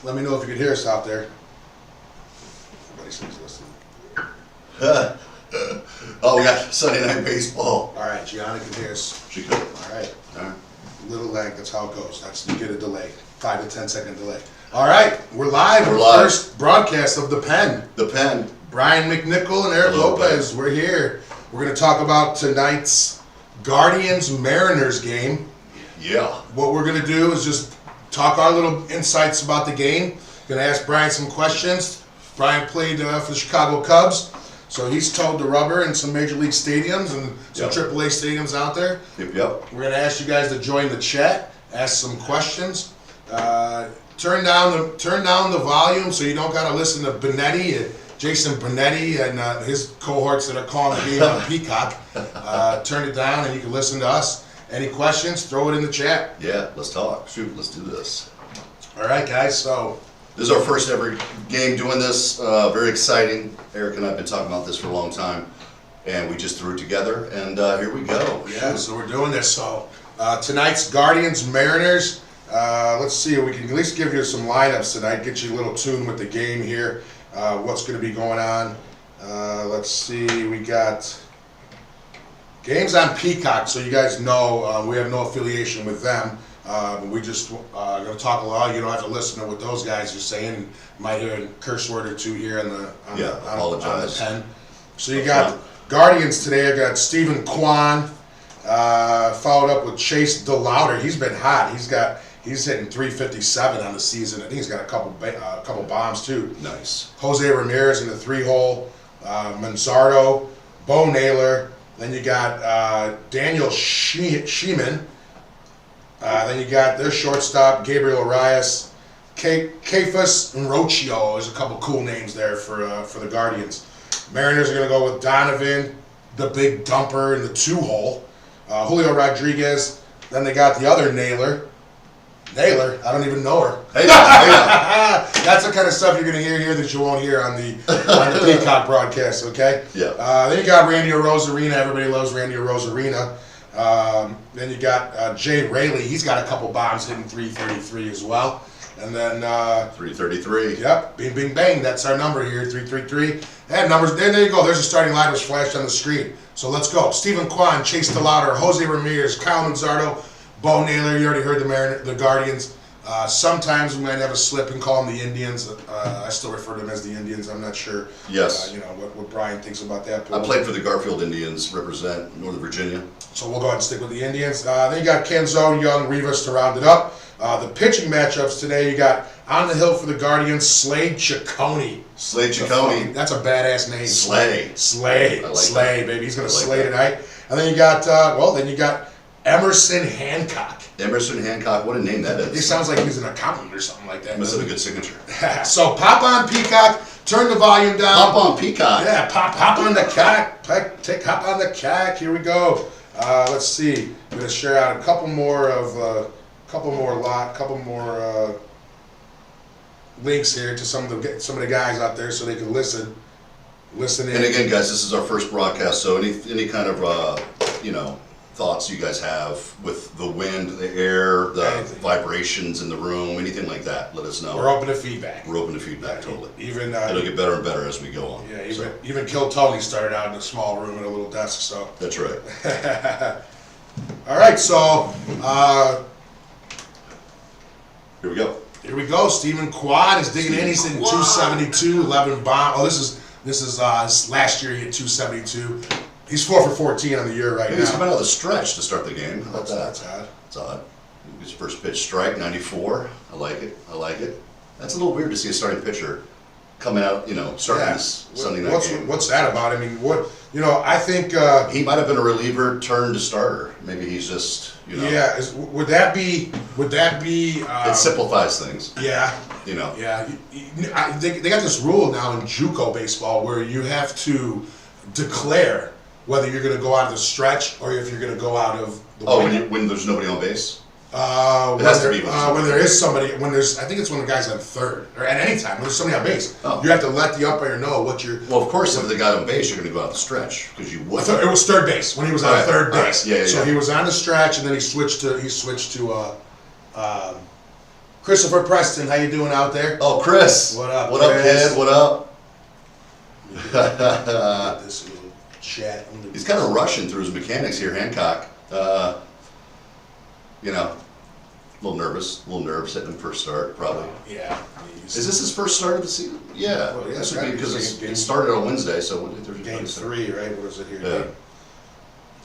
Let me know if you can hear us out there. Everybody seems listening. Oh, we got Sunday Night Baseball. All right, Gianna can hear us. She could. All right. All right. Little lag, that's how it goes. You get a delay, 5 to 10 second delay. All right, we're live. We're live. First broadcast of The Pen. The Pen. Brian McNichol and Eric Hello, Lopez, we're here. We're going to talk about tonight's Guardians-Mariners game. Yeah. What we're going to do is just talk our little insights about the game. Going to ask Brian some questions. Brian played for the Chicago Cubs, so he's toed the rubber in some major league stadiums and some AAA stadiums out there. Yep. We're going to ask you guys to join the chat, ask some questions. Turn down the volume so you don't got to listen to Benetti, Jason Benetti, and his cohorts that are calling the game on Peacock. Turn it down and you can listen to us. Any questions, throw it in the chat. Yeah, let's talk. Shoot, let's do this. All right, guys, so This is our first ever game doing this. Very exciting. Eric and I have been talking about this for a long time, and we just threw it together, and here we go. yeah, so we're doing this. So tonight's Guardians-Mariners. Let's see if we can at least give you some lineups tonight, get you a little tuned with the game here, what's going to be going on. Let's see, we got games on Peacock, so you guys know we have no affiliation with them. We just going to talk a lot. You don't have to listen to what those guys are saying. You might hear a curse word or two here on the pen. So you got Guardians today. I got Stephen Kwan, followed up with Chase DeLauder. He's been hot. He's hitting 357 on the season. I think he's got a couple bombs too. Nice. Jose Ramirez in the 3-hole. Manzardo, Bo Naylor. Then you got Daniel Sheeman. Then you got their shortstop, Gabriel Arias. Kefas and Rocio. There's a couple cool names there for the Guardians. Mariners are going to go with Donovan, the big dumper in the 2-hole. Julio Rodriguez. Then they got the other Naylor, I don't even know her. Hey, That's the kind of stuff you're going to hear here that you won't hear on the Peacock broadcast, okay? Yeah. Then you got Randy Arozarena. Everybody loves Randy Arozarena. Then you got Jay Raley. He's got a couple bombs hitting 333 as well. And then 333. Yep, bing, bing, bang. That's our number here, 333. And numbers. There you go. There's a starting line was flashed on the screen. So let's go. Stephen Kwan, Chase DeLauder, Jose Ramirez, Kyle Manzardo, Bo Naylor. You already heard the Guardians. Sometimes we might have a slip and call them the Indians. I still refer to them as the Indians. I'm not sure. Yes. What Brian thinks about that. I played for the Garfield Indians, represent Northern Virginia. So we'll go ahead and stick with the Indians. Then you got Kenzo, Young, Rivas to round it up. The pitching matchups today, you got on the hill for the Guardians, Slade Ciccone. Slade Ciccone. That's a badass name. Slay. Slay, like Slay, baby. He's going to slay tonight. And then you got, Emerson Hancock. Emerson Hancock, what a name that is. He sounds like he's an accountant or something like that. Must have a good signature. So pop on Peacock, turn the volume down. Hop on Peacock. Yeah, hop on the cack. Hop on the cack. Here we go. Let's see. I'm going to share out a couple more links here to some of the guys out there so they can listen in. And again, guys, this is our first broadcast, so any kind of thoughts you guys have with the wind, the air, the vibrations in the room, anything like that, let us know. We're open to feedback. Totally. Even it'll get better and better as we go on. Yeah, even Kill Tony started out in a small room in a little desk. So that's right. All right, so here we go. Here we go. Stephen Kwan is digging in. He's hitting 272, 11 bomb. Oh, this is last year he hit 272. He's 4 for 14 on the year right now. He's coming out of the stretch to start the game. How about that? That's odd. It's odd. His first pitch strike, 94. I like it. That's a little weird to see a starting pitcher coming out, starting this Sunday night game. What's that about? I mean, I think he might have been a reliever turned to starter. Maybe he's just, Yeah, would that be? It simplifies things. Yeah. Yeah. They got this rule now in JUCO baseball where you have to declare whether you're going to go out of the stretch or if you're going to go out of the window. When there's nobody on base? When there is somebody, I think it's when the guy's on third, or at any time, when there's somebody on base. Oh. You have to let the umpire know what you're... Well, of course, if the guy on base, you're going to go out the stretch, because you would. It was third base, when he was on third base. Yeah. So he was on the stretch, and then he switched to Christopher Preston, how you doing out there? Oh, Chris. What up, What up, Chris? kid? What up? This little chat. He's kind of rushing through his mechanics here, Hancock. You know, a little nervous hitting him first start, probably. Yeah. Is this his first start of the season? Yeah. Well, yeah, This would be because game- it started on Wednesday, so what did Game 3, right? What is it here? Yeah.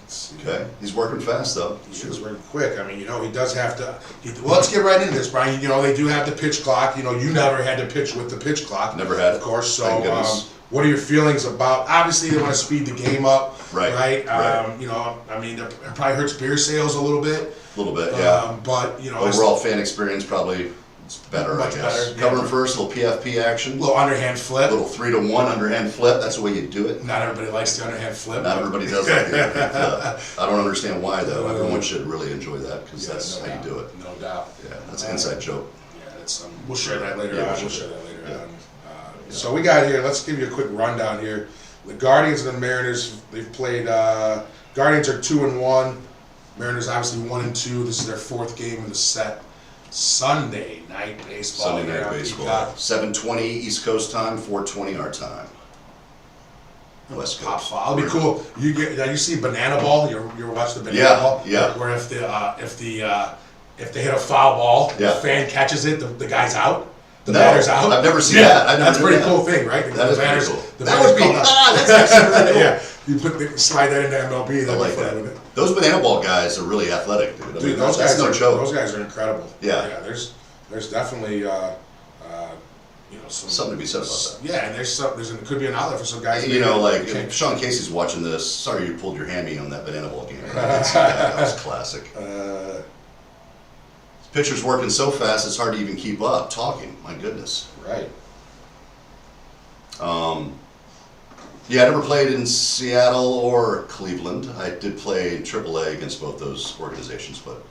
Let's see. Okay. He's working fast, though. He is working quick. I mean, he does have to. Well, let's get right into this, Brian. They do have the pitch clock. You never had to pitch with the pitch clock. Never had it. Of course. So, Thank goodness. what are your feelings about? Obviously, they want to speed the game up. Right. Right. Right. I mean, it probably hurts beer sales a little bit. A little bit, yeah. But Overall fan experience probably it's better, Much I guess. better, Covering yeah. first, little PFP action. little underhand flip. Little 3-to-1 underhand flip. That's the way you do it. Not everybody likes the underhand flip. Not everybody does like the underhand flip. I don't understand why, though. Everyone should really enjoy that because that's no how doubt. you do it. No doubt. Yeah, that's an inside joke. Yeah, that's we'll share that later Yeah, on. we'll We'll share share that later Yeah. on. So we got here. Let's give you a quick rundown here. The Guardians and the Mariners. They've played. Guardians are 2-1. Mariners obviously 1-2. This is their 4th game in the set. Sunday night baseball. Sunday here night on baseball. Peacock. 7:20 East Coast time, 4:20 our time. West Pop Coast. fall. It'll be cool. You see Banana Ball. You ever watch the Banana Yeah, Ball? yeah. Where if they hit a foul ball, Yeah. the fan catches it, the guy's out. The No, batter's out. I've never seen Yeah, that. I've never that's a done pretty that. cool thing, right? That is pretty batter's- cool. the That batter's would be called out. that's actually really cool. Yeah, you slide that into MLB. I That'd like be fun, that. wouldn't it? Those banana ball guys are really athletic, dude. I Dude, mean, those that's guys no are joke. those guys are incredible. Yeah. There's definitely some Something to be said about that. Yeah, and there could be an outlet for some guys. Like if Sean Casey's watching this, sorry you pulled your hammy on that banana ball game. I didn't see that. That was classic. Pitcher's working so fast it's hard to even keep up talking. My goodness. Right. Yeah, I never played in Seattle or Cleveland. I did play in AAA against both those organizations, but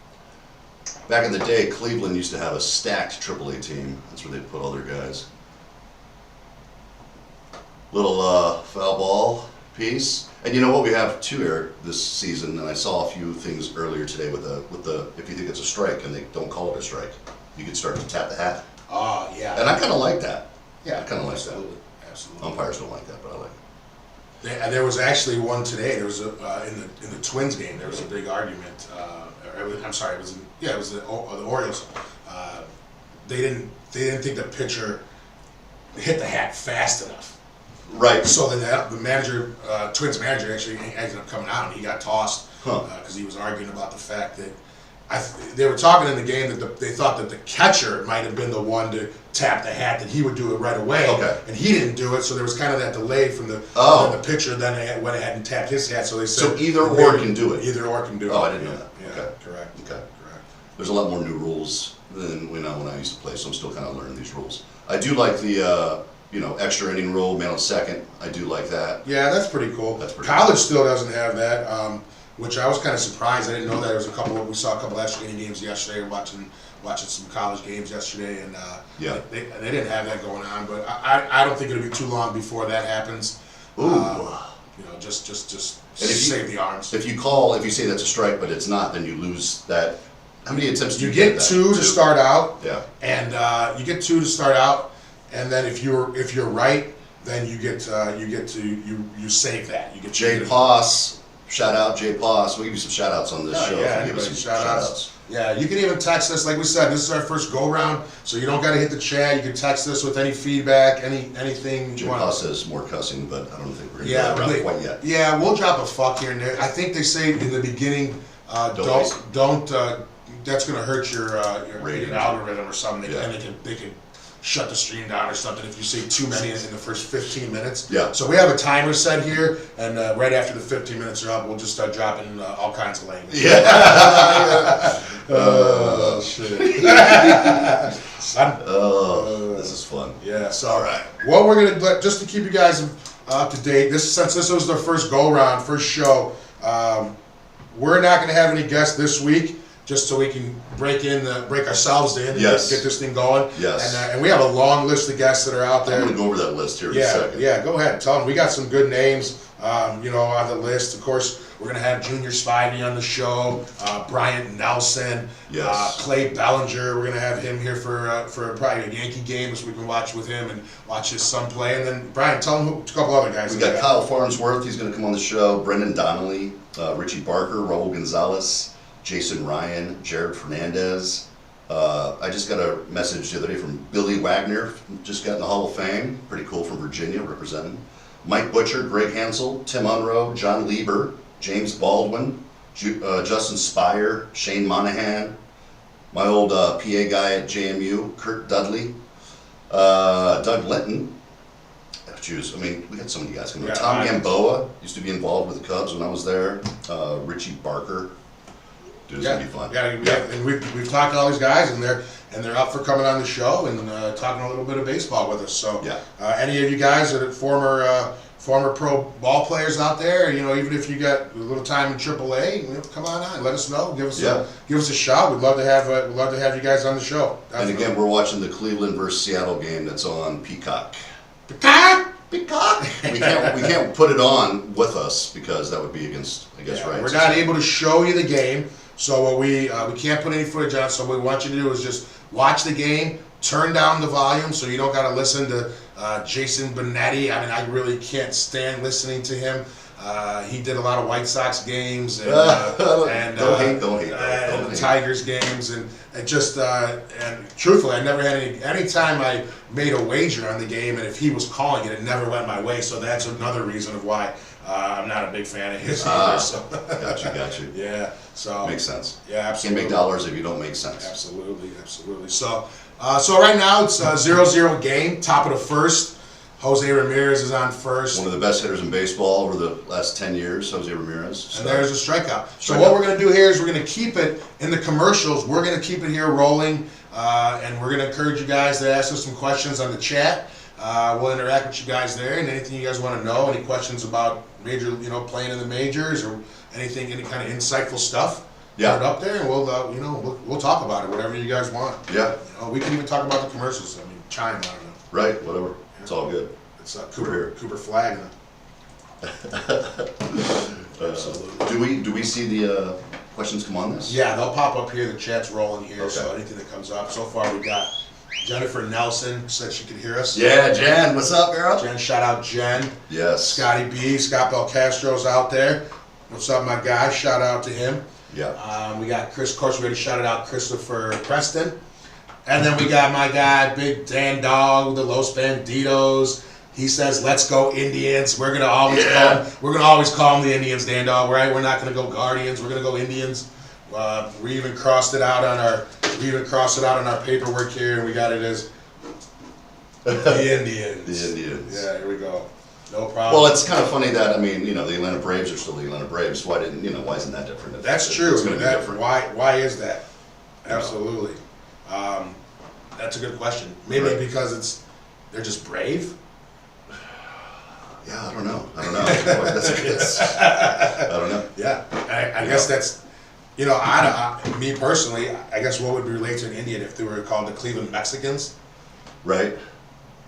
back in the day, Cleveland used to have a stacked AAA team. That's where they put all their guys. Little foul ball piece. And you know what? We have two, Eric, this season, and I saw a few things earlier today with the if you think it's a strike and they don't call it a strike, you could start to tap the hat. Oh, yeah. And I kind of like that. Yeah, I kind of like that. Absolutely. Umpires don't like that, but I like it. There was actually one today. There was in the Twins game. There was a big argument. I'm sorry. It was the Orioles. They didn't think the pitcher hit the hat fast enough. Right. So then the manager, Twins manager, actually ended up coming out and he got tossed because he was arguing about the fact that they were talking in the game that they thought that the catcher might have been the one to tap the hat, that he would do it right away. Okay. And he didn't do it, so there was kind of that delay from the pitcher. Then they went ahead and tapped his hat. So they said So either or can do it. Either or can do it. Oh, I didn't know that. Yeah, Okay. correct. Okay. Correct. There's a lot more new rules than when I used to play, so I'm still kind of learning these rules. I do like the extra inning rule, man on second. I do like that. Yeah, that's pretty cool. That's pretty College still doesn't have that, which I was kind of surprised. I didn't know that. There was we saw a couple extra inning games yesterday, watching some college games yesterday, and Yeah. they didn't have that going on. But I don't think it'll be too long before that happens. Ooh. Just And if save the arms. If you say that's a strike, but it's not, then you lose that. How many attempts do You you get that? two to start out, Yeah. and you get two to start out, and then if you're right, then you save that. You get Jay Poss, shout out Jay Poss. We'll give you some shout outs on this show. Yeah, Give us some shout outs. Yeah, you can even text us. Like we said, this is our first go round, so you don't got to hit the chat. You can text us with any feedback, anything Jay you want. Poss says more cussing, but I don't think we're going to Yeah, get around quite yet. Yeah, we'll drop a fuck here and there. I think they say in the beginning, don't. That's gonna hurt your Rating. algorithm or something. Yeah. And they can shut the stream down or something if you say too many in the first 15 minutes. Yeah. So we have a timer set here, and right after the 15 minutes are up, we'll just start dropping all kinds of language. Yeah. Oh shit. Son. This is fun. Yeah. So All right. what we're gonna do, just to keep you guys up to date, since this was the first go round, first show, we're not gonna have any guests this week, just so we can break ourselves in and Yes. get this thing going. Yes. And we have a long list of guests that are out there. I'm going to go over that list here in a second. Yeah, go ahead. Tell them we got some good names, on the list. Of course, We're going to have Junior Spivey on the show, Bryant Nelson, Yes. Clay Bellinger. We're going to have him here for probably a Yankee game so we can watch with him and watch his son play. And then, Brian, tell him a couple other guys. We got Kyle Farnsworth. He's going to come on the show. Brendan Donnelly, Richie Barker, Raul Gonzalez, Jason Ryan, Jared Fernandez. I just got a message the other day from Billy Wagner, just got in the Hall of Fame. Pretty cool, from Virginia, representing. Mike Butcher, Greg Hansel, Tim Unroe, John Lieber, James Baldwin, Justin Spire, Shane Monahan, my old PA guy at JMU, Kurt Dudley, Doug Linton. Choose. I mean, we got so many guys coming. Yeah, Tom Gamboa used to be involved with the Cubs when I was there. Richie Barker. Dude, it's gonna be fun. Yeah, and we've talked to all these guys, and they're up for coming on the show and talking a little bit of baseball with us. So, Yeah. Any of you guys that are former pro ball players out there, even if you got a little time in AAA, come on, let us know. Give us a shout. We'd love to have you guys on the show. And again, we're watching the Cleveland versus Seattle game that's on Peacock. Peacock. We can't put it on with us because that would be against, I guess, right. We're not able to show you the game, so we can't put any footage on. So what we want you to do is just watch the game, turn down the volume, so you don't got to listen to Jason Benetti. I mean, I really can't stand listening to him. He did a lot of White Sox games and Don't hate. Tigers games and truthfully, I never had any time I made a wager on the game, and if he was calling it, it never went my way. So that's another reason of why I'm not a big fan of his either. So. Got you. Yeah. So makes sense. Yeah, absolutely. Can't make dollars if you don't make sense. Absolutely. So right now it's a 0-0 game, top of the first. Jose Ramirez is on first. One of the best hitters in baseball over the last 10 years, Jose Ramirez. And there's a strikeout. So what we're going to do here is we're going to keep it in the commercials. We're going to keep it here rolling, and we're going to encourage you guys to ask us some questions on the chat. We'll interact with you guys there, and anything you guys want to know, any questions about major, playing in the majors or anything, any kind of insightful stuff. Yeah. Put it up there, and we'll talk about it, whatever you guys want. Yeah. We can even talk about the commercials. I mean, chime, I don't know. Right. Whatever. It's all good. It's Cooper Flag. Absolutely. Do we see the questions come on this? Yeah, they'll pop up here. The chat's rolling here, Okay. so anything that comes up. So far, we got Jennifer Nelson said she could hear us. Yeah, Jen, what's up, girl? Jen, shout out Jen. Yes. Scotty B, Scott Belcastro's out there. What's up, my guy? Shout out to him. Yeah. We got Chris. Of course, we already shouted out Christopher Preston. And then we got my guy, Big Dan Dog with the Los Banditos. He says, "Let's go Indians." We're gonna always call them the Indians, Dan Dog. Right? We're not gonna go Guardians. We're gonna go Indians. We even crossed it out on our paperwork here, and we got it as the Indians. The Indians. Yeah, here we go. No problem. Well, it's kind of funny that the Atlanta Braves are still the Atlanta Braves. Why isn't that different? That's true. It's going to be different. Why is that? Absolutely. That's a good question. Maybe because they're just brave. Yeah, I don't know. That's a guess. I don't know. Yeah, I guess that's, me personally, I guess what would relate to an Indian if they were called the Cleveland Mexicans? Right.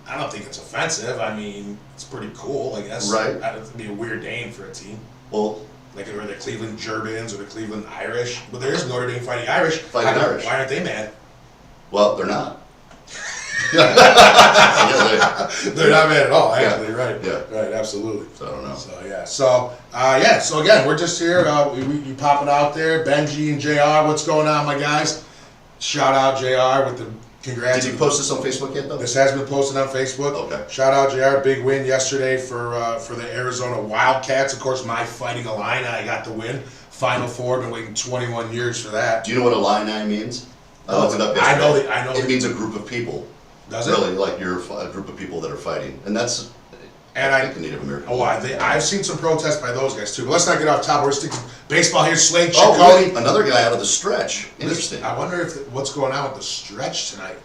I don't think it's offensive. I mean, it's pretty cool, I guess. Right. It'd be a weird name for a team. Well, like or the Cleveland Gerbils or the Cleveland Irish. But there is Notre Dame Fighting Irish. Irish. Why aren't they mad? Well, they're not. They're not mad at all, actually, Yeah. right? Yeah. Right, absolutely. So I don't know. So again, we're just here. You pop it out there. Benji and JR, what's going on, my guys? Shout out JR with the congrats. Did you post this on Facebook yet, though? This has been posted on Facebook. Okay. Shout out JR, big win yesterday for the Arizona Wildcats. Of course, my Fighting Illini, I got the win. Final Four, been waiting 21 years for that. Do you know what Illini means? I looked it up yesterday. I know. It means a group of people. Does it? Really, like you're a group of people that are fighting, and that's I think the Native American. I've seen some protests by those guys too. But let's not get off top. We're sticking baseball here. Slade Oh, Chaconi. really? Another guy out of the stretch. Interesting. I wonder what's going on with the stretch tonight.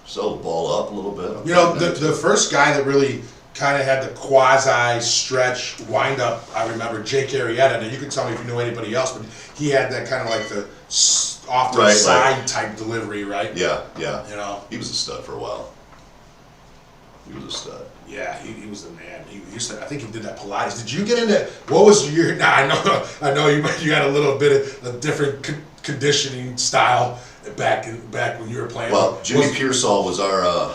So ball up a little bit. The first guy that really kind of had the quasi stretch wind up, I remember Jake Arrieta. And you can tell me if you know anybody else, but he had that kind of like the off to the side type delivery, right? Yeah. You know, He was a stud for a while. He was a stud. Yeah, he was the man. He used to, I think he did that Pilates. Did you get into, what was your, nah, I know you had a little bit of a different conditioning style back when you were playing. Well, Jimmy Pearsall was our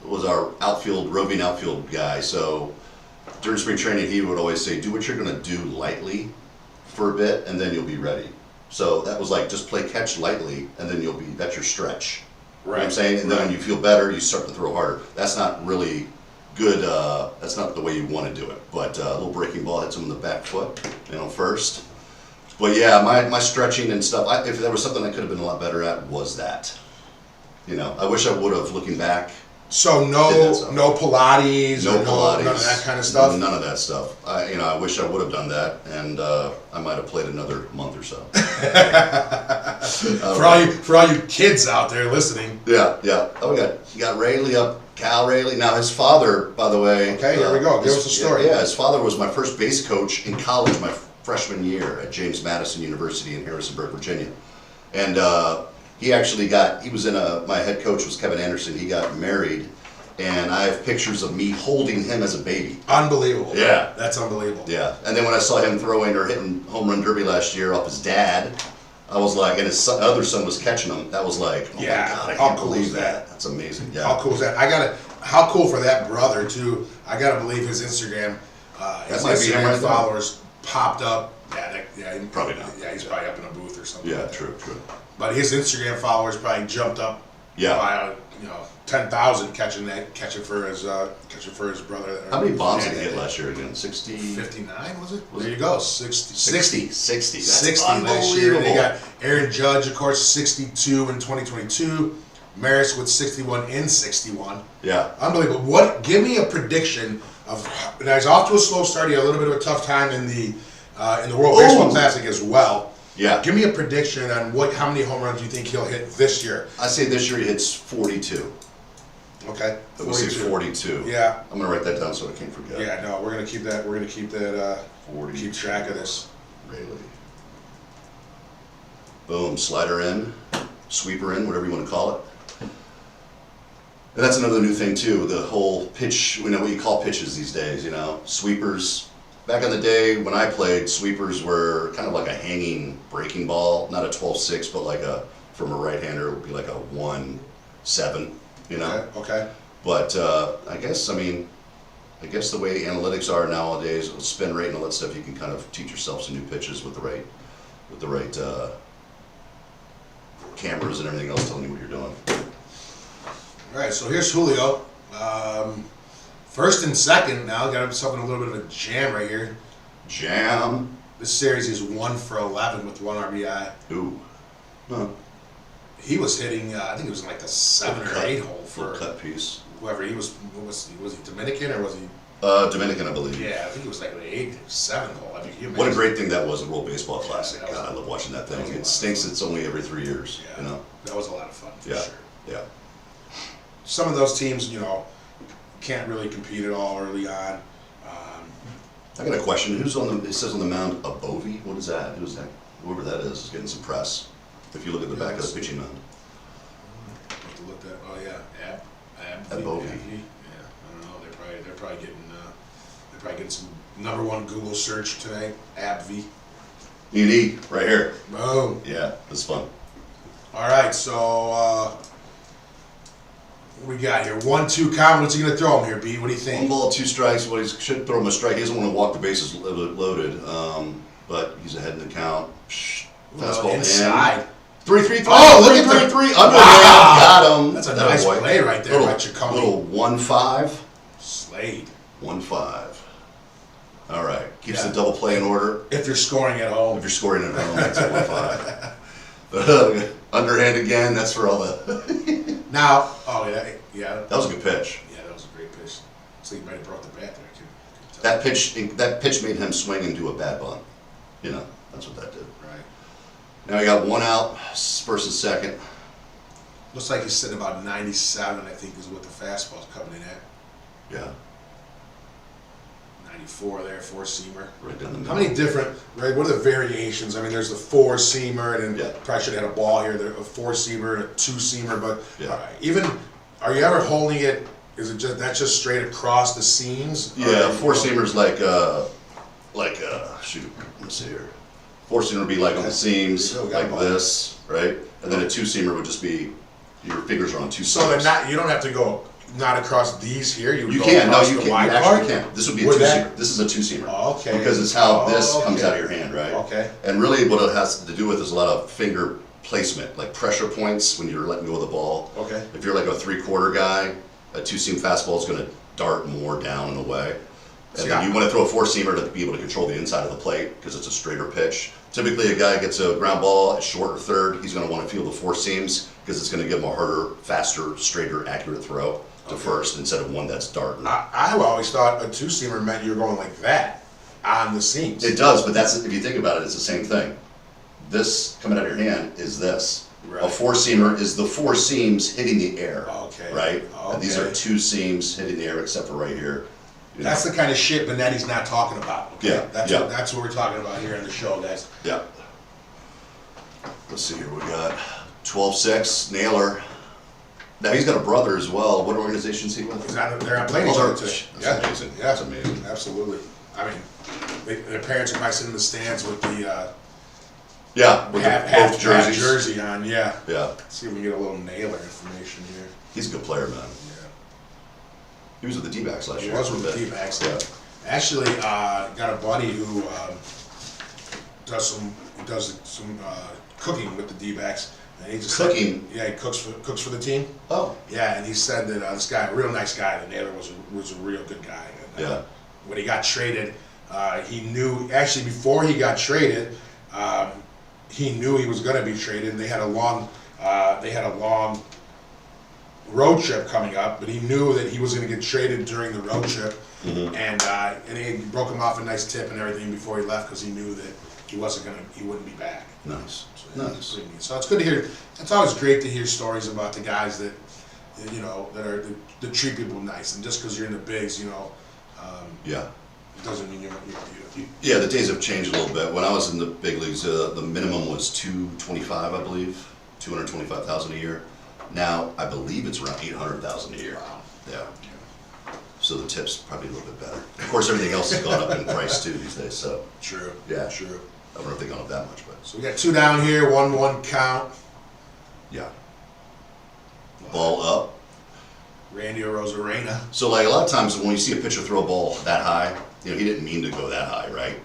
roving outfield guy. So during spring training, he would always say, do what you're going to do lightly for a bit, and then you'll be ready. So that was like, just play catch lightly, and then that's your stretch. Right. You know what I'm saying? And then when you feel better, you start to throw harder. That's not really good, that's not the way you want to do it. But a little breaking ball hits him in the back foot, first. But yeah, my stretching and stuff, if there was something I could have been a lot better at, was that. I wish I would have, looking back. So no Pilates, no Pilates, none of that kind of stuff? None of that stuff. I wish I would have done that, and I might have played another month or so. For all you kids out there listening. Yeah. Oh, you got Rayleigh up, Cal Rayleigh. Now his father, by the way. Okay, here we go. Give us the story. Yeah, his father was my first base coach in college, my freshman year at James Madison University in Harrisonburg, Virginia, and he was my head coach was Kevin Anderson. He got married, and I have pictures of me holding him as a baby. Unbelievable. Yeah. That's unbelievable. Yeah. And then when I saw him throwing or hitting home run derby last year off his dad, I was like, and his other son was catching him. That was like, oh my God, I can't believe that. That's amazing. Yeah. How cool is that? How cool for that brother too. I gotta believe his Instagram, his Instagram followers popped up. Yeah, probably not. Yeah, he's probably up in a booth or something. Yeah, true. But his Instagram followers probably jumped up. Yeah. By 10,000 catching for his brother. How many bombs did he hit last year again? 60? 59 was it? There you go. 60. That's 60 last year. They got Aaron Judge, of course, 62 in 2022. Maris with 61 in 61. Yeah. Unbelievable. Give me a prediction of. Now he's off to a slow start. He had a little bit of a tough time in the World Baseball Classic as well. Yeah. Give me a prediction on how many home runs you think he'll hit this year. I say this year he hits 42. Okay. 42. Yeah. I'm gonna write that down so I can't forget. Yeah, no, we're gonna keep that. We're gonna keep that. 40. Keep track of this. Really. Boom. Slider in, sweeper in, whatever you want to call it. And that's another new thing too. The whole pitch. We know what you call pitches these days. Sweepers. Back in the day when I played, sweepers were kind of like a hanging breaking ball, not a 12-6, but from a right-hander, it would be like a 1-7. Okay. But I guess the way analytics are nowadays, with spin rate and all that stuff, you can kind of teach yourself some new pitches with the right cameras and everything else telling you what you're doing. All right, so here's Julio. First and second now, got himself in a little bit of a jam right here. Jam. This series is 1 for 11 with 1 RBI. Ooh. Huh. He was hitting, I think it was in like the 7 or 8 hole for cut piece. Whoever he was. Was he Dominican or was he? Dominican, I believe. Yeah, I think it was like the 8th, 7th hole. What a great thing that was, the World Baseball Classic. Yeah, God, I love watching that thing. It stinks it's only every 3 years. Yeah, that was a lot of fun for sure. Yeah. Some of those teams, can't really compete at all early on. I got a question. Who's on the? It says on the mound, Abovi. What is that? Who's that? Whoever that is getting some press. If you look at the back of the pitching mound. Have to look that. Oh yeah, Abovi. Yeah, I don't know. They're probably getting some #1 Google search today. Abv. Unique, right here. Boom. Yeah, that's fun. All right, so. What we got here? 1-2 count. What's he going to throw him here, B? What do you think? 1 ball, 2 strikes. Well, he should throw him a strike. He doesn't want to walk the bases loaded, but he's ahead in the count. Fastball inside. 3-3. Oh, look at 3-3. Wow. Got him. That's a nice play right there by Chacon. Little 1-5. Slade. 1-5. All right. Keeps the double play in order. If you're scoring at home. If you're scoring at home, that's a 1-5. Underhand again. That's for all the. Now, yeah. That was a good pitch. Yeah, that was a great pitch. So you might have brought the bat there. That pitch made him swing and do a bad bunt. That's what that did. Right. Now he got 1 out, first and second. Looks like he's sitting about 97, I think, is what the fastball's coming in at. Yeah. 94 there, 4-seamer. Right down the middle. How many different, right, what are the variations? I mean, there's the 4-seamer, and then probably should have had a ball here, a 4-seamer and a 2-seamer, but Yeah. are you ever holding it is it that's just straight across the seams? Yeah, four-seamer's like shoot, let's see here. Four-seamer would be like on the seams, like this, right? And then a two-seamer would just be, your fingers are on two So seams. you don't have to go not across these here. You You go can, no, across you the can. wide You actually part? can. This would be a Would two-seamer. that- This is a two-seamer. Oh, okay. Because it's how this Oh, comes okay. out of your hand, right? Okay. And really what it has to do with is a lot of finger placement, like pressure points when you're letting go of the ball. Okay. If you're like a three-quarter guy, a two-seam fastball is going to dart more down and away. And then you want to throw a four-seamer to be able to control the inside of the plate because it's a straighter pitch. Typically, a guy gets a ground ball at short or third, he's going to want to feel the four seams because it's going to give him a harder, faster, straighter, accurate throw to first instead of one that's darting. I always thought a two-seamer meant you were going like that on the seams. It does, but that's, if you think about it, it's the same thing. This coming out of your hand is this. Right. A four-seamer is the four seams hitting the air. Okay. Right? Okay. And these are two seams hitting the air except for right here. You know? That's the kind of shit Benetti's not talking about. Okay? Yeah, That's what we're talking about here on the show, guys. Yeah. Let's see here, we got 12-6, Naylor. Now he's got a brother as well. What organization's he with? They're on playing each other today. That's amazing. Yeah, That's amazing. Absolutely. I mean, their parents are probably sitting in the stands with the Yeah, with half both jerseys. jersey on. Yeah. Yeah, Let's see if we can get a little Naylor information here. he's a good player, man. Yeah. He was with the D-backs last He year. was with the D-backs. Yeah. Actually, got a buddy who does some cooking with the D-backs, and he just Cooking? Yeah, he cooks for the team. Oh, Yeah, and he said that this guy, a real nice guy, the Naylor was a real good guy. And, yeah. when he got traded, he knew actually before he got traded, he knew he was going to be traded. And they had a long road trip coming up, but he knew that he was going to get traded during the road trip, and he broke him off a nice tip and everything before he left because he knew that he wouldn't be back. Nice. So, yeah, Nice. pretty neat. So it's good to hear. It's always great to hear stories about the guys that that treat people nice, and just because you're in the bigs, Yeah. it doesn't mean you. Yeah, the days have changed a little bit. When I was in the big leagues, the minimum was $225, I believe, $225,000 a year. Now I believe it's around $800,000 a year. Wow. Yeah. So the tip's probably a little bit better. Of course, everything else has gone up in price too these days. So True. Yeah. True. I don't know if they've gone up that much, but So we got 2 down here, 1-1 count. yeah. Ball up. Randy Arozarena. So like a lot of times when you see a pitcher throw a ball that high, he didn't mean to go that high, right?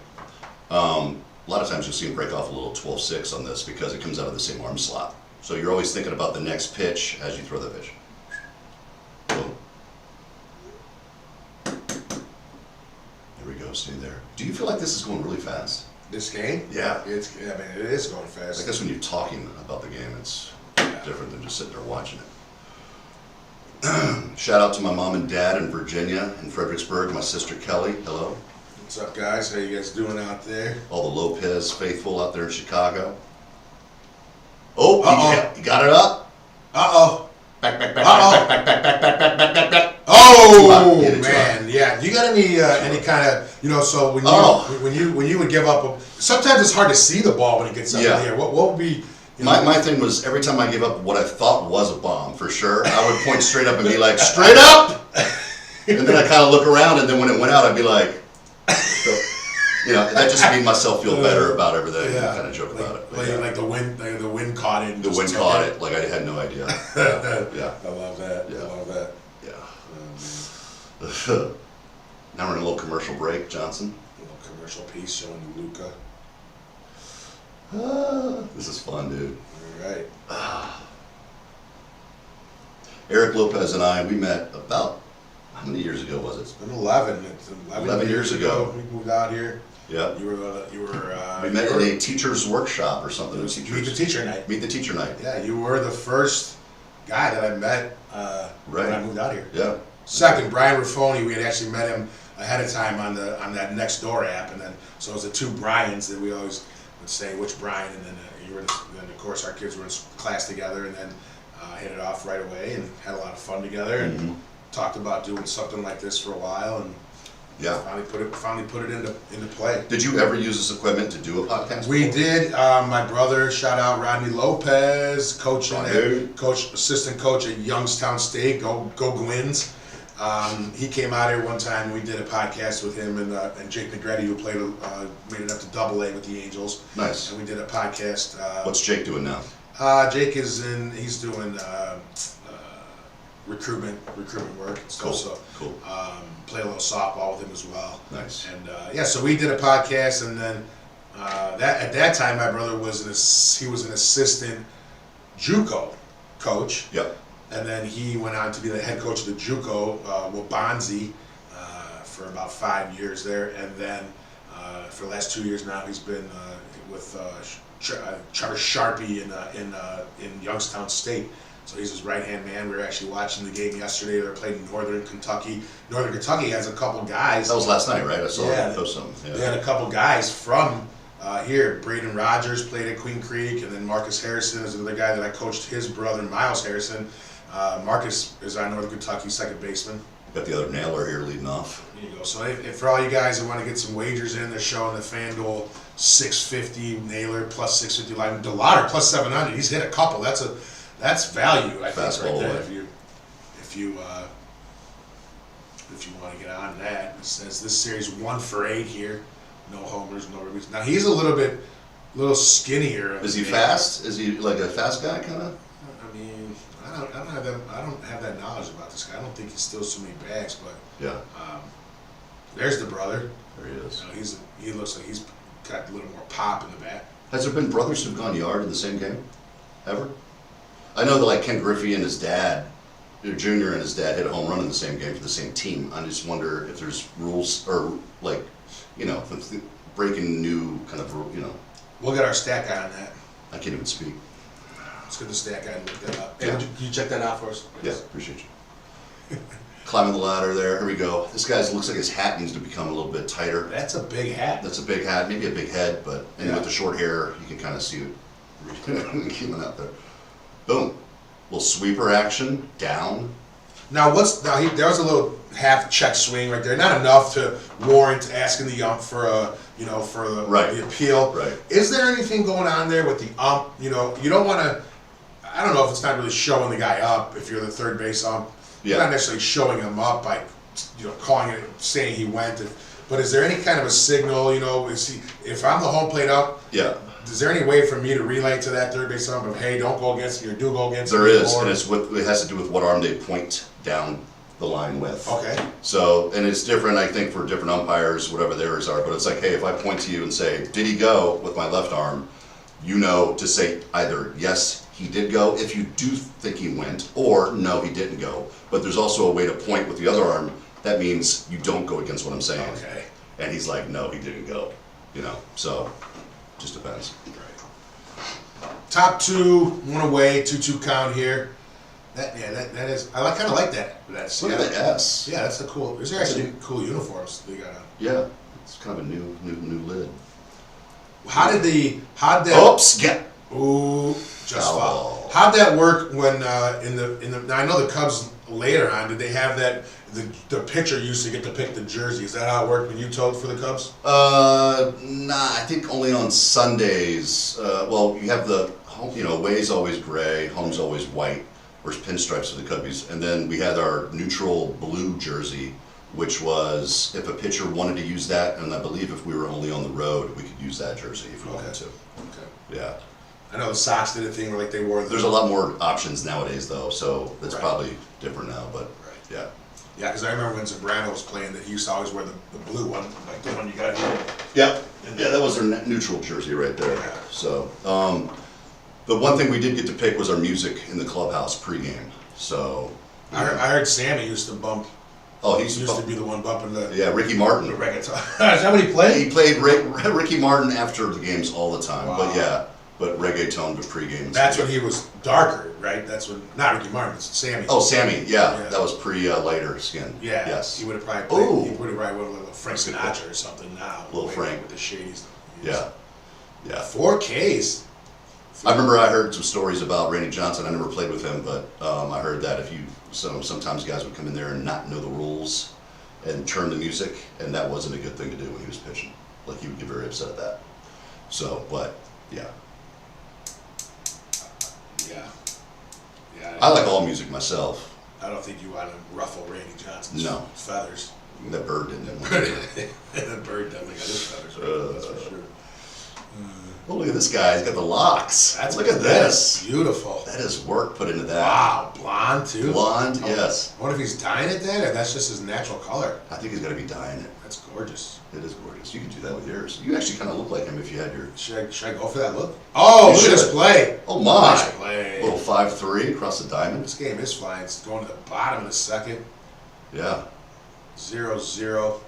A lot of times you'll see him break off a little 12-6 on this because it comes out of the same arm slot. So you're always thinking about the next pitch as you throw the pitch. Boom. There we go, stay there. Do you feel like this is going really fast? This game? Yeah. It is going I fast. guess when you're talking about the game, it's different than just sitting there watching it. Shout out to my mom and dad in Virginia, in Fredericksburg, my sister Kelly, hello. What's up, guys? How you guys doing out there? All the Lopez faithful out there in Chicago. Oh, you got it up. Uh-oh. Back. Oh, Hit it man. Yeah. Do you got any kind of, so when you would give up, sometimes it's hard to see the ball when it gets up in the air. What would be... My thing was every time I gave up what I thought was a bomb, for sure, I would point straight up and be like, straight up! And then I kind of look around, and then when it went out, I'd be like, that just made myself feel better about everything. Yeah. Kind of joke about it. But Like the wind caught it. And the just wind took caught it, like I had no idea. Yeah. I love that. Yeah. I love that. Yeah. Now we're in a little commercial break, Johnson. A little commercial piece showing Luca. This is fun, dude. All right. Eric Lopez and I, we met about, how many years ago was it? It's been 11. It's 11 years ago. We moved out here. Yeah. You were. We met in a teacher's workshop or something. Meet the teacher night. Meet the teacher night. Yeah, you were the first guy that I met when I moved out here. Yeah. Second, Brian Raffoni, we had actually met him ahead of time on that Next Door app, and then so it was the 2 Brians that we always would say which Brian, and then then of course our kids were in class together, and then hit it off right away and had a lot of fun together, and talked about doing something like this for a while, and finally put it into play. Did you ever use this equipment to do a podcast? We did. My brother, shout out Rodney Lopez, assistant coach at Youngstown State. Go Gwins. He came out here one time and we did a podcast with him and Jake McGrady, who played made it up to Double-A with the Angels. Nice. And we did a podcast. What's Jake doing now? Jake he's doing recruitment work and stuff. Cool. So Cool. Play a little softball with him as well. Nice. And so we did a podcast, and then at that time my brother was he was an assistant JUCO coach. Yep. And then he went on to be the head coach of the JUCO, Wabanzi, for about 5 years there. And then for the last 2 years now, he's been with Charles Sharpie in Youngstown State. So he's his right-hand man. We were actually watching the game yesterday. They were playing in Northern Kentucky. Northern Kentucky has a couple guys. That was last night, right? I saw Yeah, post something. Yeah. They had a couple guys from here. Braden Rogers played at Queen Creek, and then Marcus Harrison is another guy that I coached his brother, Miles Harrison. Marcus is on Northern Kentucky, second baseman. Got the other nailer here leading off. There you go. So if for all you guys that want to get some wagers in, they're showing the FanDuel 650 nailer plus 650 line. DeLauder plus 700. He's hit a couple. That's value, I think, Fastball right there. away. If you want to get on that, it says this series 1 for 8 here. No homers, no ribbies. Now he's a little skinnier. Is he fast? Is he like a fast guy kind of? I mean, I don't have that knowledge about this guy. I don't think he steals too many bags, but Yeah. there's the brother. There he is. You know, he looks like he's got a little more pop in the bat. Has there been brothers who've gone yard in the same game? Ever? I know that like Ken Griffey and his dad, Junior and his dad hit a home run in the same game for the same team. I just wonder if there's rules or like, breaking new kind of, We'll get our stat guy on that. I can't even speak. Let's get the stat guy and look that up. Yeah. Hey, can you check that out for us? Yeah, appreciate you. Climbing the ladder there. Here we go. This guy looks like his hat needs to become a little bit tighter. That's a big hat. That's a big hat, maybe a big head, but Yeah. with the short hair, you can kind of see it coming out there. Boom. Little sweeper action, down. Now there was a little half check swing right there. Not enough to warrant asking the ump for Right. the appeal. Right. Is there anything going on there with the ump? You don't want to. I don't know if it's not really showing the guy up if you're the third base ump. Yeah. You're not necessarily showing him up by calling it, saying he went. But is there any kind of a signal? If I'm the home plate ump? Yeah. Is there any way for me to relay to that third base ump of, hey, don't go against me or do go against me? There is, or- and it has to do with what arm they point down the line with. Okay. So, and it's different, I think, for different umpires, whatever theirs are, but it's like, hey, if I point to you and say, did he go with my left arm, you know to say either, yes, he did go, if you do think he went, or no, he didn't go. But there's also a way to point with the other arm, that means you don't go against what I'm saying. Okay. And he's like, no, he didn't go, so, just depends. Top 2, 1 away, 2-2 count here. That is. I kind of like that. That's Look at the S. Yeah, that's the cool. These are actually cool uniforms they got on. Yeah, it's kind of a new lid. How'd that? Oops, yeah. Ooh, just Foul. foul. How'd that work when in the? Now I know the Cubs later on. Did they have that? The pitcher used to get to pick the jersey. Is that how it worked when you told for the Cubs? Nah, I think only on Sundays. Well, you have the home, away's always gray, home's always white, or pinstripes for the Cubbies, and then we had our neutral blue jersey, which was if a pitcher wanted to use that, and I believe if we were only on the road, we could use that jersey if we wanted to. Okay. Yeah. I know the Sox did a thing where like they wore. There's a lot more options nowadays, though, so it's Right. probably different now, but Right. yeah. Yeah, because I remember when Zambrano was playing that he used to always wear the blue one, like the one you got here. Yep. Yeah, that was their neutral jersey right there. Yeah. So, the one thing we did get to pick was our music in the clubhouse pregame. So, I heard Sammy used to bump. oh, He he's used to be the one bumping the Ricky Martin. reggaeton. Is that what he played? He played Ricky Martin after the games all the time. Wow. But yeah, reggaeton, but pregame. That's when he was darker, right? That's when not Ricky Martin, it's Sammy. Oh, Sammy. Yeah, Yeah. that was lighter skin. Yeah. Yes. He would have probably played. Ooh. He would have probably went a little Frank Sinatra or something now. Little Way Frank. with the shadies. Yeah. Yeah. 4 Ks. I remember I heard some stories about Randy Johnson. I never played with him, but I heard that sometimes guys would come in there and not know the rules and turn the music, and that wasn't a good thing to do when he was pitching. Like, he would get very upset at that. So, but yeah, Yeah. Yeah. I like all music myself. I don't think you want to ruffle Randy Johnson's feathers. The bird didn't. The bird definitely got his feathers, right? That's for sure. Oh, look at this guy. He's got the locks. Look at this. Beautiful. That is work put into that. Wow, blonde too. Blonde, yes. What if he's dyeing it then, or that's just his natural color? I think he's got to be dyeing it. That's gorgeous. It is gorgeous. You could do that with yours. You actually kind of look like him if you had your... Should I go for that look? Oh, look at this play. Oh, my. Nice play. Little 5-3 across the diamond. This game is flying. It's going to the bottom of the second. Yeah. 0-0.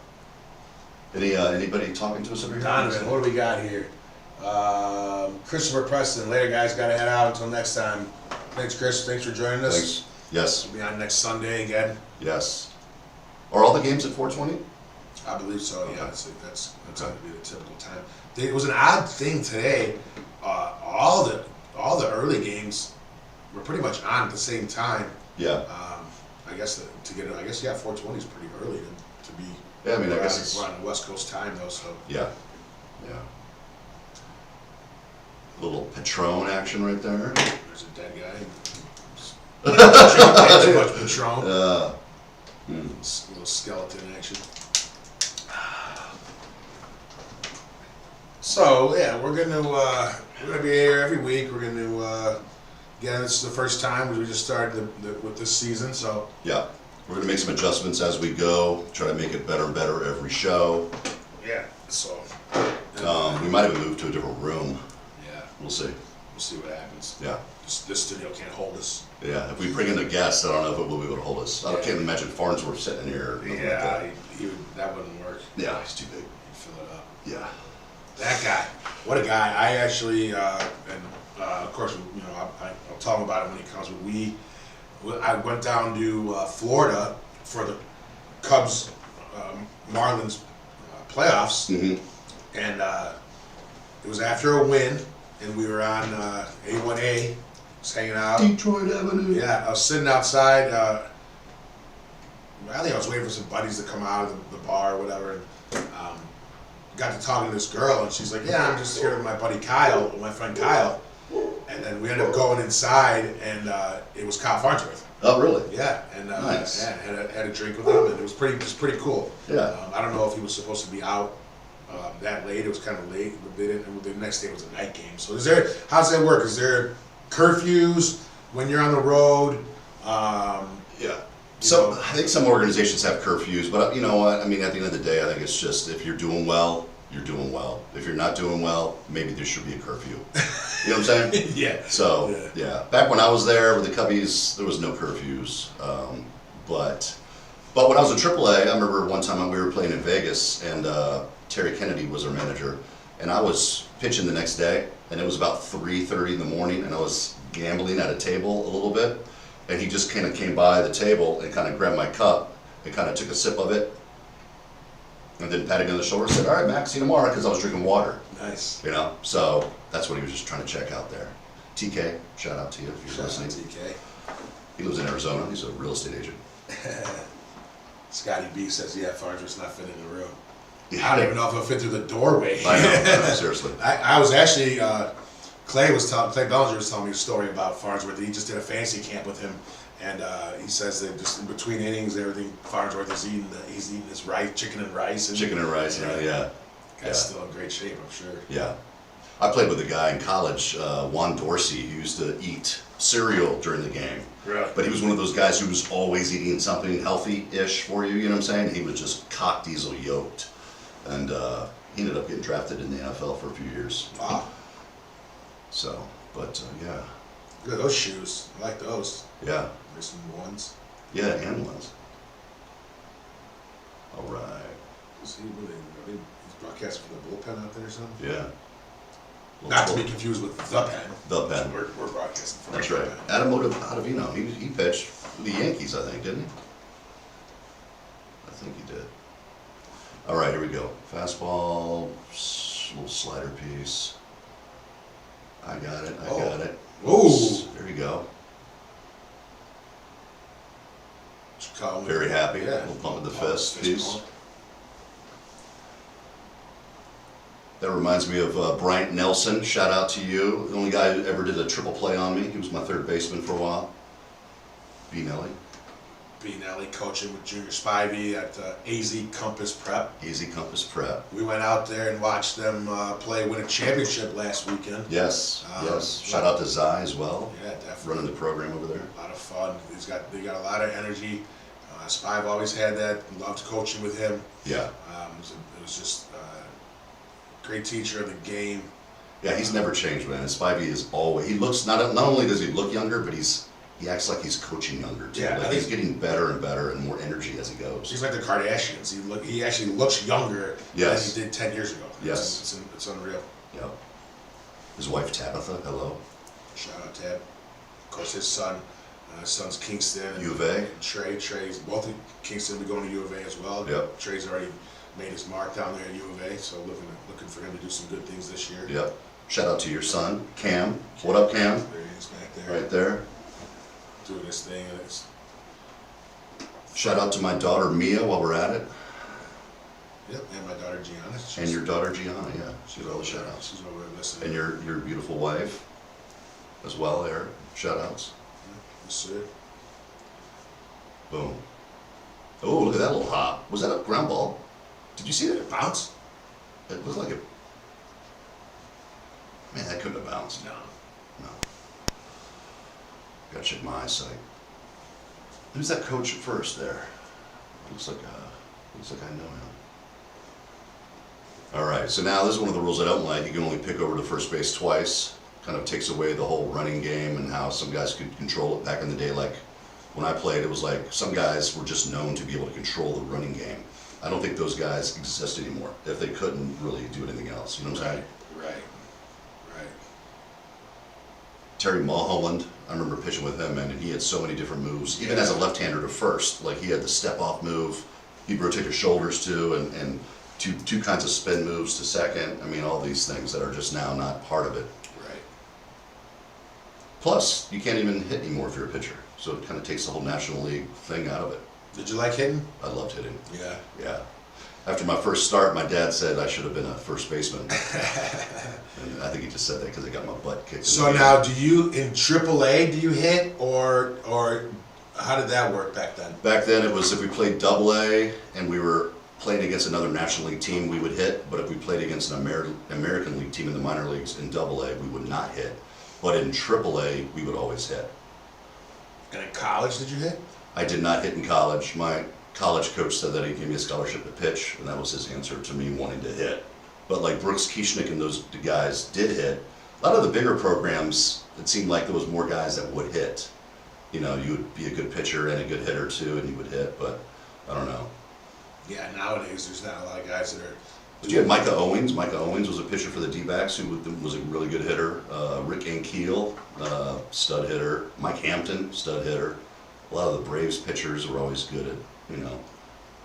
Anybody talking to us over here? Donovan, what do we got here? Christopher Preston. Later, guys. Got to head out. Until next time. Thanks, Chris. Thanks for joining us. Thanks. Yes. We'll be on next Sunday again. Yes. Are all the games at 4:20? I believe so. Yeah, that's going to be the typical time. It was an odd thing today. All the early games were pretty much on at the same time. Yeah. I guess to get it. I guess 4:20 is pretty early to be. Yeah, I mean, I guess it's on the West Coast time though. So. Yeah. Yeah. Little Patron action right there. There's a dead guy. Too much Patron. Little skeleton action. So yeah, we're gonna be here every week. We're gonna again, this is the first time we just started with this season. So yeah, we're gonna make some adjustments as we go. Try to make it better and better every show. Yeah. So we might even move to a different room. Yeah. We'll see. We'll see what happens. Yeah. This studio can't hold us. Yeah, if we bring in a guest, I don't know if it will be able to hold us. I can't imagine Farnsworth sitting here. Yeah, that wouldn't work. Yeah, he's too big. He'd fill it up. Yeah. That guy, what a guy! I actually, of course, I'll tell him about it when he comes. But I went down to Florida for the Cubs Marlins playoffs, and it was after a win, and we were on A1A, just hanging out. Detroit Avenue. Yeah, I was sitting outside. I think I was waiting for some buddies to come out of the bar or whatever. And, got to talking to this girl, and she's like, "Yeah, I'm just here with my buddy Kyle, my friend Kyle." And then we ended up going inside, and it was Kyle Farnsworth. Oh, really? Yeah, and nice. yeah, had a drink with him, and it was pretty cool. Yeah. I don't know if he was supposed to be out that late. It was kind of late, but they didn't. The next day was a night game. So how does that work? Is there curfews when you're on the road? Yeah. So I think some organizations have curfews, but you know what? I mean, at the end of the day, I think it's just if you're doing well, you're doing well. If you're not doing well, maybe there should be a curfew. You know what I'm saying? Yeah. So yeah, back when I was there with the Cubbies, there was no curfews. But when I was in AAA, I remember one time we were playing in Vegas, and Terry Kennedy was our manager, and I was pitching the next day, and it was about 3:30 in the morning, and I was gambling at a table a little bit. And he just kind of came by the table and kind of grabbed my cup and kind of took a sip of it, and then patted me on the shoulder and said, "All right, Max, see you tomorrow," because I was drinking water. Nice. You know, so that's what he was just trying to check out there. TK, shout out to you if you're listening. TK. He lives in Arizona. He's a real estate agent. Scotty B says, "Yeah, Farnsworth's not fitting in the room." Yeah. I don't even know if he'll fit through the doorway. I know, seriously. I was actually. Clay Bellinger was telling me a story about Farnsworth. He just did a fantasy camp with him, and he says that just in between innings, everything Farnsworth is eating, he's eating his rice, chicken and rice. Yeah. Guy's still in great shape, I'm sure. Yeah. I played with a guy in college, Juan Dorsey, who used to eat cereal during the game. Really? But he was one of those guys who was always eating something healthy-ish for you know what I'm saying? He was just cock diesel yoked. And he ended up getting drafted in the NFL for a few years. Wow. So, but yeah. Look at those shoes. I like those. Yeah. There's some ones. Yeah, and ones. All right. Is he's broadcasting for the bullpen out there or something? Yeah. Not to be confused with the pen. The pen. We're broadcasting for That's the right. pen. Adam Ottavino, he pitched for the Yankees, I think, didn't he? I think he did. All right, here we go. Fastball, little slider piece. I got it. Ooh. There you go. Chicago. Very happy. Yeah. Little pump of the fist piece. That reminds me of Bryant Nelson. Shout out to you. The only guy who ever did a triple play on me. He was my third baseman for a while. B. Nelly. Belli coaching with Junior Spivey at AZ Compass Prep. Easy Compass Prep. We went out there and watched them win a championship last weekend. Yes, yes. Shout out to Zai as well. Yeah, definitely. Running the program over there. A lot of fun. They got a lot of energy. Spive always had that. Loved coaching with him. Yeah. It was just a great teacher of the game. Yeah, he's never changed, man. Spivey is always, he looks, not only does he look younger, but he acts like he's coaching younger too. Yeah, like he's getting better and better and more energy as he goes. He's like the Kardashians. He actually looks younger Yes. than he did 10 years ago. Yes. It's unreal. Yep. His wife Tabitha, hello. Shout out Tab. Of course, his son's Kingston. U of A. And Trey's both of Kingston will be going to U of A as well. Yep. Trey's already made his mark down there at U of A, so looking for him to do some good things this year. Yep. Shout out to your son, Cam. What up, Cam? There he is back there. Right there. Doing this thing. And Shout out to my daughter Mia while we're at it. Yep, and my daughter Gianna. And your daughter Gianna, yeah. She's all the shout outs. She's over there listening. And your beautiful wife as well, Eric. Shout outs. Yes, sir. Boom. Oh, look at that little hop. Was that a ground ball? Did you see that? Did it bounce? It looked like it. Man, that couldn't have bounced. No. No. Gotta check my eyesight. Who's that coach at first there? Looks like I know him. All right, so now this is one of the rules I don't like. You can only pick over to first base twice. Kind of takes away the whole running game and how some guys could control it back in the day. Like when I played, it was like some guys were just known to be able to control the running game. I don't think those guys exist anymore if they couldn't really do anything else. You know what I'm saying? Right. Terry Mulholland, I remember pitching with him, man, and he had so many different moves. Even as a left-hander to first, like he had the step-off move. He'd rotate his shoulders too, and two kinds of spin moves to second. I mean, all these things that are just now not part of it. Right. Plus, you can't even hit anymore if you're a pitcher, so it kind of takes the whole National League thing out of it. Did you like hitting? I loved hitting. Yeah. Yeah. After my first start, my dad said I should have been a first baseman. And I think he just said that because I got my butt kicked. So now, do you in AAA do you hit or how did that work back then? Back then, it was if we played AA and we were playing against another National League team, we would hit. But if we played against an American League team in the minor leagues in AA, we would not hit. But in AAA, we would always hit. And in college, did you hit? I did not hit in college. My college coach said that he gave me a scholarship to pitch, and that was his answer to me wanting to hit. But like Brooks Kieschnick and those guys did hit. A lot of the bigger programs, it seemed like there was more guys that would hit. You know, you would be a good pitcher and a good hitter too, and you would hit, but I don't know. Yeah, nowadays there's not a lot of guys that are. But you had Micah Owens. Micah Owens was a pitcher for the D-backs who was a really good hitter. Rick Ankiel, stud hitter. Mike Hampton, stud hitter. A lot of the Braves pitchers were always good at,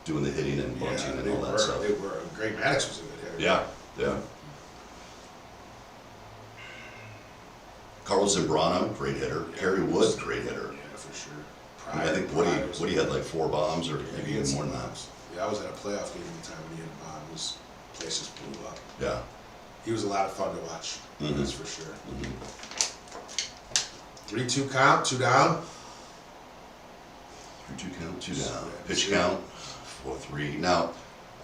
doing the hitting and bunting and all that stuff. They were. Greg Maddox was a good hitter. Yeah, yeah. Carlos Zambrano, great hitter. Kerry Wood, great hitter. Yeah, for sure. I mean, I think Woody had like 4 bombs or maybe even more than that. Yeah, I was at a playoff game one time when he had a bomb. The place just blew up. Yeah. He was a lot of fun to watch. Mhm. That's for sure. Mhm. 3-2 count, 2 down. 3-2 count, 2 down. Yeah, Pitch sure. count, 4-3. Now,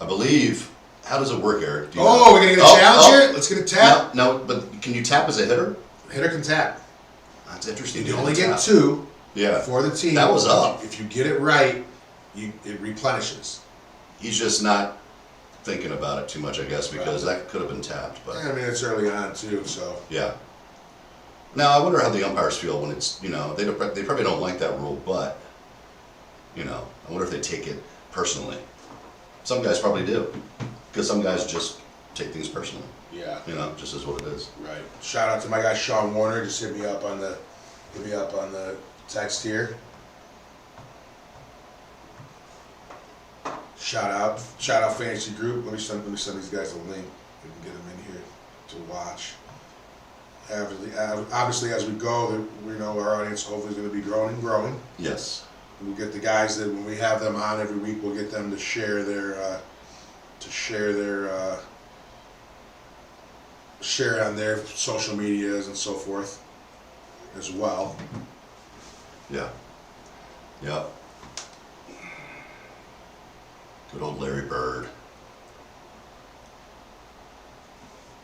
I believe, how does it work, Eric? Do you Oh, know? we're gonna get a challenge here? Let's get a tap. No, but can you tap as a hitter? Hitter can tap. That's interesting. You only get 2 Yeah. for the team. That was up. If you get it right, it replenishes. He's just not thinking about it too much, I guess, because that could have been tapped. But I mean, it's early on too, so. yeah. Now I wonder how the umpires feel when it's they probably don't like that rule, but I wonder if they take it personally. Some guys probably do, because some guys just take things personally. Yeah. Just as what it is. Right. Shout out to my guy Sean Warner. Just hit me up on the text here. Shout out Fantasy Group. Let me send these guys a link. We can get them in here to watch. Obviously, as we go, our audience hopefully is going to be growing and growing. Yes. We'll get the guys that when we have them on every week, we'll get them to share share on their social medias and so forth as well. Yeah. Yeah. Good old Larry Bird.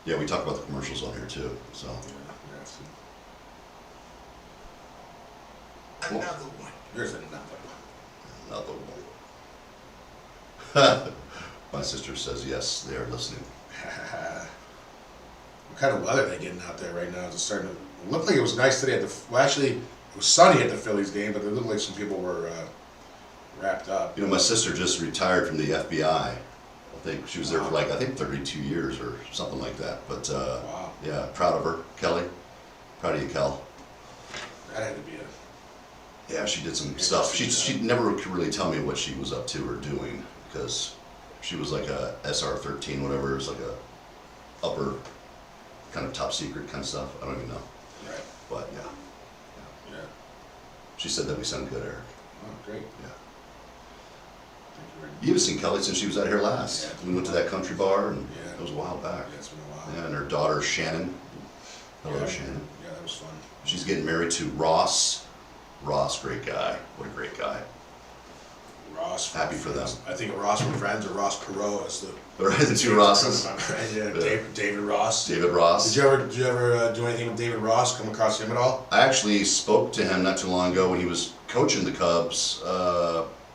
Yeah, we talk about the commercials on here too. So. Another one. There's another one. Another one. My sister says yes, they are listening. What kind of weather are they getting out there right now? It's starting to look like it was nice today at the. Well, actually, it was sunny at the Phillies game, but it looked like some people were wrapped up. You know, my sister just retired from the FBI. I think she was there for 32 years or something like that. But Wow. yeah, proud of her, Kelly. Proud of you, Kel. That had to be a. Yeah, she did some stuff. She never could really tell me what she was up to or doing because she was like a SR-13, whatever. It was like a upper kind of top secret kind of stuff. I don't even know. Right. But yeah. Yeah. She said that we sound good, Eric. Oh, great. Yeah. Thank you very much. You've seen Kelly since she was out here last. Yeah. We went to that country bar and Yeah. it was a while back. Yeah, it's been a while. Yeah, and her daughter Shannon. Hello, Yeah. Shannon. Yeah, that was fun. She's getting married to Ross. Ross, great guy. What a great guy. Ross. Happy for them. I think of Ross from Friends or Ross Perot as the. The two Rosses. Yeah, David Ross. David Ross. Did you ever do anything with David Ross? Come across him at all? I actually spoke to him not too long ago when he was coaching the Cubs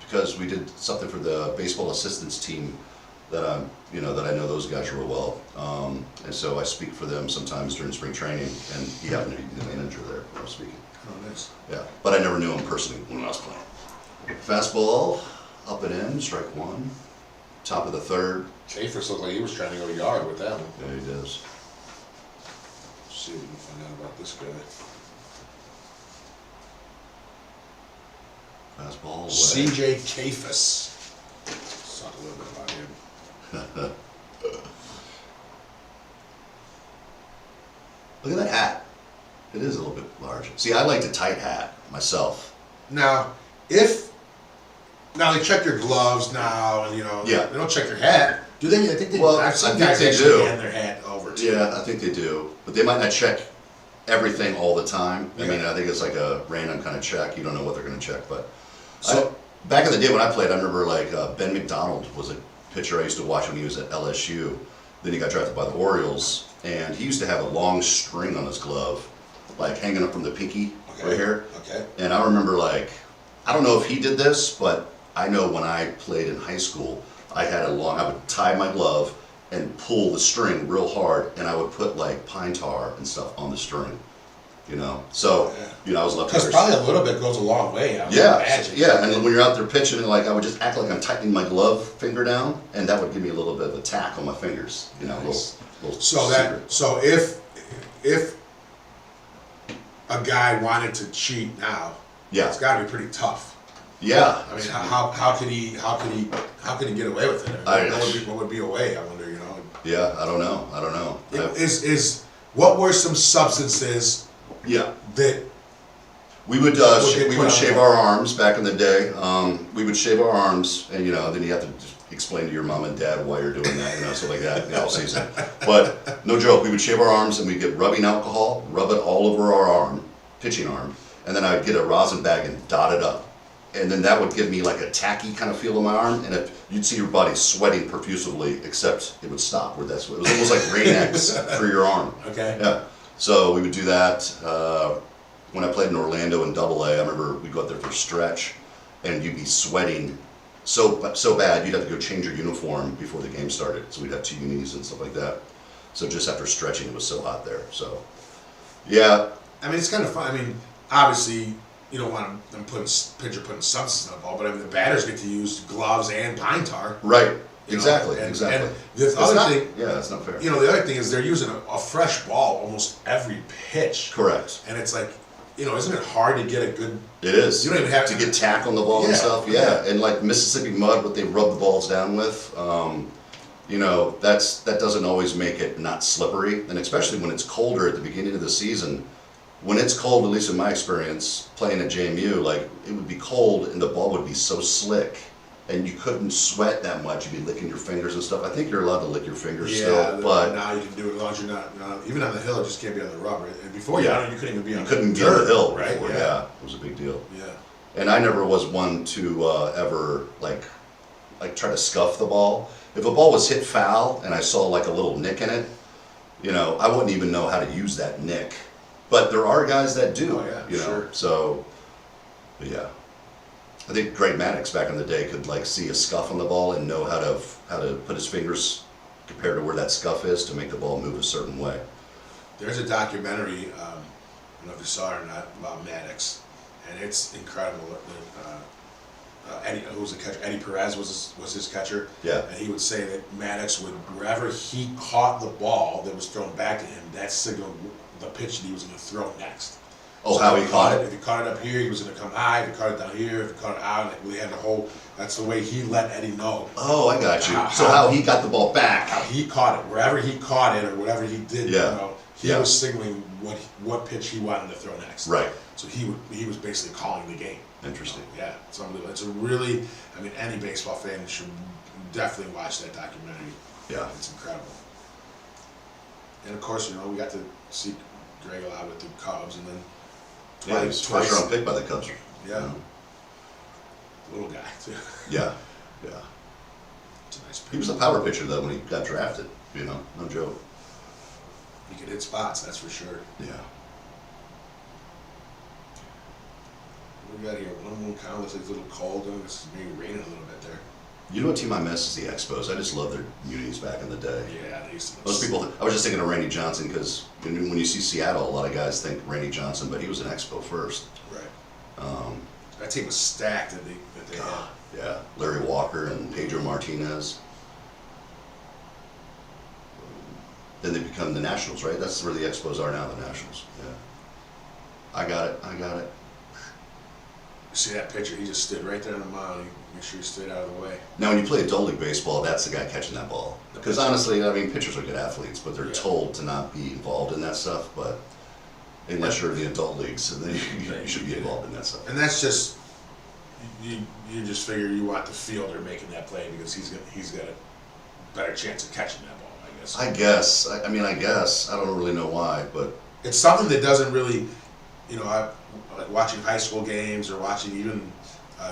because we did something for the baseball assistance team that I know those guys real well, and so I speak for them sometimes during spring training, and he happened to be the manager there when I was speaking. Oh, nice. Yeah, but I never knew him personally when I was playing. Fastball, up and in, strike one, top of the third. Chaffers looked like he was trying to go yard with that one. Yeah, he does. Let's see if we can find out about this guy. Fastball away. C.J. Chaffis. Let's talk a little bit about him. Look at that hat. It is a little bit large. See, I like the tight hat myself. Now, they check your gloves now, and Yeah. they don't check your hat. Do they? I think they. Well, I've seen I think guys they actually do. hand their hat over to. Yeah, I think they do, but they might not check everything all the time. I Yeah. mean, I think it's like a random kind of check. You don't know what they're going to check, but So- back in the day when I played, I remember Ben McDonald was a pitcher I used to watch when he was at LSU. Then he got drafted by the Orioles, and he used to have a long string on his glove, like hanging up from the pinky right here. Okay. And I remember I don't know if he did this, but I know when I played in high school, I would tie my glove and pull the string real hard, and I would put pine tar and stuff on the string, So, I was left. Because probably a little bit goes a long way. I would Yeah, imagine. yeah, and then when you're out there pitching, I would just act like I'm tightening my glove finger down, and that would give me a little bit of a tack on my fingers, Nice. little So secret. if a guy wanted to cheat now, Yeah. it's got to be pretty tough. Yeah. I mean, how could he get away with it? I mean, what would be a way? I wonder. Yeah, I don't know. What were some substances Yeah. that We would get we put would on shave the- our arms back in the day. We would shave our arms, and then you have to just explain to your mom and dad why you're doing that, stuff like that in the off season. But no joke, we would shave our arms and we'd get rubbing alcohol, rub it all over our arm, pitching arm, and then I'd get a rosin bag and dot it up, and then that would give me like a tacky kind of feel in my arm, and you'd see your body sweating profusely, except it would stop. It was almost like Rain-X for your arm. Okay. Yeah. So we would do that. When I played in Orlando in AA, I remember we'd go out there for a stretch, and you'd be sweating so bad you'd have to go change your uniform before the game started. So we'd have two unis and stuff like that. So just after stretching, it was so hot there. So, yeah. I mean, it's kind of fun. I mean, obviously, you don't want them putting substance in the ball, but I mean, the batters get to use gloves and pine tar. Right. You Exactly. know, and Exactly. the It's other not- thing, Yeah, that's not fair. the other thing is they're using a fresh ball almost every pitch, Correct. and it's like, isn't it hard to get a good? It is. You don't even have to get tack on the ball and Yeah, stuff. Yeah. And like Mississippi mud, what they rub the balls down with. That doesn't always make it not slippery, and especially when it's colder at the beginning of the season. When it's cold, at least in my experience playing at JMU, it would be cold and the ball would be so slick, and you couldn't sweat that much. You'd be licking your fingers and stuff. I think you're allowed to lick your fingers still, but now you can do it as long as you're not even on the hill. It just can't be on the rubber. And before you couldn't even be on. you couldn't the get on dirt, the hill right? before. Yeah, it was a big deal. Yeah. And I never was one to ever like try to scuff the ball. If a ball was hit foul and I saw like a little nick in it, you know, I wouldn't even know how to use that nick. But there are guys that do, Oh, yeah, you know. sure. So, but yeah, I think Greg Maddux back in the day could like see a scuff on the ball and know how to put his fingers compared to where that scuff is to make the ball move a certain way. There's a documentary, I don't know if you saw it or not, about Maddox, and it's incredible. Eddie, who was the catcher? Eddie Perez was his catcher. Yeah. And he would say that Maddox would, wherever he caught the ball that was thrown back to him, that signaled the pitch that he was going to throw next. Oh, So how if he caught it? If he caught it up here, he was going to come high. If he caught it down here, if he caught it out, like we had the whole. That's the way he let Eddie know. Oh, I got you. So how he got the ball back? How he caught it, wherever he caught it or whatever he did, Yeah. you know, he Yeah. was signaling what pitch he wanted to throw next. Right. So he was basically calling the game. Interesting. Yeah, it's unbelievable. It's a really, I mean, any baseball fan should definitely watch that documentary. Yeah. It's incredible. And of course, you know, we got to see Greg a lot with the Cubs, and then Yeah, he was first round pick by the Cubs. Yeah. You know? Little guy too. Yeah. Yeah. It's a nice pitch. He was a power pitcher though when he got drafted. You know, no joke. He could hit spots, that's for sure. Yeah. What we got here? One moon count. Looks like it's a little cold. Though. It's maybe raining a little bit there. You know what team I miss is the Expos. I just love their unis back in the day. Yeah, they used to. Most people, I was just thinking of Randy Johnson because when you see Seattle, a lot of guys think Randy Johnson, but he was an Expo first. Right. That team was stacked that they had. Yeah, Larry Walker and Pedro Martinez. Then they become the Nationals, right? That's where the Expos are now, the Nationals. Yeah. I got it. You see that pitcher? He just stood right there on the mound. He made sure he stayed out of the way. Now, when you play adult league baseball, that's the guy catching that ball. Because honestly, I mean, pitchers are good athletes, but they're told to not be involved in that stuff. But unless you're in the adult leagues, then you should be involved in that stuff. And that's just you just figure you want the fielder making that play because he's got a better chance of catching that ball, I guess. I guess. I don't really know why, but It's something that doesn't really, you know, like watching high school games or watching even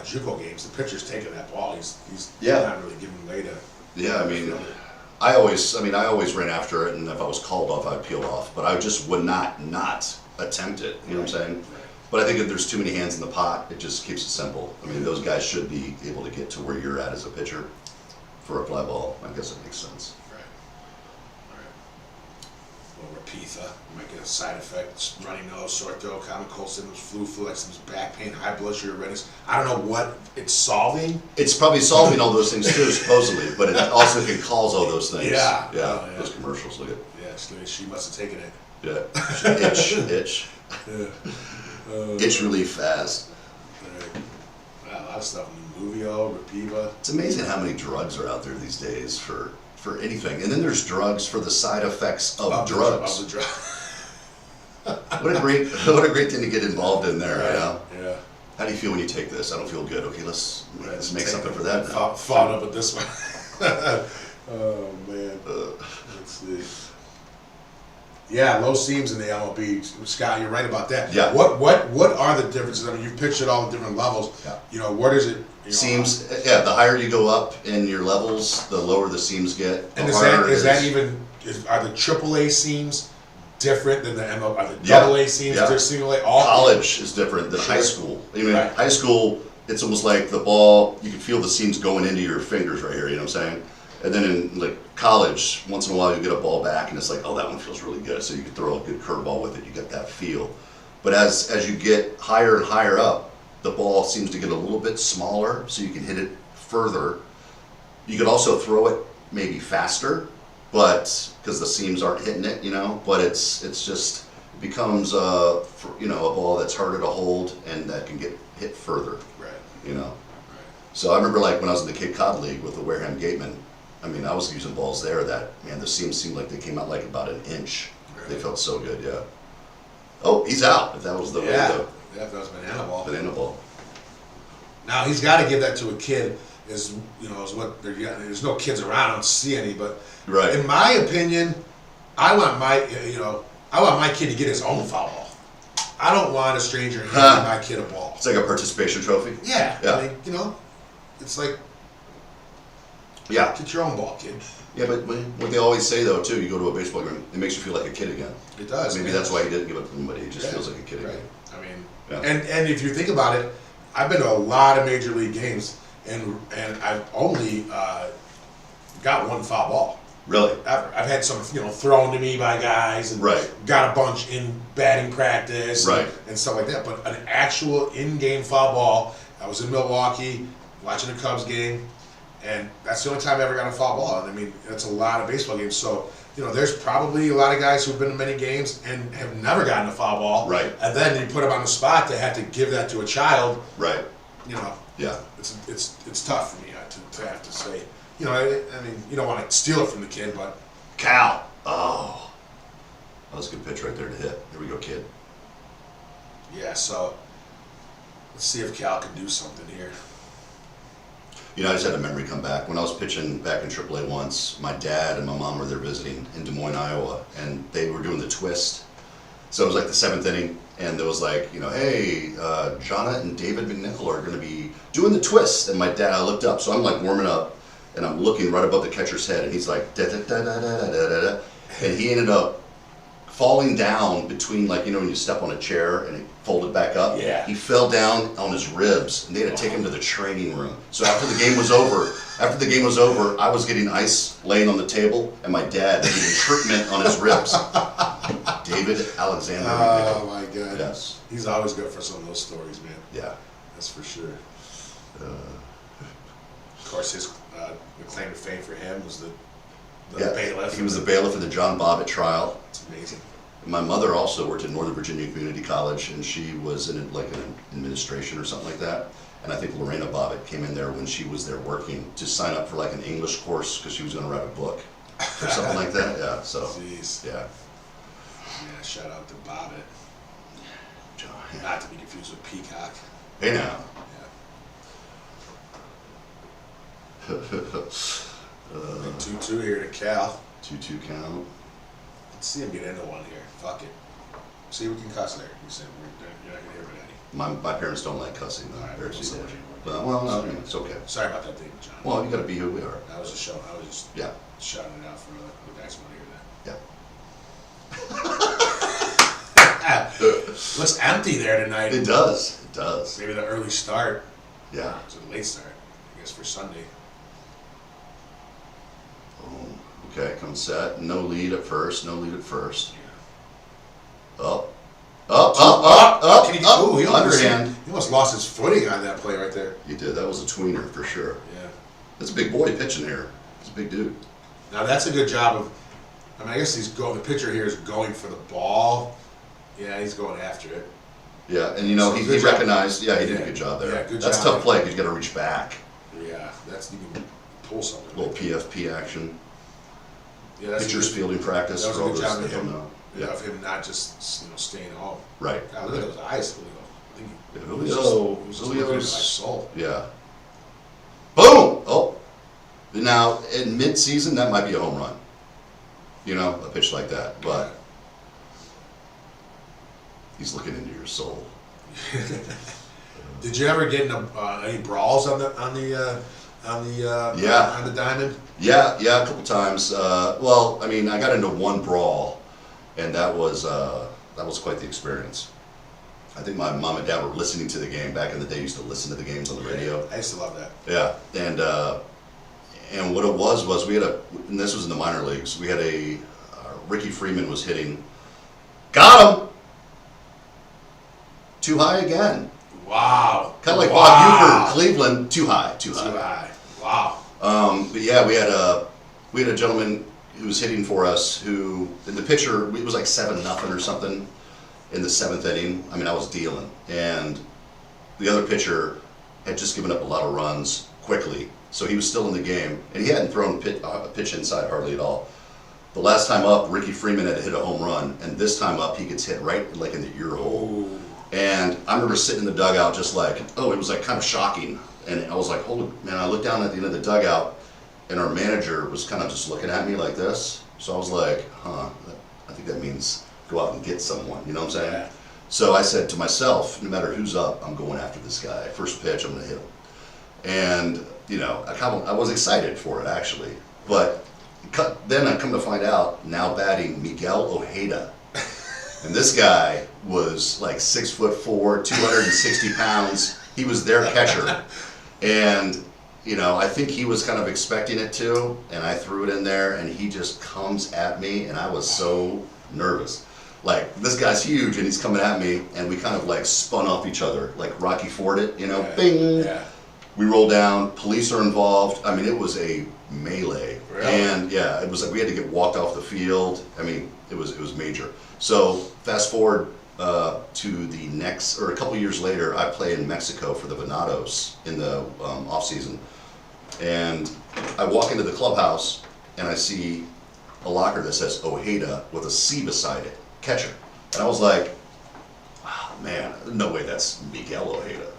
JUCO games. The pitcher's taking that ball. He's not really giving way to. yeah, I mean, I always ran after it, and if I was called off, I'd peel off. But I just would not attempt it. You know what I'm saying? Right. But I think if there's too many hands in the pot, it just keeps it simple. I mean, those guys should be able to get to where you're at as a pitcher for a fly ball. I guess it makes sense. Right. Well, Rapitha might get a side effect: runny nose, sore throat, common cold symptoms, flu, symptoms, back pain, high blood sugar, redness. I don't know what it's solving. It's probably solving all those things too, supposedly, but it also can cause all those things. Yeah. Yeah. Oh, yeah. Those commercials, look at. Yeah, she must have taken it. Yeah. Itch. Yeah. Itch really fast. Right. Wow, a lot of stuff. Movio, Rapiva. It's amazing how many drugs are out there these days for anything. And then there's drugs for the side effects of drugs. Of the drug. What a great thing to get involved in there, you know? Yeah. How do you feel when you take this? I don't feel good. Okay, let's make something for that now. Followed up with this one. Oh man. Let's see. Yeah, low seams in the MLB. Scott, you're right about that. Yeah. What are the differences? I mean, you've pitched at all the different levels. Yeah. You know, what is it? You know, Seams, yeah, the higher you go up in your levels, the lower the seams get. And The is harder that it even are the AAA seams different than the MLB? Are the Yeah. AA seams? Yeah. They're single A. All College is different than Sure. high school. I mean, Right. high school, it's almost like the ball, you can feel the seams going into your fingers right here, you know what I'm saying? And then in like college, once in a while you get a ball back and it's like, oh, that one feels really good. So you can throw a good curveball with it, you get that feel. But as you get higher and higher up, the ball seems to get a little bit smaller so you can hit it further. You could also throw it maybe faster, but because the seams aren't hitting it, you know, but it's just, it becomes a ball that's harder to hold and that can get hit further, Right. you know. Right. So I remember like when I was in the Cape Cod League with the Wareham Gatemen, I mean, I was using balls there that, man, the seams seemed like they came out like about an inch. Right. They felt so good, yeah. Oh, he's out, if that was the way Yeah. to Yeah, that was banana ball. banana ball. Now he's got to give that to a kid. Is what they're getting. There's no kids around. I don't see any. But Right. in my opinion, I want my kid to get his own foul ball. I don't want a stranger handing my kid a ball. It's like a participation trophy. Yeah. Yeah. I mean, it's like Yeah. Get your own ball, kid. Yeah, but what they always say though too, you go to a baseball game, it makes you feel like a kid again. It does. Maybe man. that's why he didn't give up to anybody. He just feels like a kid right. again. I mean, Yeah. and if you think about it, I've been to a lot of major league games, and I've only got one foul ball. Really? Ever. I've had some, thrown to me by guys, and Right. got a bunch in batting practice, Right. and stuff like that. But an actual in-game foul ball, I was in Milwaukee watching a Cubs game, and that's the only time I ever got a foul ball. And I mean, that's a lot of baseball games. So, there's probably a lot of guys who've been to many games and have never gotten a foul ball. Right. And then you put them on the spot to have to give that to a child. Right. Yeah. It's tough for me to have to say. I mean, you don't want to steal it from the kid, but Cal. Oh. That was a good pitch right there to hit. Here we go, kid. yeah. So let's see if Cal can do something here. I just had a memory come back. When I was pitching back in AAA once, my dad and my mom were there visiting in Des Moines, Iowa, and they were doing the twist. So it was like the 7th inning, and there was like, hey, Jonna and David McNichol are going to be doing the twist. And my dad, I looked up, so I'm like warming up, and I'm looking right above the catcher's head, and he's like, da da da da da da da da, and he ended up falling down between, like, when you step on a chair and it folded back up. Yeah. He fell down on his ribs, and they had to take him to the training room. So after the game was over, I was getting ice laying on the table, and my dad getting treatment on his ribs. David Alexander. Oh my God. Yes. He's always good for some of those stories, man. Yeah. That's for sure. Of course, his the claim to fame for him was the bailiff. He was the bailiff of the John Bobbitt trial. It's amazing. My mother also worked at Northern Virginia Community College, and she was in like an administration or something like that. And I think Lorena Bobbitt came in there when she was there working to sign up for like an English course because she was going to write a book or something like that. Yeah. So. Jeez. Yeah. Yeah. Shout out to Bobbitt. John. Not to be confused with Peacock. Hey now. Yeah. Big 2-2 here to Cal. 2-2 count. Let's see him get into one here. Fuck it. See if we can cuss there. You said you're not gonna hear it, Eddie. My parents don't like cussing. All right, Very we'll easily. say But, well, no, it's okay. Sorry about that, David John. Well, you got to be who we are. That was a show. I was just Yeah. shouting it out for the guys who want to hear that. Yeah. Looks empty there tonight. It does. It does. Maybe the early start. Yeah. It's a late start, I guess, for Sunday. Oh, okay, come set. No lead at first. No lead at first. Up. Can he, Up. ooh, he Underhand. He almost lost his footing on that play right there. You did. That was a tweener for sure. Yeah. That's a big boy pitching here. He's a big dude. Now that's a good job of. I guess the pitcher here is going for the ball. Yeah, he's going after it. Yeah, and So he good job. recognized. Yeah, he did a Yeah. good job there. Yeah, good That's job. tough play because you got to reach back. Yeah, you can pull something. A little PFP action. Yeah, that's Pitcher's good. fielding practice. That was for a all good those job that of don't him. know. Yeah, of him not just staying home. Right. God, look at those eyes, Julio. I think Yeah, he Julio. was just looking at my Julio's. soul. Yeah. Boom! Oh. Now, in mid-season, that might be a home run. A pitch like that. But he's looking into your soul. Did you ever get into any brawls on the diamond? Yeah, a couple times. Well, I got into one brawl, and that was quite the experience. I think my mom and dad were listening to the game. Back in the day, used to listen to the games on the radio. I used to love that. Yeah, and what it was we had and this was in the minor leagues. We had Ricky Freeman was hitting, got him, too high again. Wow. Kind of like wow. Bob Uecker, Cleveland, too high. Too high. Wow. But yeah, we had a gentleman who was hitting for us who, in the pitcher, it was like 7-0 or something in the 7th inning. I was dealing, and the other pitcher had just given up a lot of runs quickly, so he was still in the game, and he hadn't thrown a pitch inside hardly at all. The last time up, Ricky Freeman had to hit a home run, and this time up, he gets hit right like in the ear hole. Ooh. And I remember sitting in the dugout just like, it was like kind of shocking. And I was like, holy man, I looked down at the end of the dugout, and our manager was kind of just looking at me like this. So I was like, I think that means go out and get someone, you know what I'm saying? Yeah. So I said to myself, no matter who's up, I'm going after this guy. First pitch, I'm going to hit him. And, you know, I was excited for it, actually. But then I come to find out, now batting Miguel Ojeda. And this guy was like 6'4", 260 pounds. He was their catcher. And, you know, I think he was kind of expecting it too. And I threw it in there, and he just comes at me, and I was so nervous. Like, this guy's huge, and he's coming at me, and we kind of like spun off each other, like Rocky Ford it, you know, bing. Yeah. We roll down, police are involved. I mean, it was a melee. Really? And yeah, it was like we had to get walked off the field. I mean, it was major. So fast forward to the next, or a couple years later, I play in Mexico for the Venados in the off season. And I walk into the clubhouse, and I see a locker that says Ojeda with a C beside it, catcher. And I was like, wow, man, no way that's Miguel Ojeda.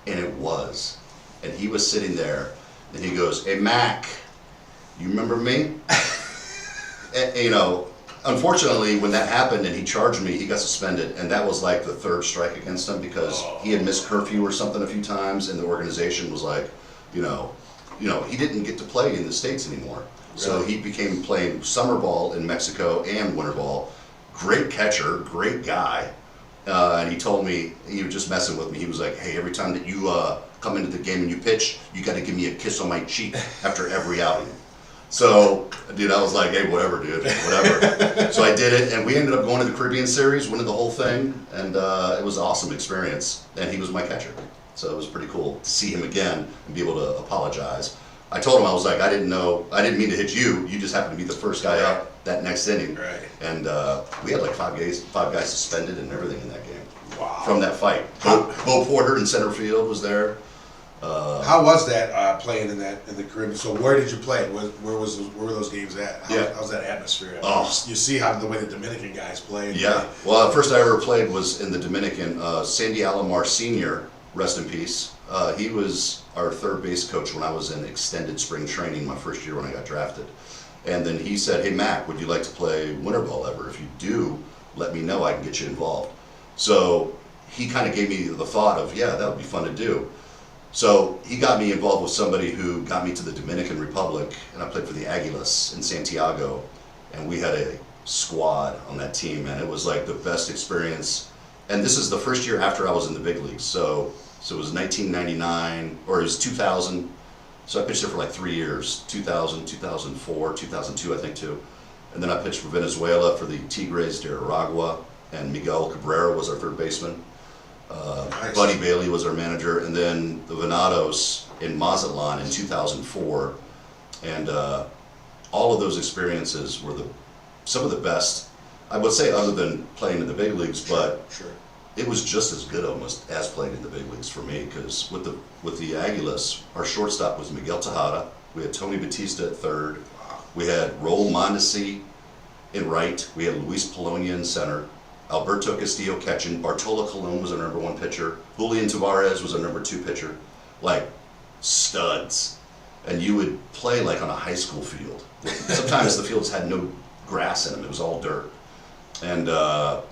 And it was. And he was sitting there, and he goes, "Hey, Mac, you remember me?" And, you know, unfortunately, when that happened and he charged me, he got suspended. And that was like the third strike against him, because he had missed curfew or something a few times, and the organization was like, you know, he didn't get to play in the States anymore. So he became playing summer ball in Mexico and winter ball. Great catcher, great guy. And he told me, he was just messing with me. He was like, "Hey, every time that you come into the game and you pitch, you got to give me a kiss on my cheek after every outing." So, dude, I was like, "Hey, whatever, dude, whatever." So I did it, and we ended up going to the Caribbean Series, winning the whole thing, and it was an awesome experience. And he was my catcher, so it was pretty cool to see him again and be able to apologize. I told him, I was like, I didn't mean to hit you. You just happened to be the first guy up that next inning. Right. And we had like five guys suspended and everything in that game. Wow. From that fight. Bo Porter in center field was there. How was that playing in the Caribbean? So where did you play? Where were those games at? How's that atmosphere? Oh. You see how the way the Dominican guys play. Yeah. Well, the first I ever played was in the Dominican. Sandy Alomar Sr., rest in peace. He was our third base coach when I was in extended spring training my first year when I got drafted. And then he said, "Hey, Mac, would you like to play winter ball ever? If you do, let me know. I can get you involved." So he kind of gave me the thought of, yeah, that would be fun to do. So he got me involved with somebody who got me to the Dominican Republic, and I played for the Aguilas in Santiago. And we had a squad on that team, and it was like the best experience. And this is the first year after I was in the big leagues. So it was 1999, or it was 2000. So I pitched there for like 3 years, 2000, 2004, 2002, I think, too. And then I pitched for Venezuela for the Tigres de Aragua, and Miguel Cabrera was our third baseman. Nice. Buddy Bailey was our manager, and then the Venados in Mazatlan in 2004. And all of those experiences were some of the best, I would say, other than playing in the big leagues, but Sure. it was just as good almost as playing in the big leagues for me, because with the Aguilas, our shortstop was Miguel Tejada. We had Tony Batista at third. We had Raul Mondesi in right. We had Luis Polonia in center. Alberto Castillo catching. Bartola Colon was our number one pitcher. Julian Tavares was our number two pitcher. Like, studs. And you would play like on a high school field. Sometimes the fields had no grass in them. It was all dirt. And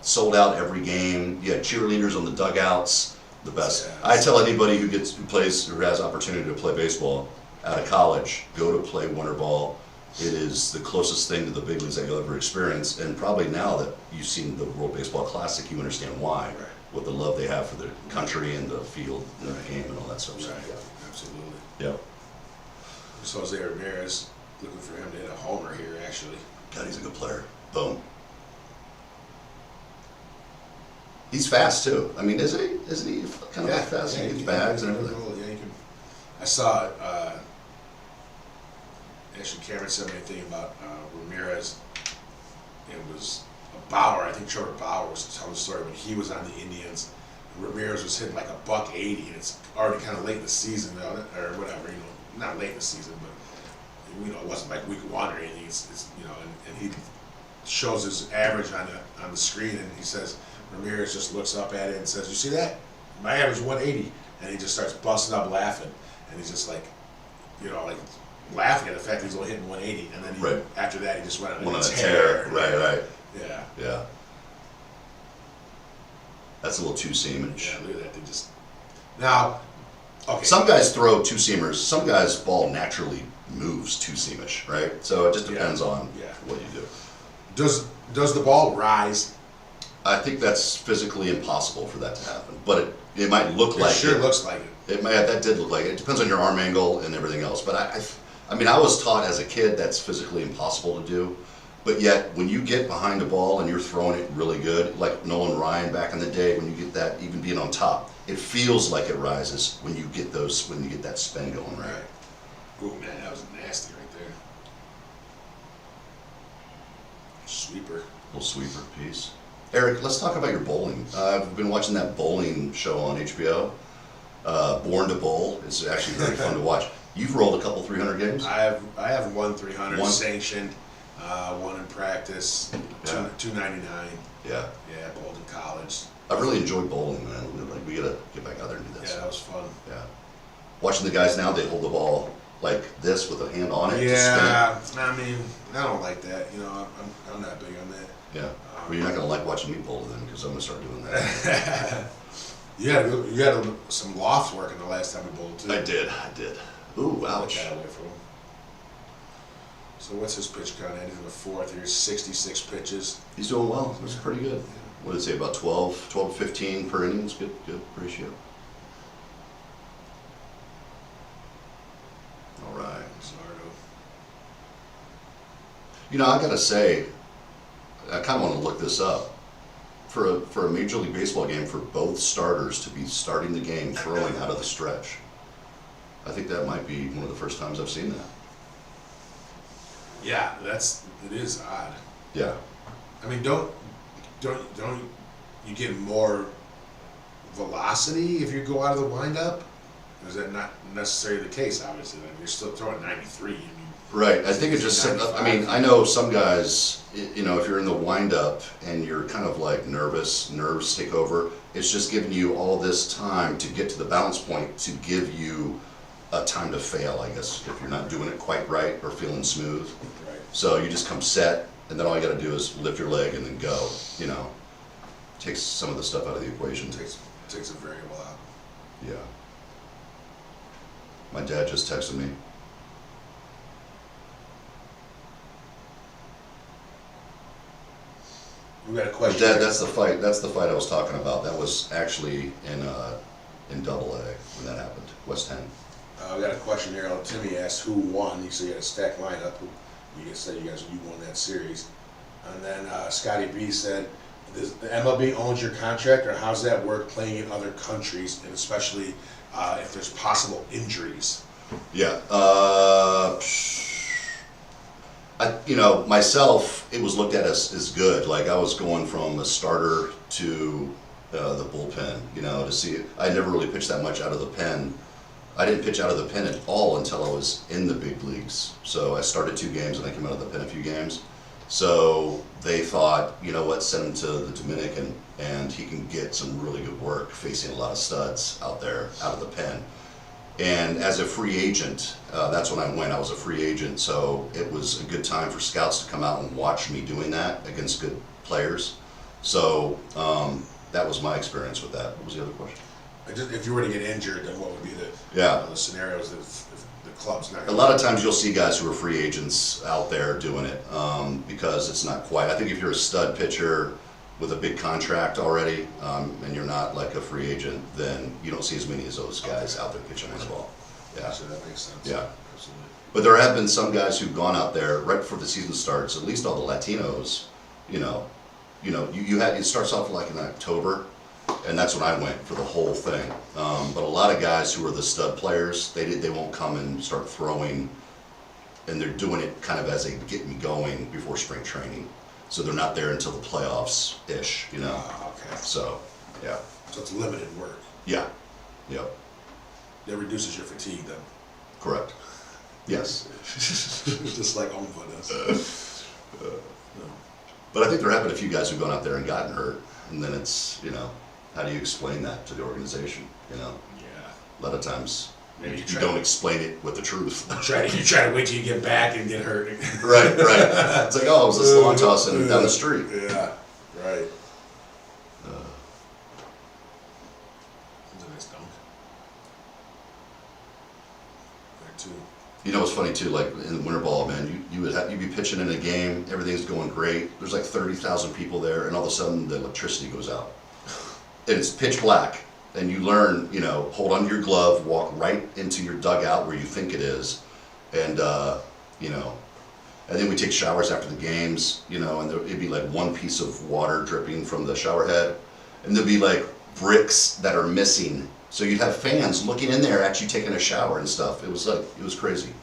sold out every game. You had cheerleaders on the dugouts. The best. Yeah. I tell anybody who has opportunity to play baseball out of college, go to play winter ball. It is the closest thing to the big leagues that you'll ever experience. And probably now that you've seen the World Baseball Classic, you understand why. Right. With the love they have for the country and the field and the game and all that stuff. Right. Absolutely. Yeah. So Jose Ramirez, looking for him to hit a homer here, actually. God, he's a good player. Boom. He's fast too. I mean, isn't he kind of fast? He gets bags and everything. Yeah, you can. I saw actually Cameron said me a thing about Ramirez. It was Bauer. I think Trevor Bauer was telling the story when he was on the Indians. Ramirez was hitting like $180, and it's already kind of late in the season, or whatever. You know, not late in the season, but it wasn't like week one or anything. It's and he shows his average on the screen, and he says Ramirez just looks up at it and says, "You see that? My average is 180," and he just starts busting up laughing, and he's just like, laughing at the fact that he's only hitting 180, and then after that he just went on a tear. Right. Yeah. That's a little too seamage. Yeah, look at that. They just now. Okay. Some guys throw two-seamers. Some guys' ball naturally moves two-seamish, right? So it just depends on what you do. Does the ball rise? I think that's physically impossible for that to happen, but it might look like It sure looks like it. It might. That did look like it. It depends on your arm angle and everything else. But I mean, I was taught as a kid that's physically impossible to do. But yet, when you get behind a ball and you're throwing it really good, like Nolan Ryan back in the day, when you get that, even being on top, it feels like it rises when you get that spin going, right? Ooh, man, that was nasty right there. Sweeper. Little sweeper piece. Eric, let's talk about your bowling. I've been watching that bowling show on HBO. Born to Bowl. It's actually very fun to watch. You've rolled a couple 300 games? I have won 300 One? sanctioned, one in practice, Yeah. 299. Yeah. Yeah, bowled in college. I really enjoyed bowling, man. Like, we gotta get back out there and do this. Yeah, that was fun. Yeah. Watching the guys now, they hold the ball like this with a hand on it. Yeah, I mean, I don't like that. You know, I'm not big on that. Yeah. Well, you're not gonna like watching me bowl then, because I'm gonna start doing that. You had some loft working the last time we bowled too. I did. Ooh, ouch. Got away from him. So what's his pitch count? Ended in the fourth. Here's 66 pitches. He's doing well. That's pretty good. What did it say, about 12 to 15 per innings? Good ratio. All right. Zardo. You know, I gotta say, I kind of want to look this up. For a Major League Baseball game, for both starters to be starting the game throwing out of the stretch, I think that might be one of the first times I've seen that. Yeah, it is odd. Yeah. I mean, don't you get more velocity if you go out of the windup? Or is that not necessarily the case? Obviously, I mean, you're still throwing 93. I mean, Right. I think it just. I mean, I know some guys. You know, if you're in the windup and you're kind of like nerves take over. It's just giving you all this time to get to the balance point to give you a time to fail, I guess, if you're not doing it quite right or feeling smooth. Right. So you just come set, and then all you got to do is lift your leg and then go. You know, takes some of the stuff out of the equation. Takes a variable out. Yeah. My dad just texted me. We got a question. Dad, that's the fight. That's the fight I was talking about. That was actually in Double A when that happened. West End. We got a question here. Timmy asked who won. He said you had a stacked lineup. You said you won that series. And then Scotty B said, the MLB owns your contract, or how's that work playing in other countries, and especially if there's possible injuries? Yeah. Myself, it was looked at as good. Like I was going from a starter to the bullpen, to see it. I never really pitched that much out of the pen. I didn't pitch out of the pen at all until I was in the big leagues. So I started 2 games and I came out of the pen a few games. So they thought, you know what, send him to the Dominican and he can get some really good work facing a lot of studs out there, out of the pen. And as a free agent, that's when I went. I was a free agent, so it was a good time for scouts to come out and watch me doing that against good players. So that was my experience with that. What was the other question? If you were to get injured, then what would be the scenarios if the club's not? A lot of times you'll see guys who are free agents out there doing it because it's not quite. I think if you're a stud pitcher with a big contract already, and you're not like a free agent, then you don't see as many as those guys out there pitching baseball. Yeah, So that makes sense. Yeah. Absolutely. But there have been some guys who've gone out there right before the season starts. At least all the Latinos, it starts off like in October, and that's when I went for the whole thing. But a lot of guys who are the stud players, they won't come and start throwing, and they're doing it kind of as a get me going before spring training. So they're not there until the playoffs-ish, Okay. So, yeah. So it's limited work. Yeah. Yep. That reduces your fatigue, then. Correct. Yes. Just like Omva does. But I think there have been a few guys who've gone out there and gotten hurt, and then it's, how do you explain that to the organization, Yeah. A lot of times Maybe you don't explain it with the truth. You try to wait till you get back and get hurt. Right. It's like, oh, it was this long tossing down the street. Yeah, right. That's a nice dunk. too. You know what's funny too, like in winter ball, man, you'd be pitching in a game, everything's going great. There's like 30,000 people there, and all of a sudden the electricity goes out, and it's pitch black. And you learn, hold on to your glove, walk right into your dugout where you think it is, and and then we take showers after the games, and it'd be like one piece of water dripping from the shower head, and there'd be like bricks that are missing. So you'd have fans looking in there, actually taking a shower and stuff. It was crazy.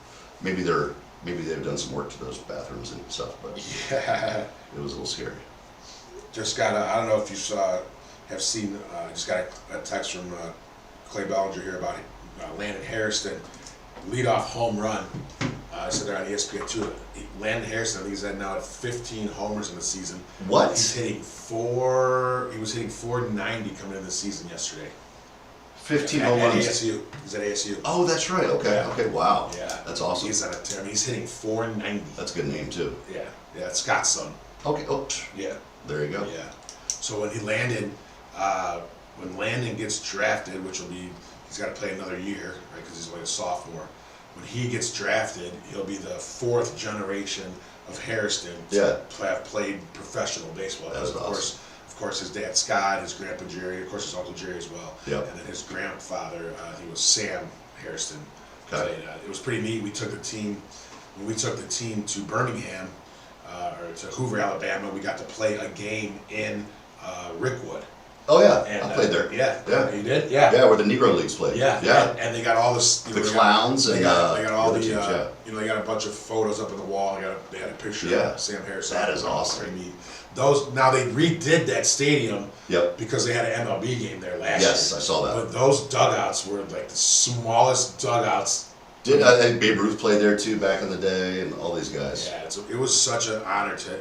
Maybe they've done some work to those bathrooms and stuff, but yeah, it was a little scary. Just got I don't know if you have seen, just got a text from Clay Bellinger here about Landon Hairston, leadoff home run. I said they're on ESPN too. Landon Hairston, I think he's at now at 15 homers in the season. What? He's hitting he was hitting 490 coming into the season yesterday. 15 at home runs. ASU. He's at ASU. Oh, that's right. Okay. Yeah. Okay. Wow. Yeah. That's awesome. He's hitting 490. That's a good name too. Yeah. Yeah. It's Scott's son. Okay. Oh. Yeah. There you go. Yeah. So when Landon gets drafted, which will be, he's got to play another year, right? Because he's only a sophomore. When he gets drafted, he'll be the 4th generation of Hairston to have played professional baseball. That is awesome. Of course, his dad Scott, his grandpa Jerry, of course his uncle Jerry as well. Yep. And then his grandfather, he was Sam Hairston. Okay. It was pretty neat. When we took the team to Birmingham, or to Hoover, Alabama, we got to play a game in Rickwood. Oh yeah, And, I played there. Yeah, you did. Yeah, Yeah, where the Negro Leagues played. yeah. And they got all this. The clowns they and got all the. other teams, They got a bunch of photos up on the wall. They had a picture of Sam Harrison. That is awesome. Pretty neat. Now they redid that stadium. Yep. Because they had an MLB game there last year. Yes, I saw that. But those dugouts were like the smallest dugouts. I think Babe Ruth played there too back in the day, and all these guys. Yeah, it was such an honor to.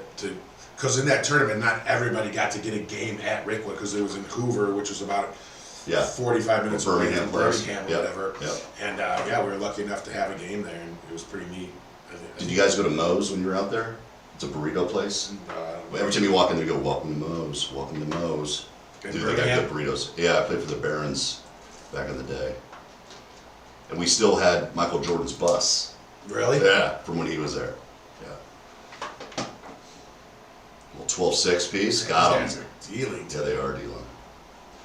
Because in that tournament, not everybody got to get a game at Rickwood because it was in Hoover, which was about 45 minutes away from Birmingham or whatever. Yep. And we were lucky enough to have a game there, and it was pretty neat. Did you guys go to Moe's when you were out there? It's a burrito place. Every time you walk in, they go, "Welcome to Moe's, welcome to Moe's." Dude, they got good burritos. Yeah, I played for the Barons back in the day, and we still had Michael Jordan's bus. Really? Yeah, from when he was there. 12-6 piece, got them. These guys are dealing. Yeah, they are dealing.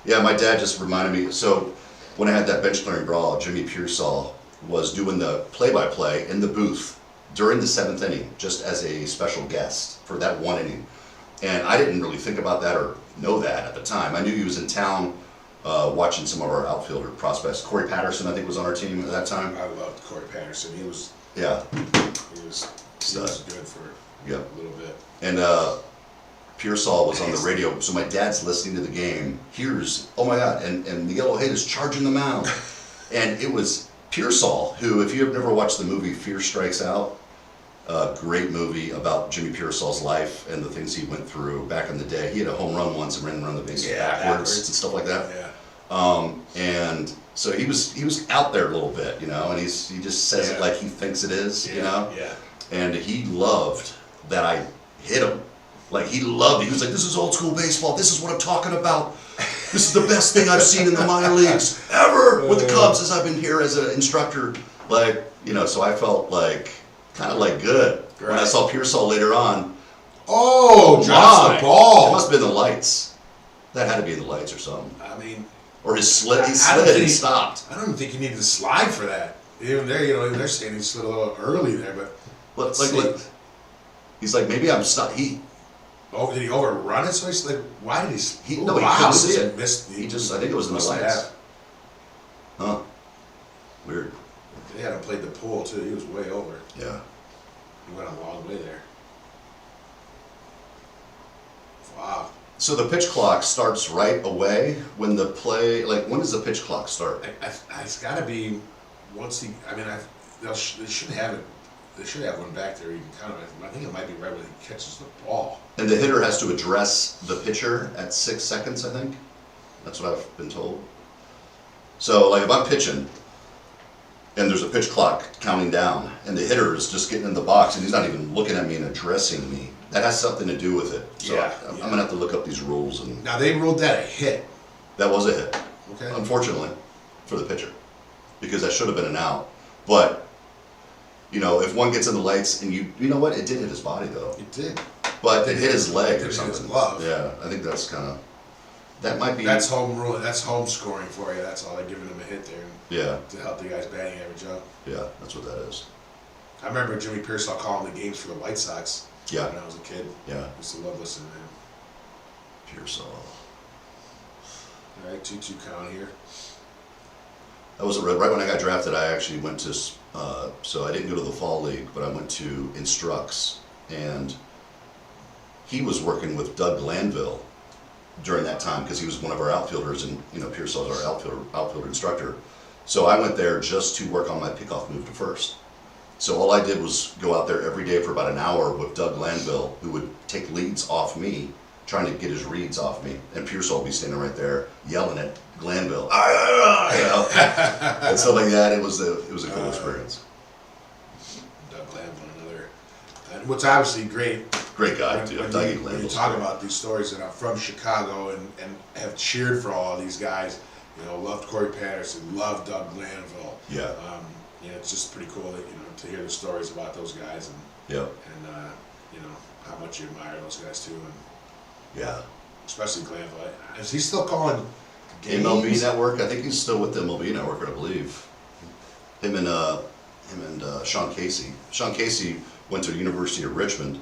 Yeah, my dad just reminded me. So when I had that bench clearing brawl, Jimmy Pearsall was doing the play-by-play in the booth during the 7th inning, just as a special guest for that one inning. And I didn't really think about that or know that at the time. I knew he was in town watching some of our outfielder prospects. Corey Patterson, I think, was on our team at that time. I loved Corey Patterson. He was Yeah. good for a little bit. And Pearsall was on the radio, so my dad's listening to the game, hears, oh my God, and Miguel Ojeda's charging the mound. And it was Pearsall, who, if you've never watched the movie Fear Strikes Out, a great movie about Jimmy Pearsall's life and the things he went through back in the day. He had a home run once and ran around the bases backwards and stuff like that. Yeah. And so he was out there a little bit, and he just says it like he thinks it is, Yeah. And he loved that I hit him. Like, he loved it. He was like, this is old school baseball. This is what I'm talking about. This is the best thing I've seen in the minor leagues ever with the Cubs as I've been here as an instructor. Like, so I felt like, kind of like good. Right. When I saw Pearsall later on. Oh, drops the ball. It must have been the lights. That had to be in the lights or something. I mean. Or he slid and stopped. I don't even think he needed to slide for that. Even there, they're saying he slid a little early there, but. He's like, maybe I'm stuck. Did he overrun it? So he's like, why did he? No, he couldn't see it. I think it was in the must lights. have. Huh. Weird. They had him played the pool too. He was way over. Yeah. He went a long way there. Wow. So the pitch clock starts right away when the play. Like, when does the pitch clock start? It's got to be once he. I mean, they should have it. They should have one back there. You can kind of. I think it might be right when he catches the ball. And the hitter has to address the pitcher at 6 seconds. I think that's what I've been told. So, like, if I'm pitching and there's a pitch clock counting down, and the hitter is just getting in the box and he's not even looking at me and addressing me, that has something to do with it. So I'm gonna have to look up these rules. And now they ruled that a hit. That was a hit. Okay. Unfortunately, for the pitcher, because that should have been an out. But You know, if one gets in the lights and you know what? It did hit his body though. It did. But it hit his leg It or hit something. his glove. Yeah, I think that's kind of, that might be. That's home rule. That's home scoring for you. That's all. They're giving him a hit there Yeah, to help the guy's batting average up. yeah, that's what that is. I remember Jimmy Pearsall calling the games for the White Sox Yeah, when I was a kid. yeah, I used to love listening to him. Pearsall. All right, 2-2 count here. That was right when I got drafted. I actually went to, so I didn't go to the fall league, but I went to Instructs, and he was working with Doug Glanville during that time because he was one of our outfielders, and you know Pearsall's our outfielder instructor. So I went there just to work on my pickoff move to first. So all I did was go out there every day for about an hour with Doug Glanville, who would take leads off me, trying to get his reads off me, and Pearsall would be standing right there yelling at Glanville, you know, and stuff like that. It was a cool experience. Doug Glanville, another, and what's obviously great. Great guy too. When you talk about these stories that are from Chicago and have cheered for all of these guys, you know, loved Corey Patterson, loved Doug Glanville. Yeah. You know, it's just pretty cool that to hear the stories about those guys and you know how much you admire those guys too, and Yeah. especially Glanville. Is he still calling games? MLB Network. I think he's still with the MLB Network, I believe. Him and Sean Casey. Sean Casey went to the University of Richmond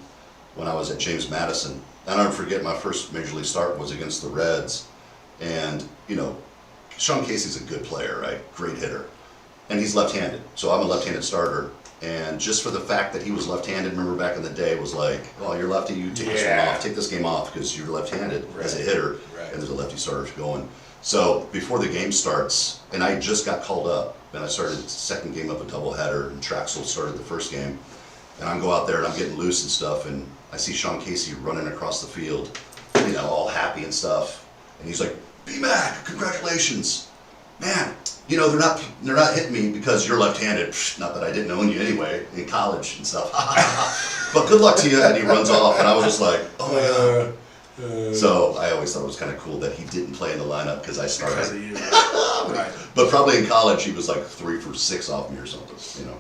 when I was at James Madison. And I don't forget my first major league start was against the Reds. And, you know, Sean Casey's a good player, right? Great hitter. And he's left-handed. So I'm a left-handed starter. And just for the fact that he was left-handed, remember back in the day, was like, oh, you're lefty, you take this one off. Take this game off because you're left-handed as a hitter. Right. And there's a lefty starter going. So before the game starts, and I just got called up, and I started second game of a doubleheader, and Traxel started the first game. And I go out there and I'm getting loose and stuff, and I see Sean Casey running across the field, you know, all happy and stuff. And he's like, BMac, congratulations. Man, you know, they're not hitting me because you're left-handed. Psh, not that I didn't own you anyway, in college and stuff. But good luck to you. And he runs off, and I was just like, oh my God. So I always thought it was kind of cool that he didn't play in the lineup because I started. Because of you, right? But probably in college he was like 3 for 6 off me or something, you know.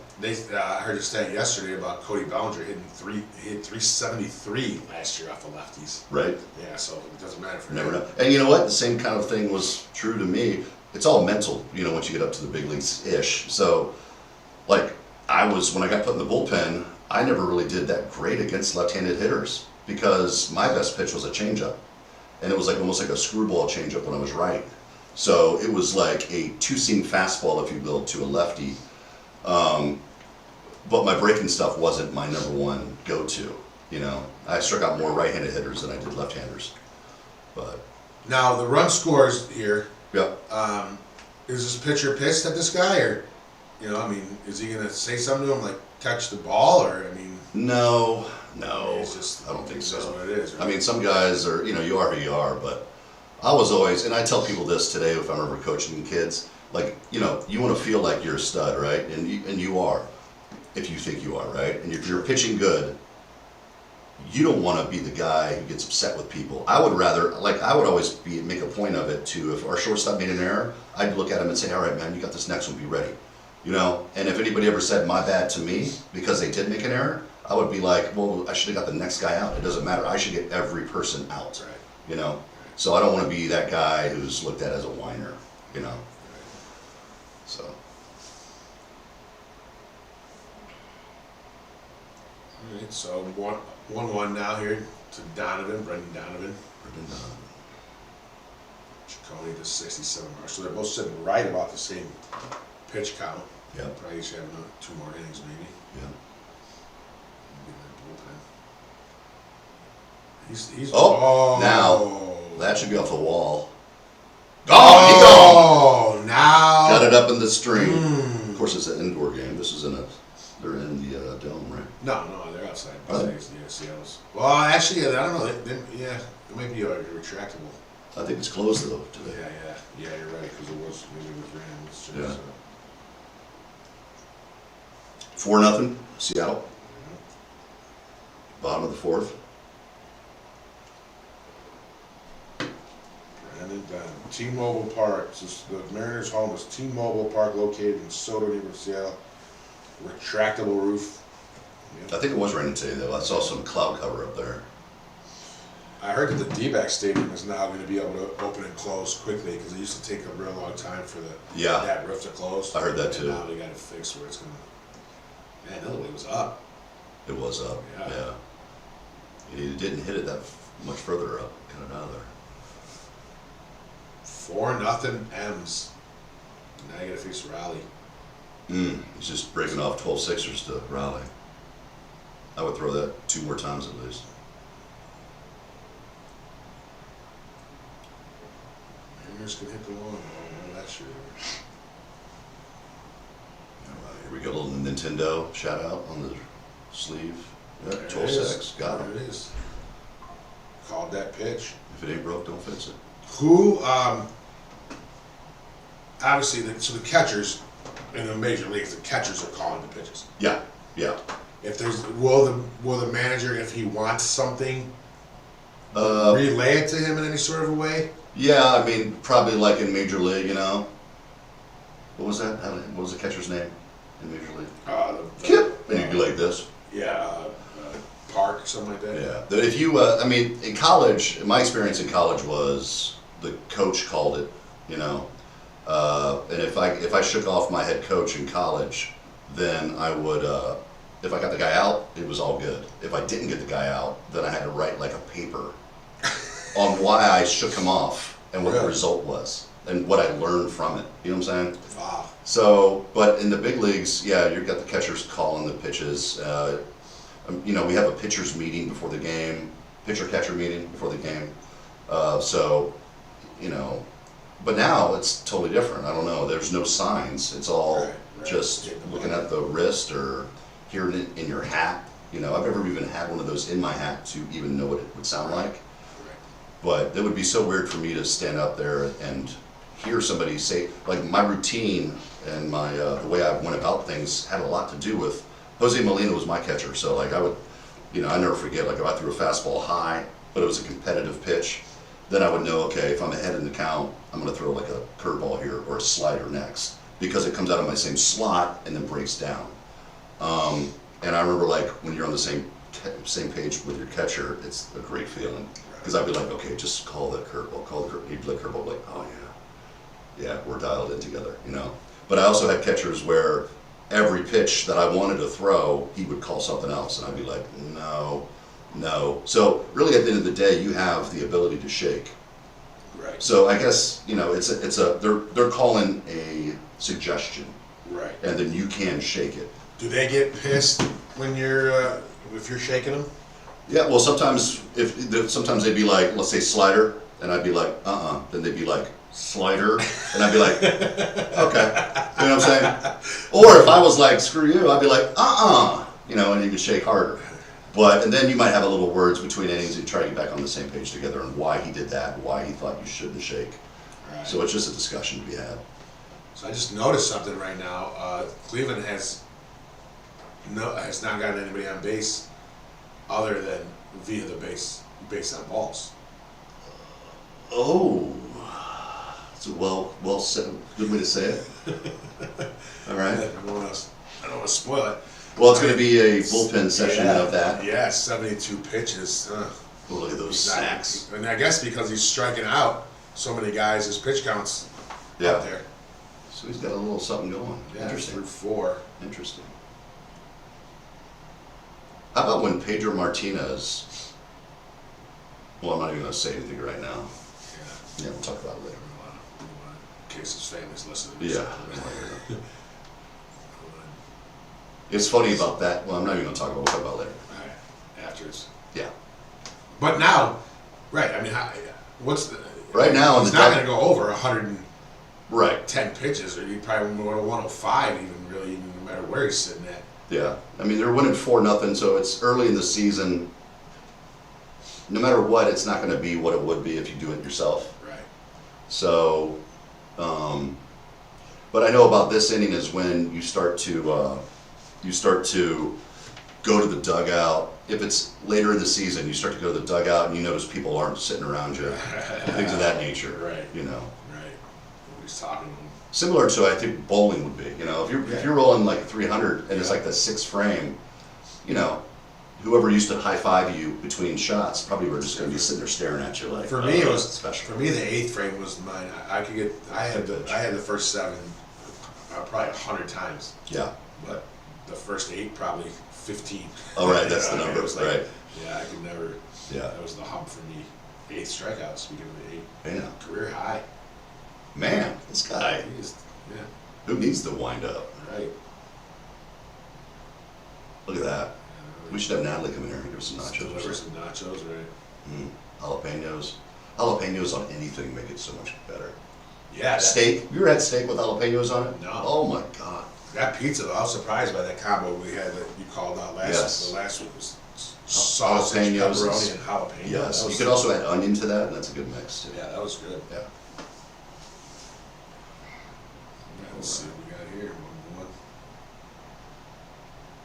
I heard a stat yesterday about Cody Bellinger hit 373 last year off the lefties. Right? Yeah, so it doesn't matter for Never him. know. And you know what? The same kind of thing was true to me. It's all mental, you know, once you get up to the big leagues-ish. So, like, when I got put in the bullpen, I never really did that great against left-handed hitters because my best pitch was a changeup. And it was like almost like a screwball changeup when I was right. So it was like a two-seam fastball, if you will, to a lefty. But my breaking stuff wasn't my number one go-to, you know. I struck out more right-handed hitters than I did left-handers. But Now, the run scores here, yep. is this pitcher pissed at this guy, or, you know, I mean, is he going to say something to him, like, catch the ball, or, I mean... No, it's just, I don't think so. That's what it is, right? I mean, some guys are, you know, you are who you are, but I was always, and I tell people this today if I'm ever coaching kids, like, you know, you want to feel like you're a stud, right? And you are, if you think you are, right? And if you're pitching good, you don't want to be the guy who gets upset with people. I would rather, like, I would always make a point of it to, if our shortstop made an error, I'd look at him and say, all right, man, you got this next one, be ready. You know, and if anybody ever said my bad to me because they did make an error, I would be like, well, I should have got the next guy out. It doesn't matter. I should get every person out, Right. you know. So I don't want to be that guy who's looked at as a whiner, you know. So. All right, so 1-1 now here to Brendan Donovan. Ciccone to 67 mark. So they're both sitting right about the same pitch count. Yeah. Probably should have 2 more innings maybe. Yeah. Now that should be off the wall. Oh, now Got it up in the stream. Of course, it's an indoor game. This is they're in the dome, right? No, they're outside. Are they? Seattle's. Well, actually, I don't know. Yeah, it might be a retractable. I think it's closed though today. Yeah, you're right, because it was Rams. Yeah. 4-0, Seattle. Bottom of the 4th. And then T-Mobile Park. So the Mariners' home is T-Mobile Park, located in Soto, neighborhood of Seattle. retractable roof. I think it was raining today though. I saw some cloud cover up there. I heard that the D-back stadium is now going to be able to open and close quickly because it used to take a real long time for that roof to close. I heard that and too. Now they got it fixed where it's going to. Man, another way was up. It was up. Yeah. It didn't hit it that much further up. Got it out of there. 4-0 M's. Now you got to face Raleigh. He's just breaking off 12 Sixers to Raleigh. I would throw that 2 more times at least. Mariners can hit the wall. Oh, that's sure. Here we go, a little Nintendo shout out on the sleeve. Yep, 12-6, got him. There it is. Called that pitch. If it ain't broke, don't fix it. Who, obviously, so the catchers in the major leagues, the catchers are calling the pitches. Yeah. If there's, will the manager, if he wants something, relay it to him in any sort of a way? Yeah, I mean, probably like in Major League, you know. What was that? What was the catcher's name in Major League? Kip! And you'd be like this. Yeah, Park, something like that. Yeah. But if you, I mean, in college, my experience in college was the coach called it, you know. And if I shook off my head coach in college, then I would, if I got the guy out, it was all good. If I didn't get the guy out, then I had to write like a paper on why I shook him off and what the result was and what I learned from it. You know what I'm saying? Wow. So, but in the big leagues, yeah, you've got the catchers calling the pitches. You know, we have a pitcher's meeting before the game, pitcher-catcher meeting before the game. So, you know, but now it's totally different. I don't know. There's no signs. It's all just looking at the wrist or hearing it in your hat. You know, I've never even had one of those in my hat to even know what it would sound like. But it would be so weird for me to stand up there and hear somebody say, like my routine and my the way I went about things had a lot to do with Jose Molina was my catcher. So like I would, you know, I never forget, like if I threw a fastball high, but it was a competitive pitch, then I would know, okay, if I'm ahead in the count, I'm going to throw like a curveball here or a slider next because it comes out of my same slot and then breaks down. And I remember like when you're on the same page with your catcher, it's a great feeling. Because I'd be like, okay, just call that curveball, call the curveball. He'd be like, curveball, like, oh yeah, we're dialed in together, you know. But I also had catchers where every pitch that I wanted to throw, he would call something else, and I'd be like, no. So really, at the end of the day, you have the ability to shake. Right. So I guess you know they're calling a suggestion. Right. And then you can shake it. Do they get pissed when you're if you're shaking them? Yeah, well, sometimes sometimes they'd be like, let's say slider, and I'd be like, Then they'd be like, slider, and I'd be like, okay, you know what I'm saying? Or if I was like, screw you, I'd be like, you know, and you could shake harder. And then you might have a little words between innings and try to get back on the same page together and why he did that, why he thought you shouldn't shake. Right. So it's just a discussion to be had. So I just noticed something right now. Cleveland has not gotten anybody on base other than via the base on balls. Oh, it's a well said. Good way to say it. All right. I don't want to spoil it. Well, it's going to be a bullpen session of that. Yeah, 72 pitches. Well, look at those sacks. And I guess because he's striking out so many guys, his pitch count's up there. So he's got a little something going. Yeah, interesting. Through 4. Interesting. How about when Pedro Martinez? Well, I'm not even going to say anything right now. Yeah, we'll talk about it later. In case his family's listening. Yeah. It's funny about that. Well, I'm not even going to talk about it. We'll talk about it later. All right. After it's. Yeah. But now, right, I mean, what's the. Right now, he's not going to go over 110 pitches, or he'd probably go to 105, even no matter where he's sitting at. Yeah. I mean, they're winning 4-0, so it's early in the season. No matter what, it's not going to be what it would be if you do it yourself. Right. So, but I know about this inning is when you start to go to the dugout. If it's later in the season, you start to go to the dugout and you notice people aren't sitting around you, and things of that nature. Right. You know. Right. Nobody's talking to them. Similar to, I think, bowling would be. You know, if you're rolling like 300 and it's like the 6th frame, you know, whoever used to high five you between shots probably were just going to be sitting there staring at you like. For me, it was special. For me, the 8th frame was mine. I had the first 7 probably 100 times. Yeah. But the first 8 probably 15. Oh right, that's the number. It like, right. Yeah, I could never. Yeah. That was the hump for me. 8 strikeouts. Speaking of the 8, Yeah. career high. Man, this guy. Yeah. Who needs to wind up? Right. Look at that. We should have Natalie come in here and give us some nachos. Deliver some nachos, right? Jalapenos. Jalapenos on anything make it so much better. Yeah. Steak. You ever had steak with jalapenos on it? No. Oh my god. That pizza, I was surprised by that combo we had that you called out last Yes. The last week was sausage, Jalapenos pepperoni, and jalapeno. Yes. That was, You could also add onion to that, and that's a good mix too. Yeah, that was good. Yeah. Let's see what we got here. One.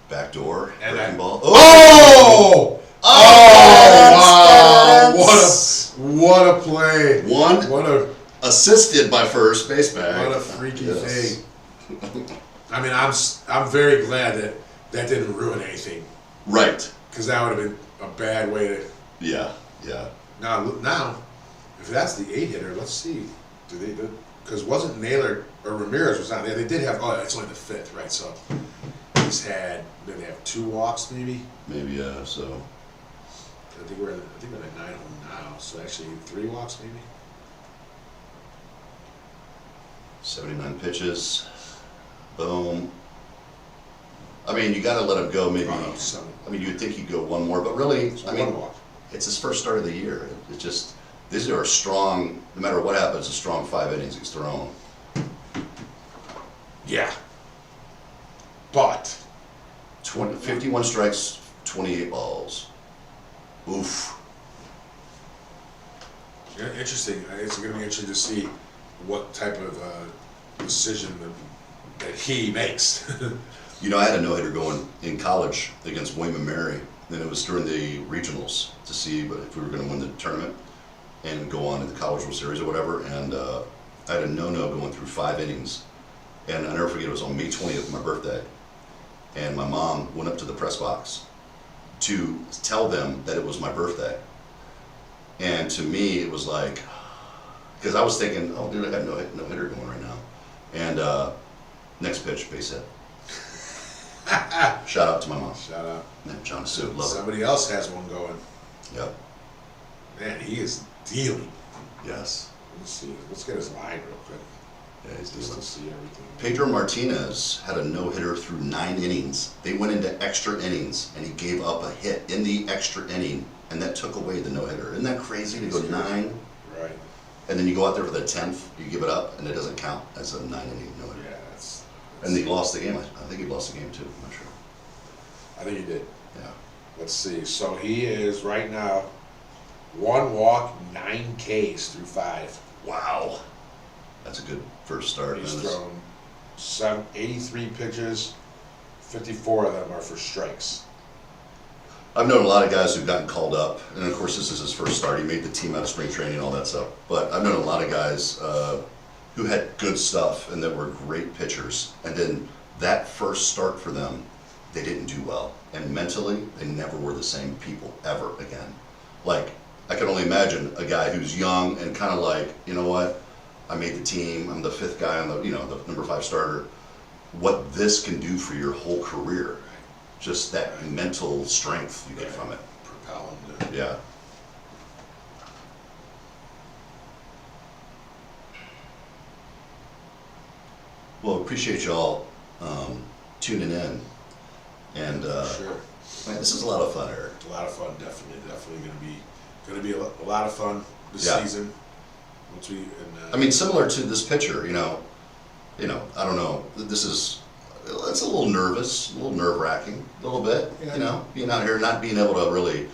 Back door. And breaking I- ball. Oh! Oh! Wow! What a play! One What a assisted by first base bag. what a freaky Yes. thing! I mean, I'm very glad that didn't ruin anything, Right. because that would have been a bad way to. Yeah. Yeah. Now, if that's the 8 hitter, let's see. Because wasn't Naylor or Ramirez was not there? They did have. Oh, it's only the 5th, right? So he's had. Did they have 2 walks maybe? Maybe so. I think we're at 9 home now. So actually 3 walks maybe. 79 pitches. Boom. I mean, you got to let him go. Maybe. Oh, no, 7. I mean, you'd think he'd go one more, but really, It's I mean, 1 walk. it's his first start of the year. It's just these are a strong. No matter what happens, a strong 5 innings he's thrown. Yeah. But 51 strikes, 28 balls. Oof. yeah, interesting. It's going to be interesting to see what type of decision that he makes. You know, I had a no-hitter going in college against William and Mary. Then it was during the regionals to see if we were going to win the tournament and go on to the College World Series or whatever. And I had a no-no going through 5 innings. And I'll never forget, it was on May 20th, my birthday. And my mom went up to the press box to tell them that it was my birthday. And to me, it was like, because I was thinking, oh, dude, I got no hitter going right now. And next pitch, base hit. Shout out to my mom. Shout out. Yeah, John Sue, love it. Somebody else has one going. Yep. Man, he is dealing. Yes. Let's see. Let's get his line real quick. Yeah, he's Just dealing. to see everything. Pedro Martinez had a no-hitter through 9 innings. They went into extra innings, and he gave up a hit in the extra inning, and that took away the no-hitter. Isn't that crazy to go 9, Right. and then you go out there for the 10th, you give it up, and it doesn't count as a 9-inning no-hitter. Yeah, that's And he lost the game. I think he lost the game too. I'm not sure. I think he did. Yeah. Let's see. So he is right now 1 walk, 9 Ks through 5. Wow. That's a good first start. He's man. thrown 83 pitches. 54 of them are for strikes. I've known a lot of guys who've gotten called up, and of course this is his first start. He made the team out of spring training and all that stuff. But I've known a lot of guys who had good stuff and that were great pitchers, and then that first start for them, they didn't do well. And mentally, they never were the same people ever again. Like, I can only imagine a guy who's young and kind of like, you know what, I made the team, I'm the 5th guy on the, the number 5 starter. What this can do for your whole career. Just that mental strength you get from it. Propel him to. Yeah. Well, appreciate y'all tuning in. And Sure. man, this is a lot of fun, Eric. A lot of fun, definitely gonna be a lot of fun this Yeah. season. Once we, I mean, similar to this picture, I don't know. This is, it's a little nervous, a little nerve-wracking, a little bit. Yeah. Being out here, not being able to really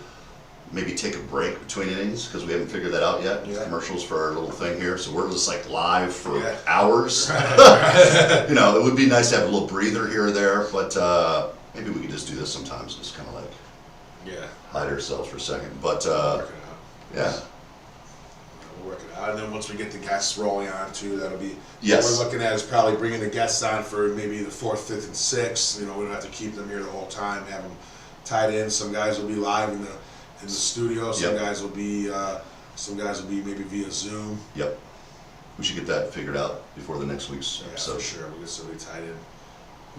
maybe take a break between innings because we haven't figured that out yet. Yeah. Commercials for our little thing here, so we're just like live for Yeah. hours. It would be nice to have a little breather here or there, but maybe we could just do this sometimes, just kind of like yeah, hide ourselves for a second. But work it out. yeah, we'll work it out. And then once we get the guests rolling on too, that'll be, Yes. what we're looking at is probably bringing the guests on for maybe the 4th, 5th, and 6th. You know, we don't have to keep them here the whole time, have them tied in. Some guys will be live in the studio, some Yep. guys will be maybe via Zoom. Yep. We should get that figured out before the next week's Yeah, episode. for sure, we'll get somebody tied in.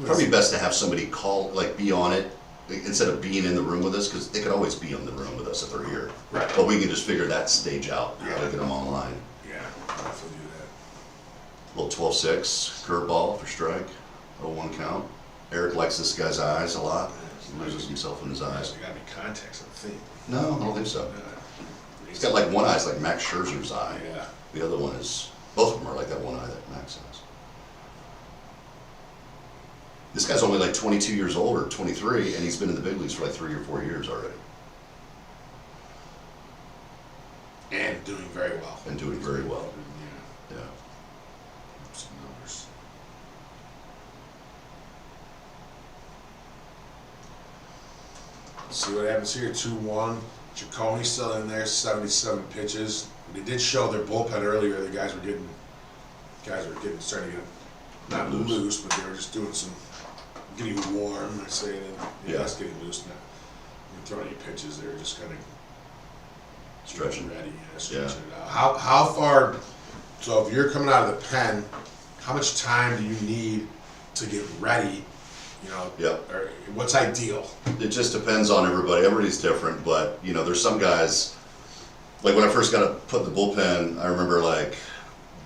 Probably best to have somebody call, like, be on it instead of being in the room with us, because they could always be in the room with us if they're here. Right. But we can just figure that stage out. Yeah. Look at them online. Yeah, definitely do that. Little 12-6 curveball for strike. 0-1 count. Eric likes this guy's eyes a lot. He loses himself in his eyes. There gotta be context, I think. No, I don't think so. Yeah. He's got like one eye, it's like Max Scherzer's eye. Yeah. The other one is, both of them are like that one eye that Max has. This guy's only like 22 years old or 23, and he's been in the big leagues for like 3 or 4 years already. And doing very well. And doing very well. Yeah. Yeah. Some numbers. Let's see what happens here. 2-1. Jaconi's still in there, 77 pitches. They did show their bullpen earlier. The guys were getting starting to get not loose, but they were just doing some getting warm. I say, and Yeah. that's getting loose now. They throwing any pitches. They were just kind of Stretching. ready, stretching it out. How far? So if you're coming out of the pen, how much time do you need to get ready? You know, Yep. or what's ideal? It just depends on everybody. Everybody's different, but you know, there's some guys, like when I first got put in the bullpen, I remember like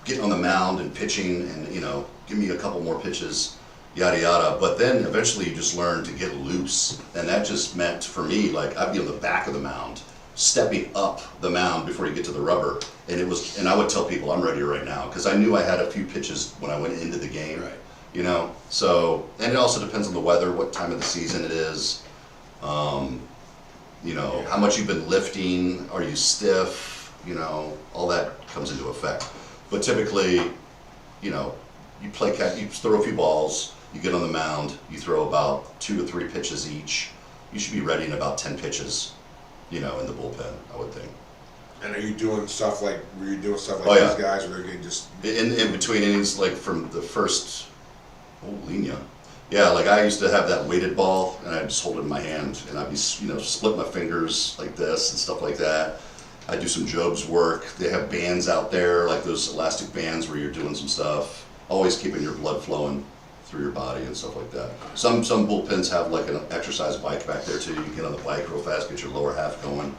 getting on the mound and pitching and, you know, give me a couple more pitches, yada yada. But then eventually you just learn to get loose. And that just meant for me, like I'd be on the back of the mound, stepping up the mound before you get to the rubber. And I would tell people I'm ready right now, because I knew I had a few pitches when I went into the game. Right. You know, so, and it also depends on the weather, what time of the season it is. You know, how much you've been lifting, are you stiff, you know, all that comes into effect. But typically, you know, you play catch, you throw a few balls, you get on the mound, you throw about 2 to 3 pitches each. You should be ready in about 10 pitches, you know, in the bullpen, I would think. And were you doing stuff like Oh, yeah. these guys where they're getting just In between innings, like from the first, Lina. Yeah, like I used to have that weighted ball, and I'd just hold it in my hand, and I'd be, you know, split my fingers like this and stuff like that. I do some Job's work. They have bands out there, like those elastic bands where you're doing some stuff, always keeping your blood flowing through your body and stuff like that. Some bullpens have like an exercise bike back there too. You can get on the bike real fast, get your lower half going.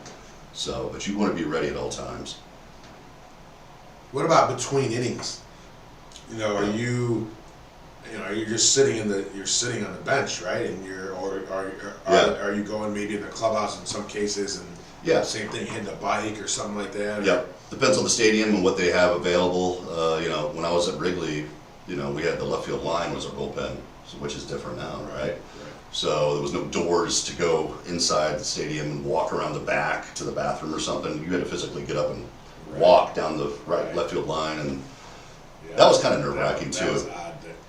So, but you want to be ready at all times. What about between innings? You know, you're just sitting on the bench, right? And are you going maybe in the clubhouse in some cases and Yeah. same thing, hitting a bike or something like that? Yep. Depends on the stadium and what they have available. You know, when I was at Wrigley, you know, we had the left field line was our bullpen, which is different now, right? So there was no doors to go inside the stadium and walk around the back to the bathroom or something. You had to physically get up and walk down the left field line, and Yeah. that was kind of nerve-wracking That was too. odd.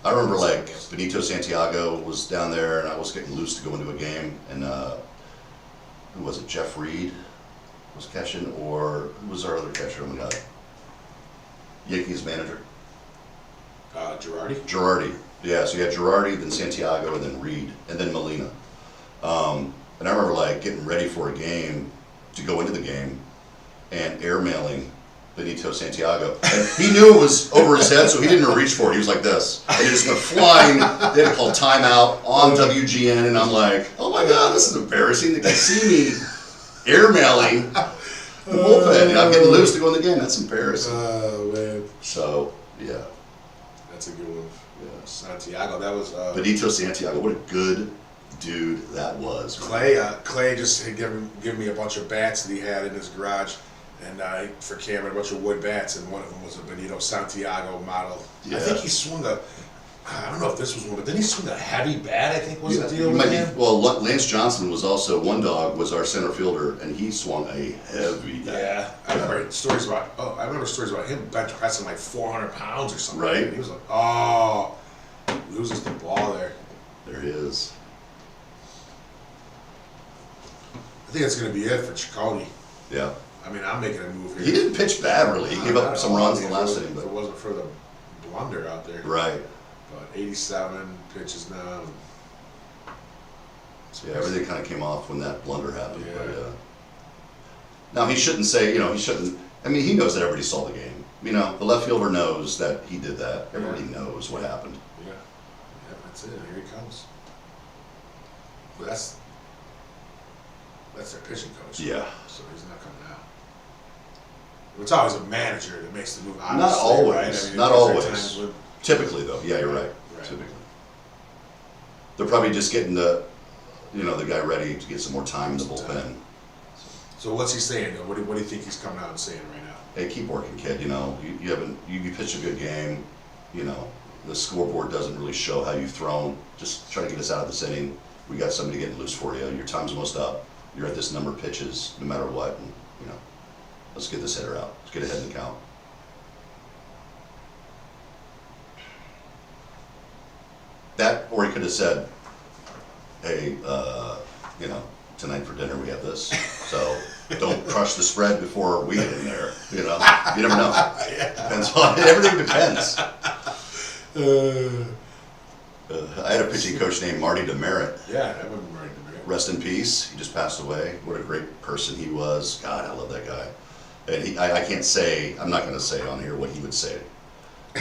I remember like Benito Santiago was down there, and I was getting loose to go into a game, and who was it? Jeff Reed was catching, or who was our other catcher? Oh my God, Yankees manager. Girardi? Girardi. Yeah, so you had Girardi, then Santiago, and then Reed, and then Molina. And I remember like getting ready for a game to go into the game and airmailing Benito Santiago. And he knew it was over his head, so he didn't reach for it. He was like this. And he just went flying. They had to call timeout on WGN, and I'm like, oh my God, this is embarrassing. They can see me airmailing the bullpen, and I'm getting loose to go in the game. That's embarrassing. Oh, man. So, yeah. That's a good one. Yeah. Santiago, that was... Benito Santiago, what a good dude that was. Clay just had given me a bunch of bats that he had in his garage, and for Cameron, a bunch of wood bats, and one of them was a Benito Santiago model. Yeah. I think he swung I don't know if this was one, but didn't he swing a heavy bat, I think was the deal You with might be, him? well, Lance Johnson was also, one dog was our center fielder, and he swung a heavy bat. Yeah, I remember stories about him bench pressing like 400 pounds or something. Right. And he was like, loses the ball there. There he is. I think that's going to be it for Ciccone. Yeah. I mean, I'm making a move here. He didn't pitch bad, really. He gave up some runs in the last inning, If it but wasn't for the blunder out there. right. But 87 pitches now. So yeah, everything kind of came off when that blunder happened. Yeah. But, now he shouldn't say, he shouldn't. I mean, he knows that everybody saw the game. The left fielder knows that he did that. Everybody knows what happened. Yeah. Yeah, that's it. Here he comes. But that's their pitching coach. Yeah. So he's not coming out. It's always a manager that makes the move. Not always. Right? I mean, Not there are always. times when- Typically, though, yeah, you're right. Right. Typically, they're probably just getting the guy ready to get some more time in the bullpen. So what's he saying though? What do you think he's coming out and saying right now? Hey, keep working, kid. You pitched a good game. The scoreboard doesn't really show how you've thrown. Just try to get us out of this inning. We got somebody getting loose for you. Your time's almost up. You're at this number of pitches, no matter what. And, let's get this hitter out. Let's get ahead in the count. That, or he could have said, hey, tonight for dinner we have this, so don't crush the spread before we get in there. You never know. Depends on everything depends. I had a pitching coach named Marty Demerit. Yeah, I remember Marty Demerit. Rest in peace. He just passed away. What a great person he was. God, I love that guy. And I can't say, I'm not going to say on here what he would say.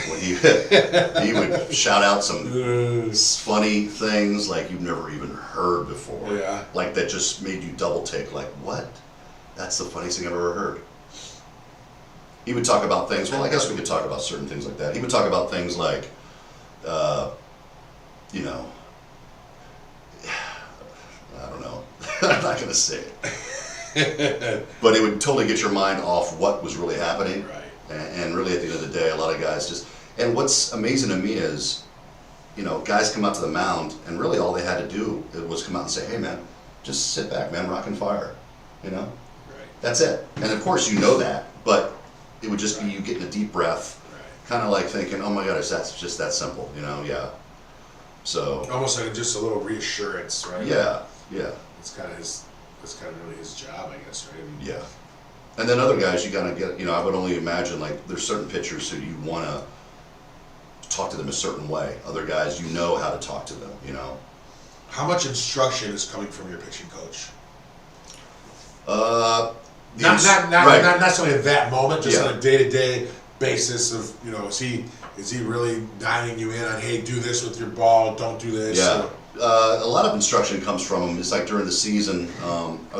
When he would shout out some funny things like you've never even heard before. Yeah. Like that just made you double take, like, what? That's the funniest thing I've ever heard. He would talk about things, well, I guess we could talk about certain things like that. He would talk about things like, I don't know. I'm not going to say it. But it would totally get your mind off what was really happening. Right. And really, at the end of the day, a lot of guys just. And what's amazing to me is, guys come out to the mound, and really all they had to do was come out and say, "Hey, man, just sit back, man, rock and fire." Right. That's it. And of course, you know that, but it would just be you getting a deep breath, kind of like thinking, "Oh my gosh, that's just that simple," Yeah. So. Almost like just a little reassurance, right? Yeah. It's kind of really his job, I guess, right? Yeah. And then other guys, you gotta get, I would only imagine, like, there's certain pitchers who you wanna talk to them a certain way. Other guys, you know how to talk to them, How much instruction is coming from your pitching coach? Right. Not necessarily at that moment, just Yeah. on a day-to-day basis of, is he really dialing you in on, hey, do this with your ball, don't do this? Yeah. A lot of instruction comes from them. It's like during the season,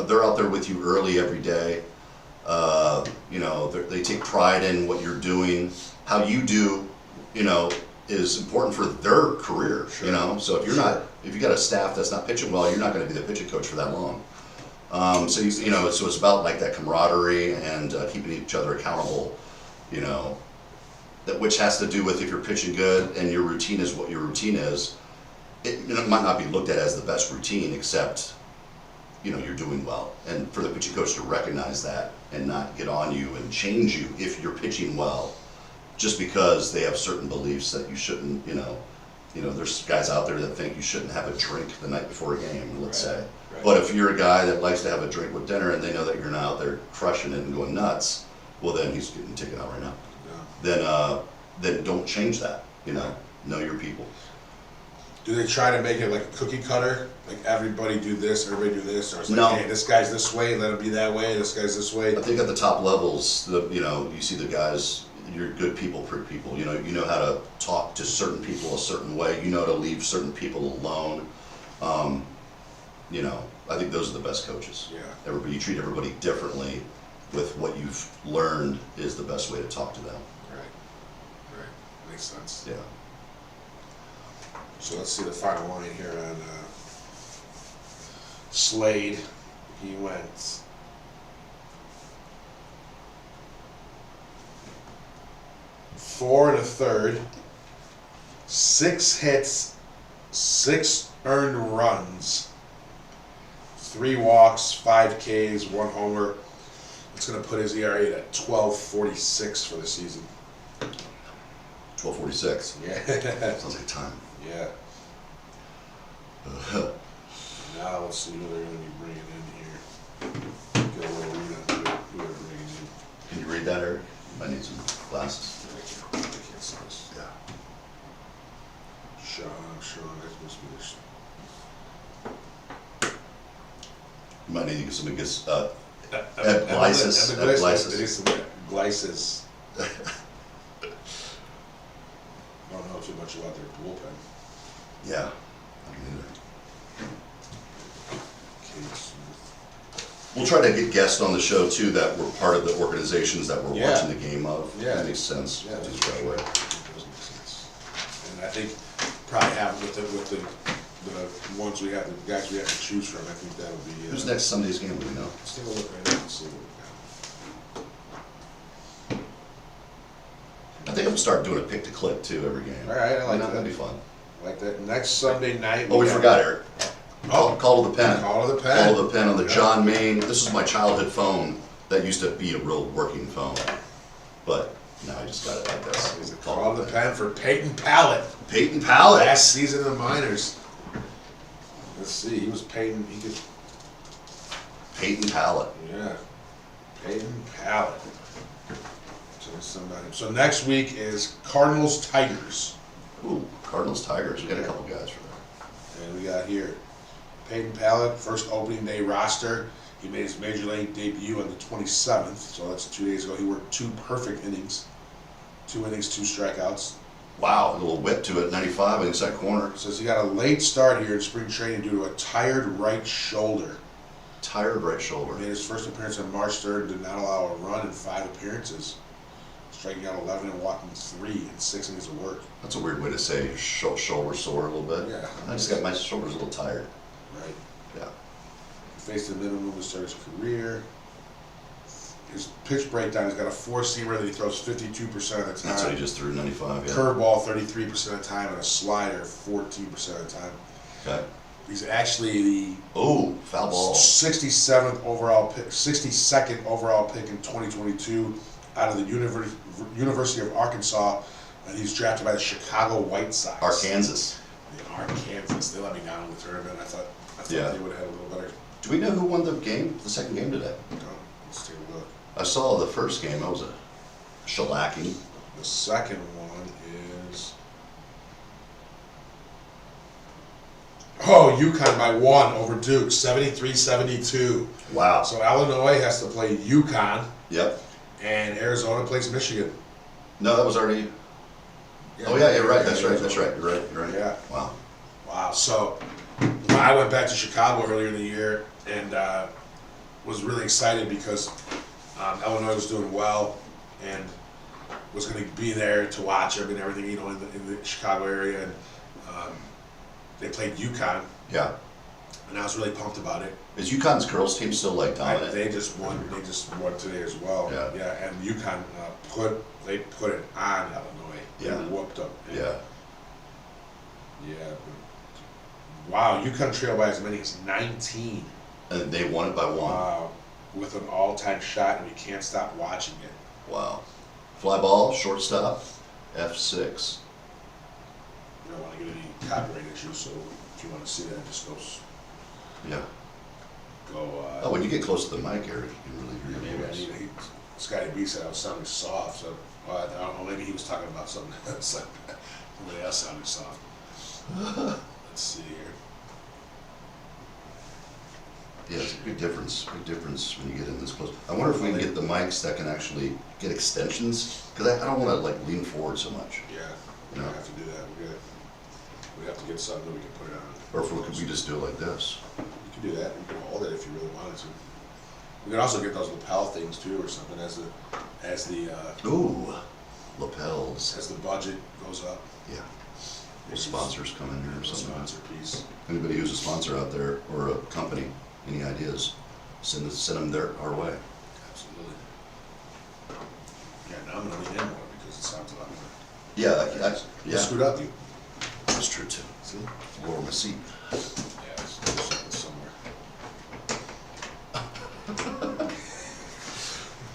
they're out there with you early every day. They take pride in what you're doing. How you do, is important for their career. Sure. So if if you got a staff that's not pitching well, you're not going to be the pitching coach for that long. So it's about like that camaraderie and keeping each other accountable. Which has to do with if you're pitching good and your routine is what your routine is. It might not be looked at as the best routine, except you're doing well, and for the pitching coach to recognize that and not get on you and change you if you're pitching well, just because they have certain beliefs that you shouldn't. There's guys out there that think you shouldn't have a drink the night before a game, let's say. Right. But if you're a guy that likes to have a drink with dinner and they know that you're not out there crushing it and going nuts, well, then he's getting taken out right now. Yeah. Then don't change that. Know your people. Do they try to make it like a cookie cutter? Like everybody do this, everybody do this? Or it's like, No. hey, this guy's this way, let him be that way, this guy's this way? I think at the top levels, you see the guys, you're good people, prick people. You know how to talk to certain people a certain way. You know how to leave certain people alone. I think those are the best coaches. Yeah. You treat everybody differently with what you've learned is the best way to talk to them. Right. Makes sense. Yeah. So let's see the final line here on Slade. He went 4 1/3, 6 hits, 6 earned runs, 3 walks, 5 Ks, 1 homer. It's going to put his ERA at 12.46 for the season. 12:46. Yeah. Sounds like time. Yeah. Now let's see who they're going to be bringing in here. Get a little read on who they're bringing glasses. I can't see this. Yeah. Sean, that must be this. You might need to get somebody gets Glycis. Glycis. It is some Glycis. I don't know too much about their bullpen. Yeah. I don't either. Kate Smith. We'll try to get guests on the show too that were part of the organizations that we're Yeah. watching the game of. Yeah. That makes sense. Yeah, Just that's that right. way. It does make sense. And I think probably have with the ones we have, the guys we have to choose from, I think that'll be. Who's next Sunday's game? Do we know? Let's take a look right now and see what we got. I think I'll start doing a pick to click too every game. All right, I like That'd that. be fun. Like that. Next Sunday night. Oh, we got- forgot, Eric. Oh, Call to the pen. Call to the pen. Call to the pen on the Yeah. John Main. This is my childhood phone that used to be a real working phone. But now I just got it like this. It's a call to the pen for Peyton Pallett. Peyton Pallett. Last season in the minors. Let's see, he was Peyton, he could, Peyton Pallett. yeah, Peyton Pallett. So there's somebody. So next week is Cardinals Tigers, Ooh, Cardinals Tigers. We got a couple guys for that. and we got here Peyton Pallett, first opening day roster. He made his major league debut on the 27th, so that's 2 days ago. He worked 2 perfect innings, 2 innings, 2 strikeouts. Wow, a little whip to it. 95 inside corner. Says he got a late start here in spring training due to a tired right shoulder. Tired right shoulder. Made his first appearance on March 3rd, did not allow a run in 5 appearances, striking out 11 and walking 3 in 6 innings of work. That's a weird way to say your shoulder sore a little bit. Yeah. I just got my shoulders a little tired. Right. Yeah. He faced the minimum to start his career. His pitch breakdown, he's got a 4-seamer that he throws 52% of the time. That's what he just threw 95. Yeah. Curveball 33% of the time, and a slider 14% of the time. Okay. He's actually the Oh, foul ball. 67th overall pick, 62nd overall pick in 2022 out of the University of Arkansas, and he's drafted by the Chicago White Sox. Arkansas. The Arkansas. They let me down in the tournament. I thought Yeah. they would have had a little better. Do we know who won the game, the second game today? Let's take a look. I saw the first game. That was a shellacking. The second one is. Oh, UConn by 1 over Duke, 73-72. Wow. So Illinois has to play UConn, Yep. and Arizona plays Michigan. No, that was already. Oh yeah, you're right. That's right. That's right. You're right. You're right. Yeah. Wow. Wow. So I went back to Chicago earlier in the year and was really excited because Illinois was doing well and was going to be there to watch them and everything, you know, in the Chicago area. And they played UConn, Yeah. and I was really pumped about it. Is UConn's girls team still like dominant? They just won. They just won today as well. Yeah. Yeah. And UConn put it on Illinois. Yeah. They whooped them. Yeah. Yeah. Wow, UConn trailed by as many as 19. And they won it by 1. Wow. With an all-time shot, and we can't stop watching it. Wow. Fly ball, shortstop, F6. You don't want to get any copyright issues, so if you want to see that, just Yeah. go. Oh, when you get close to the mic, Eric, you can really hear Maybe your I voice. need. Scotty B said I was sounding soft, so I don't know. Maybe he was talking about something else. Like somebody else sounding soft. Let's see here. Yeah, it's a big difference. Big difference when you get in this close. I wonder if we can get the mics that can actually get extensions, because I don't want to like lean forward so much. Yeah, we No. have to do that. We have to get something that we can put it on. Or if we just do it like this. You can do that. You can hold it if you really wanted to. We can also get those lapel things too, or something as the Ooh, lapels. as the budget goes up. Yeah. Will sponsors come in here or A something? sponsor piece. Anybody who's a sponsor out there or a company, any ideas, send them our way. Absolutely. Yeah, now I'm gonna lean in more because it sounds a lot more. Yeah, You yeah, screwed up, you. that's true too. See? Lower my seat. Yeah, it's something somewhere.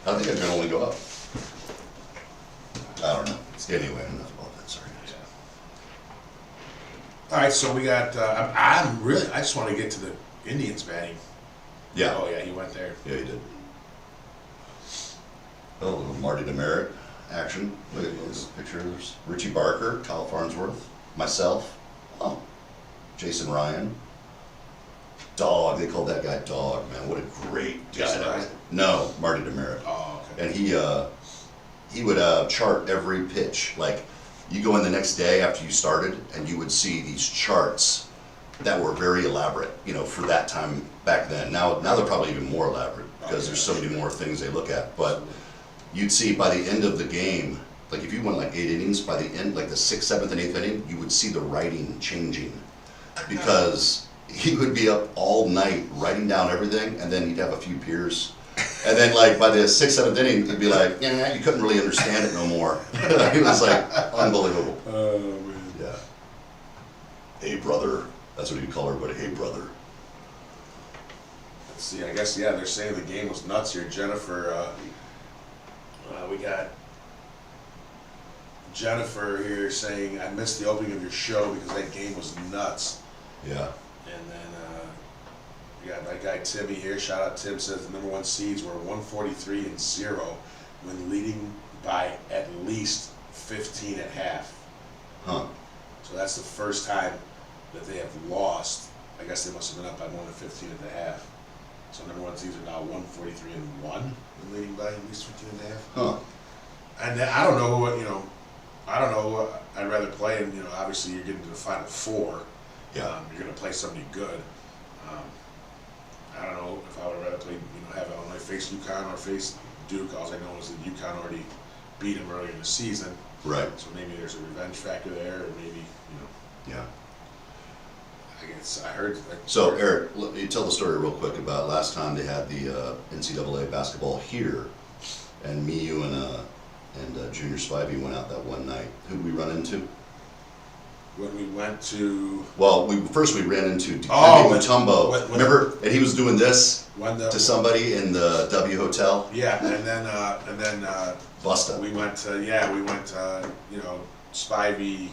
I think I can only go up. I don't know. Anyway, enough about that. Sorry. Yeah. All right, so we got. I'm really. I just want to get to the Indians batting. Oh Yeah. yeah, he went there. Yeah, he did. Oh, little Marty Demerit action. Look at those pictures. Richie Barker, Kyle Farnsworth, myself, oh, Jason Ryan, Dog. They called that guy Dog, man. What a great guy. Jason Ryan? No, Marty Demerit. Oh, okay. And he would chart every pitch. Like, you go in the next day after you started, and you would see these charts that were very elaborate, you know, for that time back then. Now they're probably even more elaborate because there's so many more things they look at. But you'd see by the end of the game, like if you went like 8 innings, by the end, like the 6th, 7th, and 8th inning, you would see the writing changing because he would be up all night writing down everything, and then he'd have a few beers. And then, like, by the 6th, 7th inning, he'd be like, yeah, you couldn't really understand it no more. It was, like, unbelievable. Oh, man. Yeah. Hey, brother. That's what he'd call everybody, hey, brother. Let's see, I guess, yeah, they're saying the game was nuts here. Jennifer, we got Jennifer here saying, I missed the opening of your show because that game was nuts. Yeah. And then we got that guy Timmy here. Shout out Tim, says the #1 seeds were 143-0 when leading by at least 15 at half. Huh. So that's the first time that they have lost. I guess they must have been up by more than 15 at the half. So #1 seeds are now 143-1 when leading by at least 15 at the half. Huh. And then, I don't know what, you know, I don't know what I'd rather play. And, you know, obviously you're getting to the Final Four. Yeah. You're going to play somebody good. I don't know if I would rather play, you know, have Illinois face UConn or face Duke. All I know is that UConn already beat them earlier in the season. Right. So maybe there's a revenge factor there, or maybe, you know. Yeah. I guess I heard. So, Eric, let me tell the story real quick about last time they had the NCAA basketball here, and me, you, and Junior Spivey went out that one night. Who did we run into? When we went to. Well, first we ran into Oh, Mutombo. Remember? And he was doing this to somebody in the W Hotel. Yeah, and then Busta. we went, you know, Spivey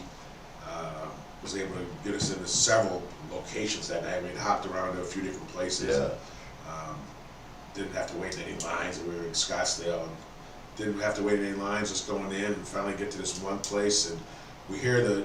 was able to get us into several locations that night. I mean, hopped around to a few different places. Yeah. Didn't have to wait in any lines. We were in Scottsdale and didn't have to wait in any lines, just going in and finally get to this one place, and we hear the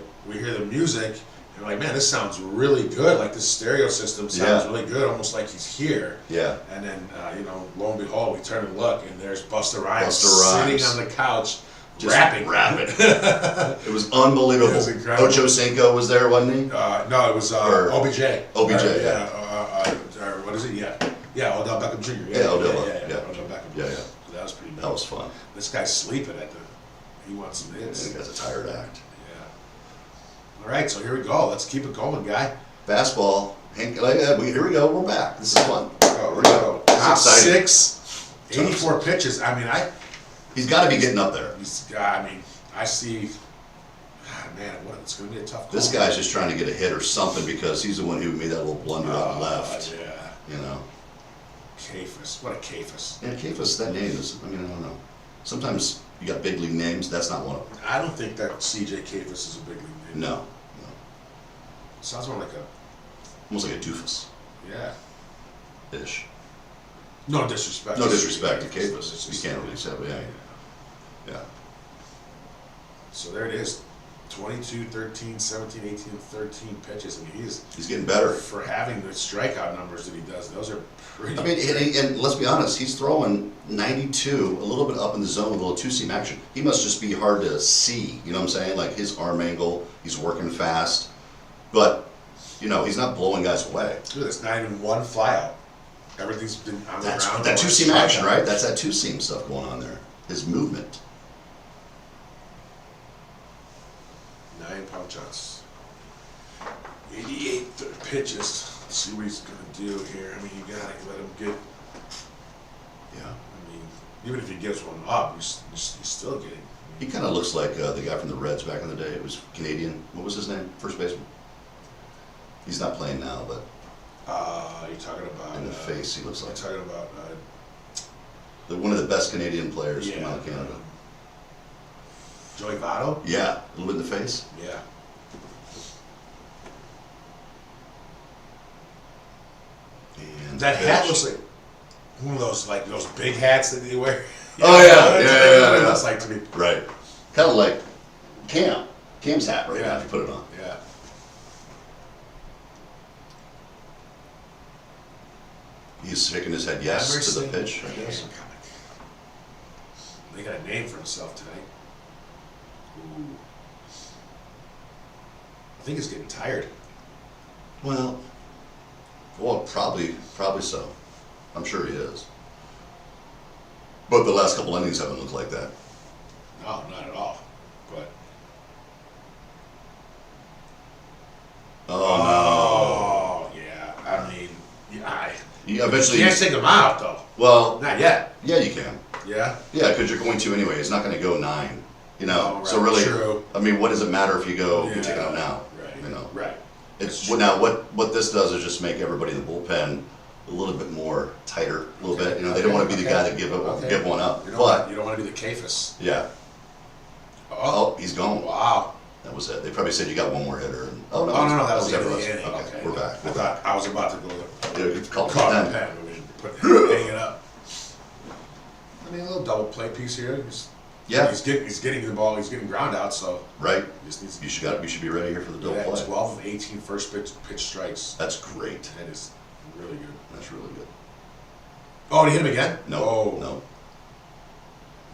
music, and we're like, man, this sounds really good. Like, this stereo system sounds really good, almost like he's here. Yeah. And then, you know, lo and behold, we turn and look, and there's Busta Rhymes Busta sitting on the couch, just rapping. It was unbelievable. It was incredible. Ocho Cinco was there, wasn't he? No, it was OBJ. OBJ, or what is it? Yeah, Odell Beckham Jr. Odell Beckham. Yeah. So that was pretty. That was fun. This guy's sleeping at the. He wants some hits. He has a tired act. All right, so here we go. Let's keep it going, guy. Fastball. Here we go. We're back. This is fun. Here we go. Top exciting. 6, 84 pitches. I mean, he's got to be getting up there. I see. Man, it's going to be a tough call. This guy's just trying to get a hit or something because he's the one who made that little blunder on the left. Yeah. You know. Kafus. What a Kafus. Yeah, Kafus, that name is, I don't know. Sometimes you got big league names, that's not one of them. I don't think that CJ Kafus is a big league name. No. Sounds more like almost like a doofus. Yeah. Ish. No disrespect. No disrespect to Kafus. You can't really say it, but yeah. So there it is. 22, 13, 17, 18, 13 pitches. I mean, he's getting better. For having the strikeout numbers that he does, those are pretty. I mean, and let's be honest, he's throwing 92, a little bit up in the zone, a little two-seam action. He must just be hard to see, you know what I'm saying? Like his arm angle, he's working fast. But, you know, he's not blowing guys away. Dude, it's not even one flyout. Everything's been on the ground. That two-seam action, right? That's that two-seam stuff going on there. His movement. 9 pound shots. 88 pitches. Let's see what he's going to do here. I mean, you got to let him get. Yeah. I mean, even if he gives one up, he's still getting. He kind of looks like the guy from the Reds back in the day. It was Canadian. What was his name? First baseman. He's not playing now, but. You're talking about. In the face, he looks like. You're talking about. One of the best Canadian players from out of Canada. Joey Votto? Yeah, a little bit in the face. Yeah. And that hat looks like one of those those big hats that they wear. Oh yeah, that's what it yeah. looks like to me. Right. Kind of like Cam's hat right now if you put it on. Yeah. He's shaking his head yes to the pitch. I Emerson guess. comic. They got a name for himself tonight. Ooh. I think he's getting tired. Well, probably so. I'm sure he is. But the last couple innings haven't looked like that. No, not at all. But Oh yeah. I mean, yeah. no! You eventually. You can't take him out though. Well, Not yet. yeah, you can. Yeah. Yeah, because you're going to anyway. It's not going to go 9. You know. Oh, right. So really, True. I mean, what does it matter if you go? Yeah. You take it out now. Right. You know. Right. It's now what this does is just make everybody in the bullpen a little bit more tighter, a little bit. You know, they don't want to be the guy that give one up. You don't, But you don't want to be the Cafus. yeah. Oh. Oh, he's gone. Wow. That was it. They probably said you got one more hitter. And, oh no. Oh no, that was the end of everyone's. the inning. Okay, we're back. I thought I was about to go Yeah, you've called caught it the then. pen. We should put hang it up. I mean, a little double play piece here. Yeah. He's getting the ball. He's getting ground out. So Right. he just needs. You should be ready here for the double play. 12 of 18 first pitch strikes. That's great. That is really good. That's really good. Oh, did he hit him again? No. Oh. No.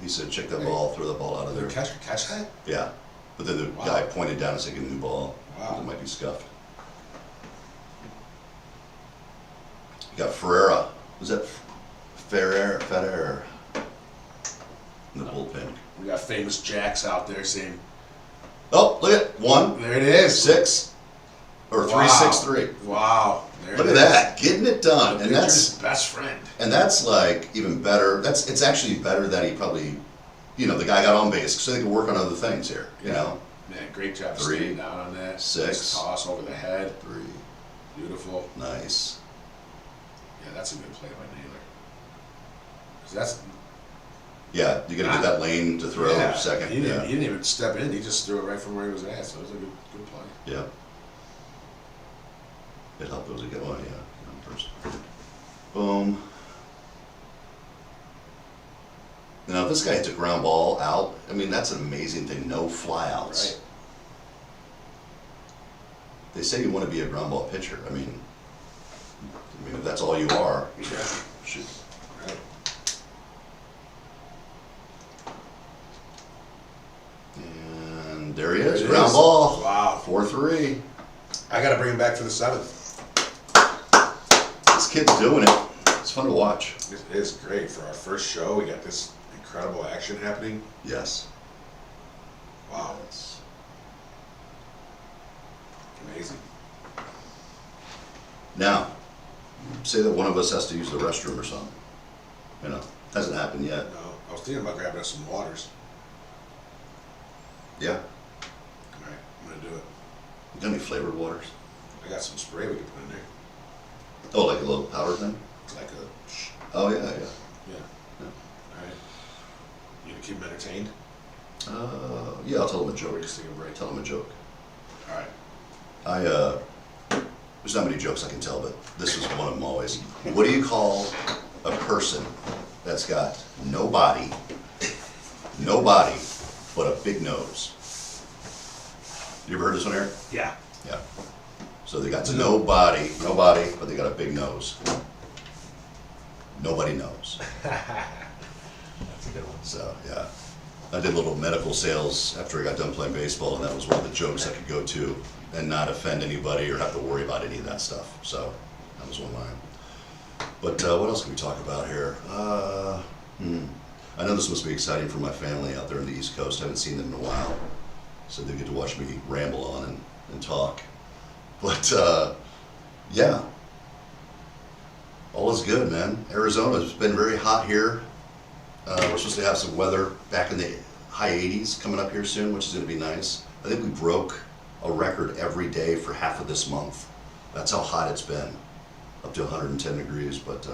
He said, check that ball, throw that ball out of Did there. the catch that? Yeah. But then the Wow. guy pointed down and said, get a new ball. Wow. It might be scuffed. You got Ferreira. Was that Ferreira? In the bullpen. We got famous Jacks out there saying, Oh, look at 1, there it is. 6, or 3, Wow. 6, 3. Wow. There Look it at is. that, getting it done, The and pitcher's that's best friend. like even better. It's actually better that he probably, the guy got on base, so they can work on other things here. You know, Man, great job 3, staying down on that. 6. Nice toss over the head. 3, Beautiful. nice. Yeah, that's a good play by Naylor. 'Cause that's Yeah, you gotta get that lane to throw yeah, second. He didn't, Yeah, he didn't even step in. He just threw it right from where he was at. So it was a good play. yeah. It helped. It was a good one. Yeah, first. Boom. Now, if this guy hits a ground ball out, I mean, that's an amazing thing. No flyouts. Right. They say you want to be a ground ball pitcher. I mean, if that's all you are, you Yeah. should. Right. And there he There is, it ground is. ball. Wow. 4-3. I got to bring him back for the 7th. This kid's doing it. It's fun to watch. This is great for our first show. We got this incredible action happening. Yes. Wow. Amazing. Now, say that one of us has to use the restroom or something. Hasn't happened yet. No, I was thinking about grabbing us some waters. Yeah. All right, I'm going to do it. You got any flavored waters? I got some spray we can put in there. Oh, like a little powder thing? It's like a, Oh, yeah. yeah. Yeah. All right. You gonna keep them entertained? Yeah, I'll tell them a Or joke. we just take a break? Tell them a joke. All right. There's not many jokes I can tell, but this is one of them always. What do you call a person that's got no body, but a big nose? You ever heard this one, Eric? Yeah. Yeah. So they got no body, but they got a big nose. Nobody knows. That's a good one. So, yeah. I did a little medical sales after I got done playing baseball, and that was one of the jokes I could go to and not offend anybody or have to worry about any of that stuff. So, that was one of mine. But what else can we talk about here? I know this must be exciting for my family out there on the East Coast. I haven't seen them in a while. So they get to watch me ramble on and talk. But, yeah. All is good, man. Arizona's been very hot here. We're supposed to have some weather back in the high 80s coming up here soon, which is going to be nice. I think we broke a record every day for half of this month. That's how hot it's been, up to 110 degrees. But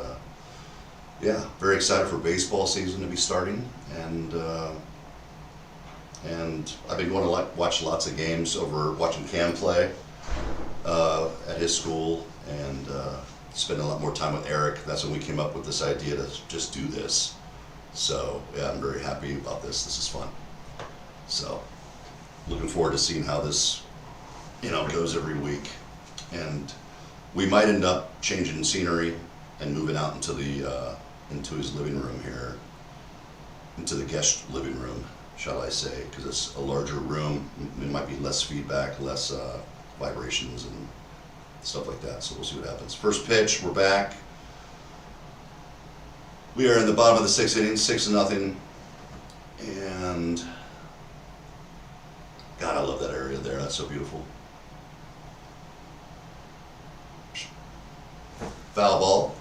yeah, very excited for baseball season to be starting, and I've been going to watch lots of games over watching Cam play at his school, and spending a lot more time with Eric. That's when we came up with this idea to just do this. So yeah, I'm very happy about this. This is fun. So looking forward to seeing how this, goes every week. And we might end up changing scenery and moving out into his living room here, into the guest living room, shall I say, because it's a larger room. It might be less feedback, less vibrations and stuff like that. So we'll see what happens. First pitch, we're back. We are in the bottom of the 6th inning, 6-0, and God, I love that area there. That's so beautiful. Foul ball.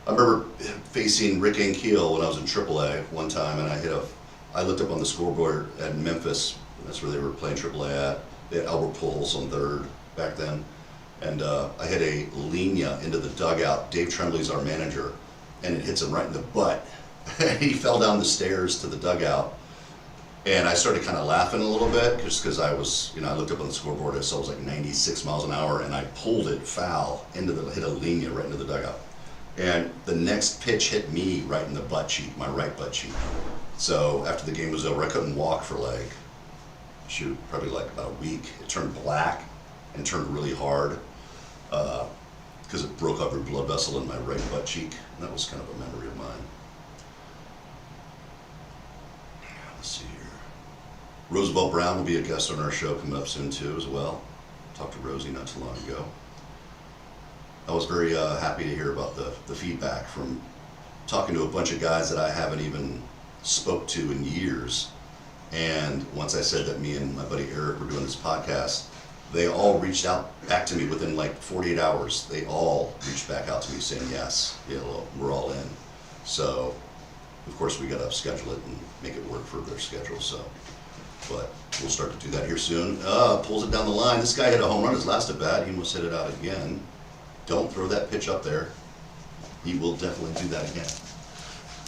I remember facing Rick Ankiel when I was in AAA one time, and I looked up on the scoreboard at Memphis. That's where they were playing AAA at. They had Albert Pujols on third back then. And I hit a linea into the dugout. Dave Trembley's our manager, and it hits him right in the butt. He fell down the stairs to the dugout, and I started kind of laughing a little bit just because I was, I looked up on the scoreboard. I saw it was like 96 miles an hour, and I pulled it foul hit a linea right into the dugout. And the next pitch hit me right in the butt cheek, my right butt cheek. So after the game was over, I couldn't walk for probably like about a week. It turned black and turned really hard because it broke up a blood vessel in my right butt cheek. And that was kind of a memory of mine. Let's see here. Roosevelt Brown will be a guest on our show coming up soon too as well. Talked to Rosie not too long ago. I was very happy to hear about the feedback from talking to a bunch of guys that I haven't even spoke to in years. And once I said that me and my buddy Eric were doing this podcast, they all reached out back to me within like 48 hours. They all reached back out to me saying, yes, we're all in. So, of course, we got to schedule it and make it work for their schedule. So, but we'll start to do that here soon. Pulls it down the line. This guy hit a home run his last at bat. He almost hit it out again. Don't throw that pitch up there. He will definitely do that again.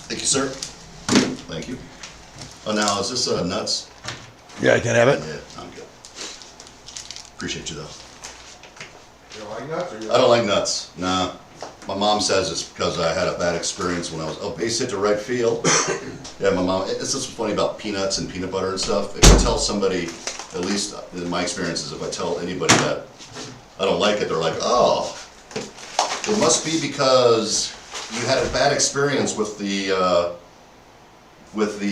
Thank you, sir. Thank you. Oh, now, is this nuts? Yeah, I can have it. Yeah, I'm good. Appreciate you, though. You don't like nuts? I don't like nuts. Nah. My mom says it's because I had a bad experience when I was base hit to right field. Yeah, my mom. It's just funny about peanuts and peanut butter and stuff. If you tell somebody, at least in my experiences, if I tell anybody that I don't like it, they're like, "Oh, it must be because you had a bad experience with with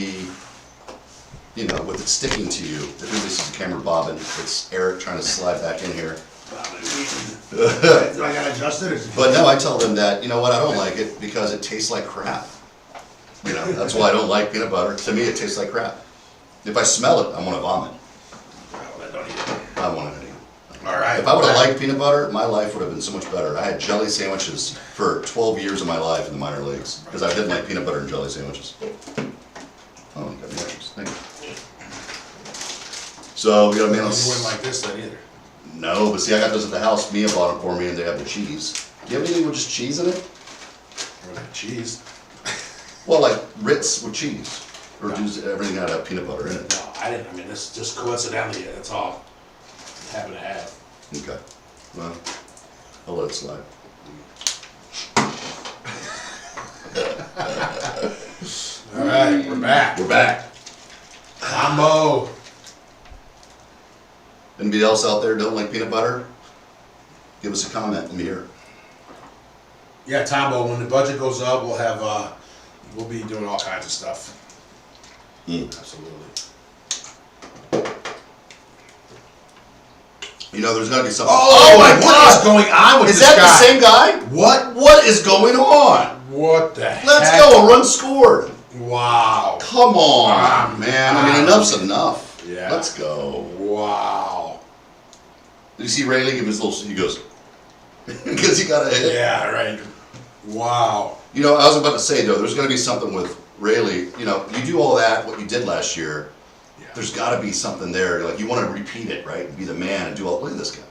it sticking to you." This is the camera bobbing. It's Eric trying to slide back in here. Do I gotta adjust it? But no, I tell them that, you know what, I don't like it because it tastes like crap. That's why I don't like peanut butter. To me, it tastes like crap. If I smell it, I'm gonna vomit. I don't eat it. I want to eat it. All right. If I would have liked peanut butter, my life would have been so much better. I had jelly sandwiches for 12 years of my life in the minor leagues because I didn't like peanut butter and jelly sandwiches. Oh, you got the extras. Thank you. So we got a man on. You wouldn't like this then either. No, but see, I got those at the house. Mia bought them for me, and they have the cheese. Do you have anything with just cheese in it? Cheese. Well, like Ritz with cheese, or does everything got to have peanut butter in it? No, I didn't. I mean, this just coincidentally, that's all I happen to have. Okay. Well, I'll let it slide. All right, we're back. We're back. Combo. Anybody else out there don't like peanut butter? Give us a comment. Let me hear it. Yeah, Tombo, when the budget goes up, we'll have, we'll be doing all kinds of stuff. Absolutely. There's got to be something. Oh my God! What is going on with Is this that guy? the same guy? What? What is going on? What the heck? Let's go. A run scored. Wow. Come on, Ah, man. I mean, enough's enough. Yeah. Let's go. Wow. Did you see Rayleigh give his little? He goes, because he got a hit. Yeah, right. Wow. I was about to say though, there's going to be something with Rayleigh. You do all that, what you did last year. Yeah. There's got to be something there. Like you want to repeat it, right? Be the man and do all. Look at this guy.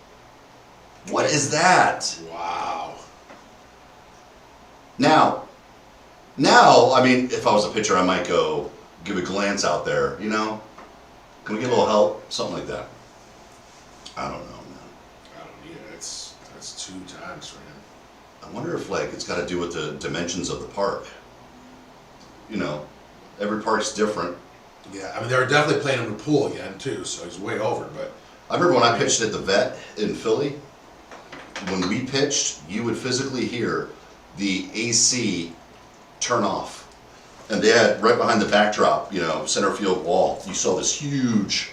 What is that? Wow. Now, I mean, if I was a pitcher, I might go give a glance out there. Can we get a little help? Something like that. I don't know, man. I don't need it. That's 2 times for him. I wonder if like it's got to do with the dimensions of the park. You know, every park's different. Yeah, I mean, they were definitely playing him in the pool again, too, so he's way over, but... I remember when I pitched at the Vet in Philly, when we pitched, you would physically hear the AC turn off. And they had, right behind the backdrop, you know, center field wall, you saw this huge,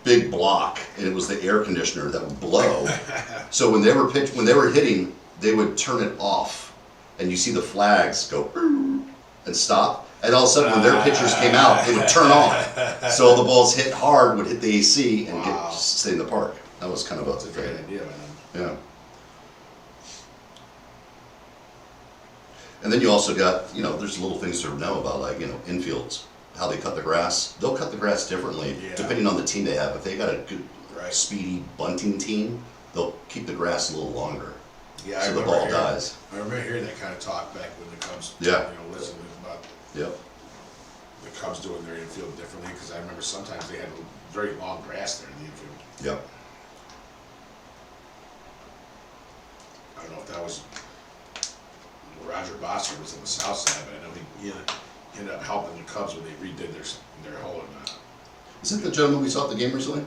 big block, and it was the air conditioner that would blow. So when they were hitting, they would turn it off, and you see the flags go and stop. And all of a sudden, when their pitchers came out, it would turn on. So all the balls hit hard would hit the AC and stay in the park. That was kind of That's a great idea, man. yeah. And then you also got, you know, there's little things to know about, like, you know, infields, how they cut the grass. They'll cut the grass differently depending on the team they have. If they got a good, speedy bunting team, they'll keep the grass a little longer. Yeah, so the ball dies. I remember hearing that kind of talk back when the Cubs, Yeah. you know, listening about Yep. the Cubs doing their infield differently, because I remember sometimes they had very long grass there in the infield. Yep. I don't know if that was Roger Bosser was on the south side, but I know he ended up helping the Cubs when they redid their whole. Is that the gentleman we saw at the game recently?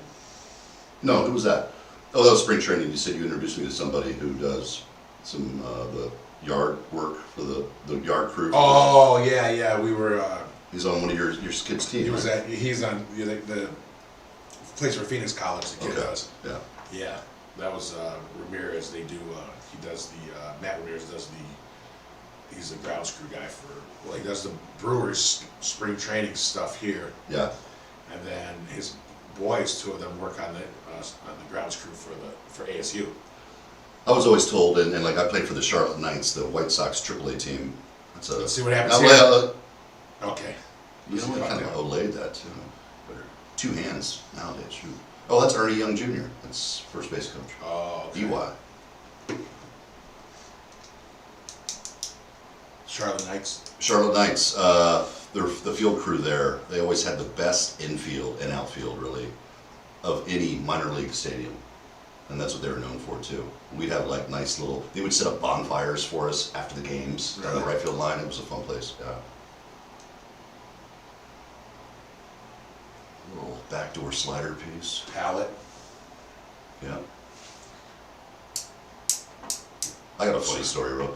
No, who was that? Oh, that was spring training. You said you introduced me to somebody who does some the yard work for the yard crew. Oh yeah, we were. He's on one of your kids' team. He was right? he's on the place for Phoenix College. The kid does. Yeah. Yeah, that was Ramirez. They do. He does the Matt Ramirez does he's the grounds crew guy for. Well, he does the Brewers spring training stuff here. Yeah. And then his boys, two of them, work on the grounds crew for ASU. I was always told, and like I played for the Charlotte Knights, the White Sox AAA team. Let's see what happens here. here. Okay. You know, I kind of olayed that too. Two hands nowadays. Shoot. Oh, that's Ernie Young Jr. That's first base coach. Oh, okay. EY. Charlotte Knights. Charlotte Knights. The field crew there, they always had the best infield and outfield, really, of any minor league stadium. And that's what they were known for, too. We'd have, like, nice little... They would set up bonfires for us after the games on the right field line. It was a fun place, yeah. Little backdoor slider piece. Palette. Yeah. I got a funny story, Ro.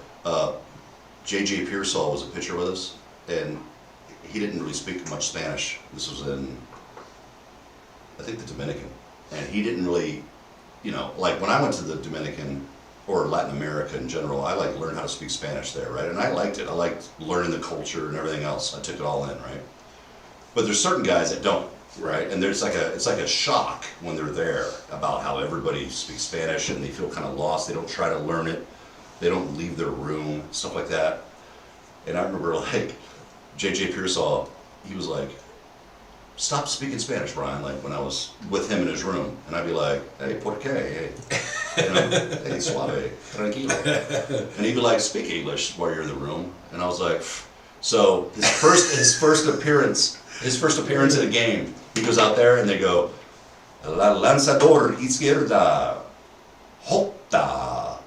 J.J. Pearsall was a pitcher with us, and he didn't really speak much Spanish. This was in, I think, the Dominican. And he didn't really, you know, like when I went to the Dominican or Latin America in general, I like learned how to speak Spanish there, right? And I liked it. I liked learning the culture and everything else. I took it all in, right? But there's certain guys that don't, right? And there's it's like a shock when they're there about how everybody speaks Spanish and they feel kind of lost. They don't try to learn it. They don't leave their room, stuff like that. And I remember, like, J.J. Pearsall, he was like, stop speaking Spanish, Brian, like when I was with him in his room. And I'd be like, hey, ¿por qué? Hey, you know, hey, suave, tranquilo. And he'd be like, speak English while you're in the room. And I was like, pfft. So his first appearance in a game, he goes out there and they go, la lanzador izquierda, hopta,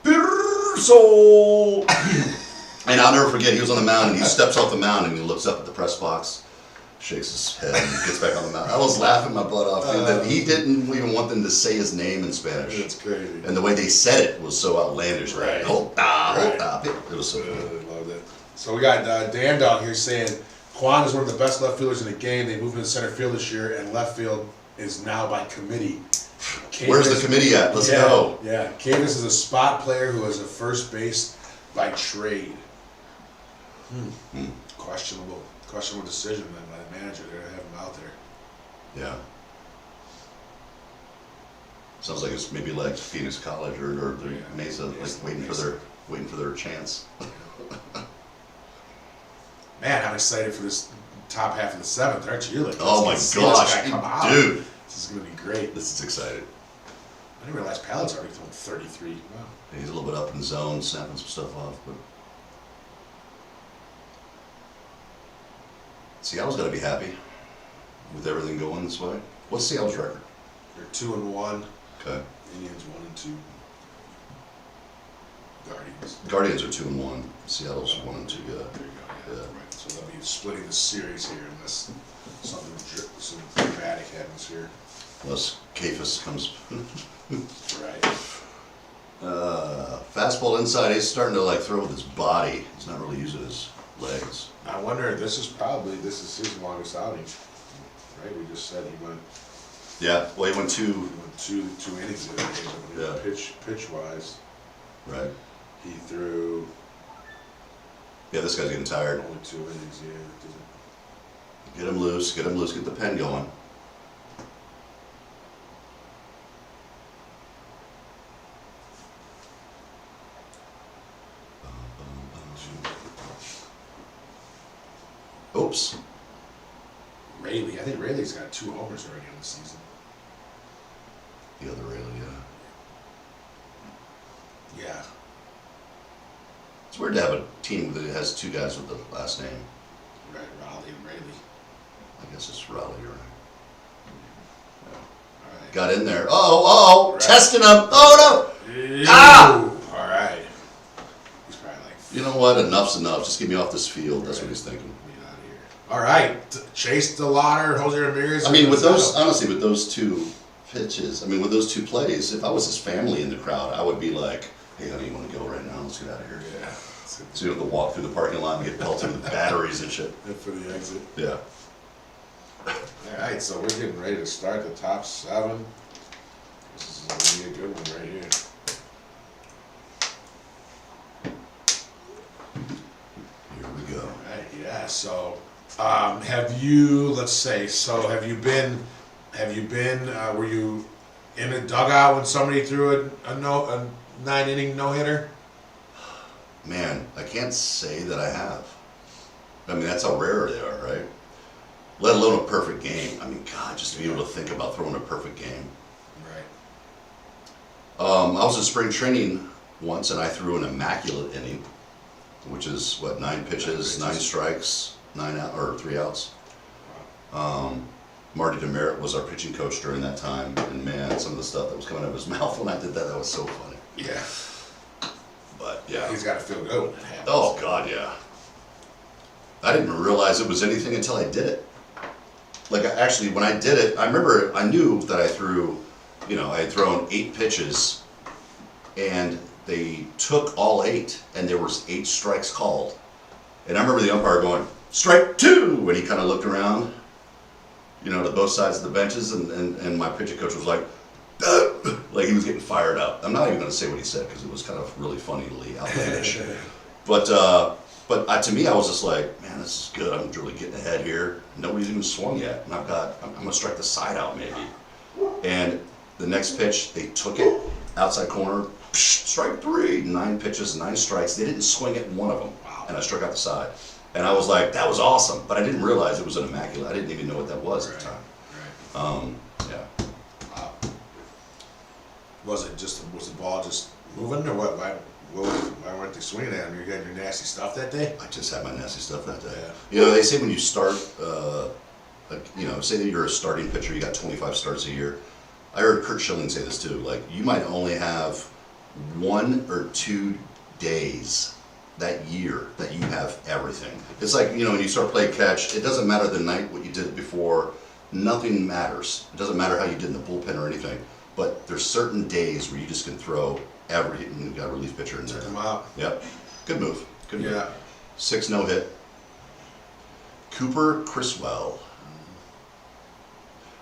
Pearsall. And I'll never forget, he was on the mound, and he steps off the mound, and he looks up at the press box, shakes his head, and gets back on the mound. I was laughing my butt off, dude, that he didn't even want them to say his name in Spanish. That's crazy. And the way they said it was so outlandish. Right. Hota. It was so I good. loved it. So we got Dan down here saying, Quan is one of the best left fielders in the game. They moved him to center field this year, and left field is now by committee. Where's the committee at? Let's go. Yeah, Cavis is a spot player who is a first base by trade. Questionable decision then by the manager there to have him out there. Yeah. Sounds like it's maybe like Phoenix College or the Mesa, like waiting for their chance. Man, I'm excited for this top half of the seventh, aren't you? Like, oh my let's gosh, see this guy come out. dude! This is gonna be great. This is exciting. I didn't realize Pallett's already thrown 33. Wow. Yeah, he's a little bit up in zone, snapping some stuff off, but Seattle's got to be happy with everything going this way. What's Seattle's record? They're 2-1. Okay. Indians 1-2. Guardians. Guardians are 2-1. Seattle's 1-2. Yeah. There you go. Yeah. Yeah. Right. So they'll be splitting the series here unless some dramatic happens here. Unless Kafis comes. Right. Fastball inside. He's starting to like throw with his body. He's not really using his legs. I wonder. This is his longest outing. Right. We just said he went. Yeah. Well, he went He went two innings in the game. Yeah. Pitch wise, Right. he threw Yeah, this guy's getting tired. only 2 innings. Yeah. Get him loose. Get him loose. Get the pen going. Oops. Rayleigh. I think Rayleigh's got 2 homers already on the season. The other Rayleigh, yeah. Yeah. It's weird to have a team that has 2 guys with the last name. Right. Raleigh and Rayleigh. I guess it's Raleigh, right? All right. Got in there. Oh, Right. testing him. Oh Ew. Ah! All right. He's probably like, no. You know what? Enough's enough. Just get me off this field. That's what he's thinking. get out of here. All right. Chase DeLauder, Jose Ramirez. I mean, with those, honestly, with those 2 pitches, I mean, with those 2 plays, if I was his family in the crowd, I would be like, hey, honey, you want to go right now? Let's get out of here. Yeah. So you have to walk through the parking lot and get pelted with batteries and shit. For the exit. Yeah. All right, so we're getting ready to start the top 7. This is going to be a good one right here. Here we go. All right, yeah. So, have you been? Were you in a dugout when somebody threw a 9-inning no-hitter? Man, I can't say that I have. I mean, that's how rare they are, right? Let alone a perfect game. I mean, God, just to be able to think about throwing a perfect game. Right. I was in spring training once, and I threw an immaculate inning, which is what, 9 pitches, 9 strikes, 3 outs. Marty Demerit was our pitching coach during that time, and man, some of the stuff that was coming out of his mouth when I did that was so funny. Yeah. But yeah, He's got to feel good when it happens. oh God, yeah. I didn't realize it was anything until I did it. Like, actually, when I did it, I remember I knew that I threw, I had thrown 8 pitches, and they took all 8, and there was 8 strikes called. And I remember the umpire going, strike 2, and he kind of looked around, to both sides of the benches, and my pitching coach was like, like he was getting fired up. I'm not even going to say what he said because it was kind of really funnily outlandish. But to me, I was just like, man, this is good. I'm really getting ahead here. Nobody's even swung yet, and I'm going to strike the side out maybe. And the next pitch, they took it outside corner, strike 3, 9 pitches, 9 strikes. They didn't swing at one of them, and I struck out the side. And I was like, that was awesome. But I didn't realize it was an immaculate. I didn't even know what that was at the time. Right. Yeah. Wow. Was the ball just moving, or what? Why weren't they swinging at him? You got your nasty stuff that day? I just had my nasty stuff that day. Yeah. They say when you start, say that you're a starting pitcher, you got 25 starts a year. I heard Kurt Schilling say this too. Like, you might only have 1 or 2 days that year that you have everything. It's like, when you start playing catch, it doesn't matter the night, what you did before, nothing matters. It doesn't matter how you did in the bullpen or anything. But there's certain days where you just can throw everything. You got a relief pitcher in there. Took him out. Yep. Good move. Good move. Yeah. 6 no hit. Cooper Criswell.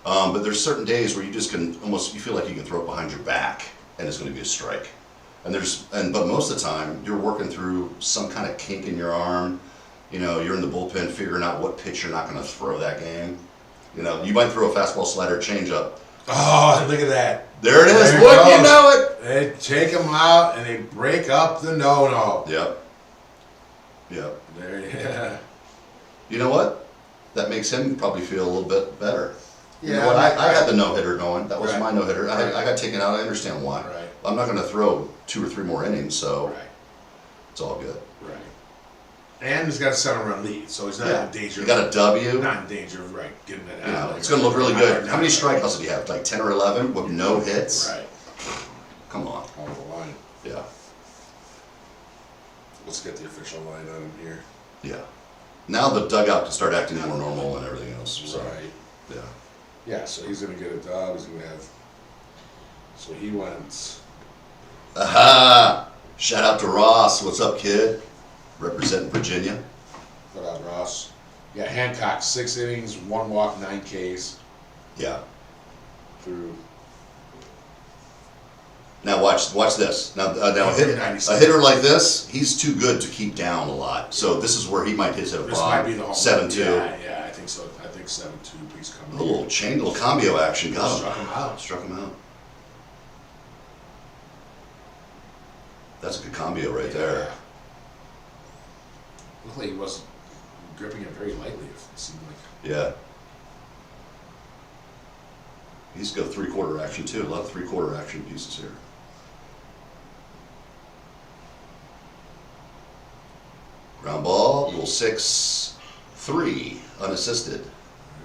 But there's certain days where you just can you feel like you can throw it behind your back and it's going to be a strike. But most of the time you're working through some kind of kink in your arm. You're in the bullpen figuring out what pitch you're not going to throw that game. You might throw a fastball, slider, changeup. Oh, look at that. There it is. There it Boy, goes. you know it. They take him out and they break up the no-no. Yep. There, yeah. You know what? That makes him probably feel a little bit better. You know Yeah, what? right. I had the no-hitter going. That was Right. my no-hitter. Right. I got taken out. I understand why. Right. I'm not going to throw 2 or 3 more innings, so Right. it's all good. Right. And he's got a 7-run lead, so he's not in danger. You got a W. Not in danger of getting it out. It's going to look really good. How many strikeouts did he have? Like 10 or 11 with no hits? Right. Come on. On the line. Yeah. let's get the official line on him here. Yeah. Now the dugout can start acting more normal and everything else. So, Right. yeah. Yeah, so he's gonna get a dub, he's gonna have, so he went, Aha! Shout out to Ross. What's up, kid? Representing Virginia. what up, Ross? Yeah, Hancock, 6 innings, 1 walk, 9 Ks Yeah. through. Now watch this. Now a 97. hitter like this, he's too good to keep down a lot. So this is where he might hit a This might be the bomb. home. 7-2. Yeah, I think so. I think 7-2. Please come. A little chain, little combo action. Got him. Struck him out. Struck him out. That's a good combo right there. Looked like he wasn't gripping it very lightly. It seemed like. Yeah. He's got 3/4 action too. A lot of 3/4 action pieces here. Ground ball, little 6-3, unassisted.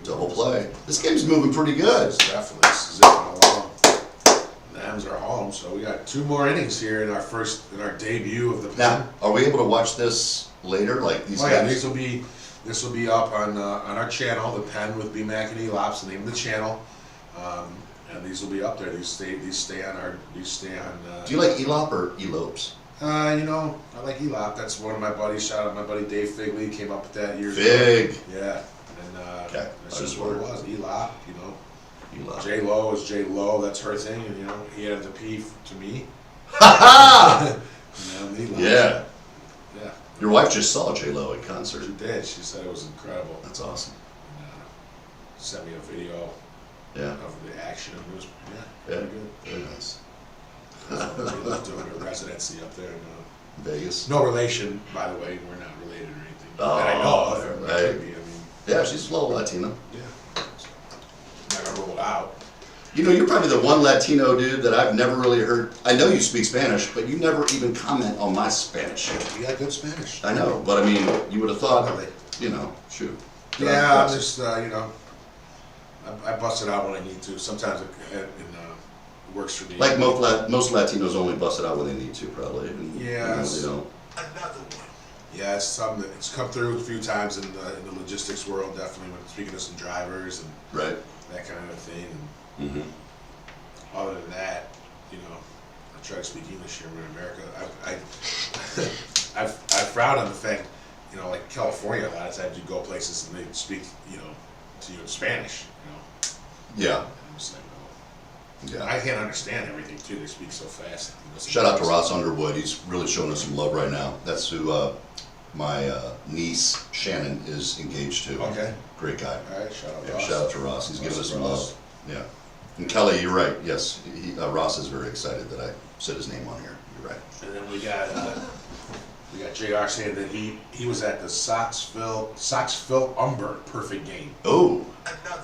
Double play. This game's moving pretty good. It's definitely zipping along. The M's are home, so we got 2 more innings here in our debut of the pen. Now, are we able to watch this later? Like these Oh yeah, guys? this will be up on our channel, the pen with BMac and Elop's the name of the channel, and these will be up there. These stay on. Do you like Elop or Elopes? You know, I like Elop. That's one of my buddies. Shout out my buddy Dave Figley. Came up with that years Big. ago. Yeah, and Okay, that's I just just what it wondered. was. Elop, you know. Elop. J Lo is J Lo. That's her thing, and you know, he added the P to me. Ha And then Elop. Yeah. Yeah. Your wife just saw J-Lo in concert. She did. She said it was incredible. That's awesome. And, sent me a video Yeah. of the action. It was Yeah. pretty good. Very nice. She was doing her residency up there. Vegas. No relation, by the way. We're not related or anything. Oh, that I know of. Or right. could be. I mean, Yeah, she's a little Latina. yeah. Never ruled out. You know, you're probably the one Latino dude that I've never really heard. I know you speak Spanish, but you never even comment on my Spanish. You got good Spanish. I know, but I mean, you would have thought, Really? you know, shoot. Yeah, I'm just, you know, I bust it out when I need to. Sometimes it works for me. Like most Latinos only bust it out when they need to, probably. And, Yes. You know, Another one. Yeah, it's something that it's come through a few times in the logistics world, definitely when speaking to some drivers and right? that kind of thing. And Mm-hmm. other than that, you know, I try to speak English here in America. I frown on the fact, you know, like California, a lot of times you go places and they speak, you know, to you in Spanish, you know. Yeah. I'm just like, Yeah. I can't understand everything too. They speak so fast. Shout out to Ross Underwood. He's really showing us some love right now. That's who my niece Shannon is engaged to. Okay. Great guy. All right, shout out Yeah, Ross. shout out to Ross. He's giving us some Ross. love. Yeah. And Kelly, you're right. Yes, Ross is very excited that I said his name on here. You're right. And then we got JR saying that he was at the Soxville Umber perfect game. Oh.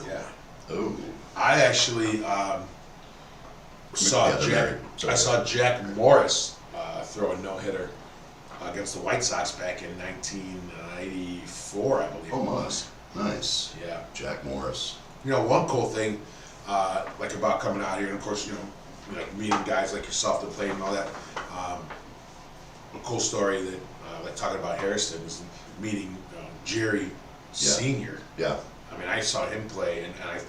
Yeah. Oh. I actually saw Yeah, they're married. Sorry. I saw Jack Morris throw a no-hitter against the White Sox back in 1994, I believe Oh it my. was. Nice. Yeah. Jack Morris. You know, one cool thing, like about coming out here, and of course, you know, like meeting guys like yourself that play and all that. A cool story that, like talking about Harrison, is meeting Jerry Senior. Yeah. I mean, I saw him play, and it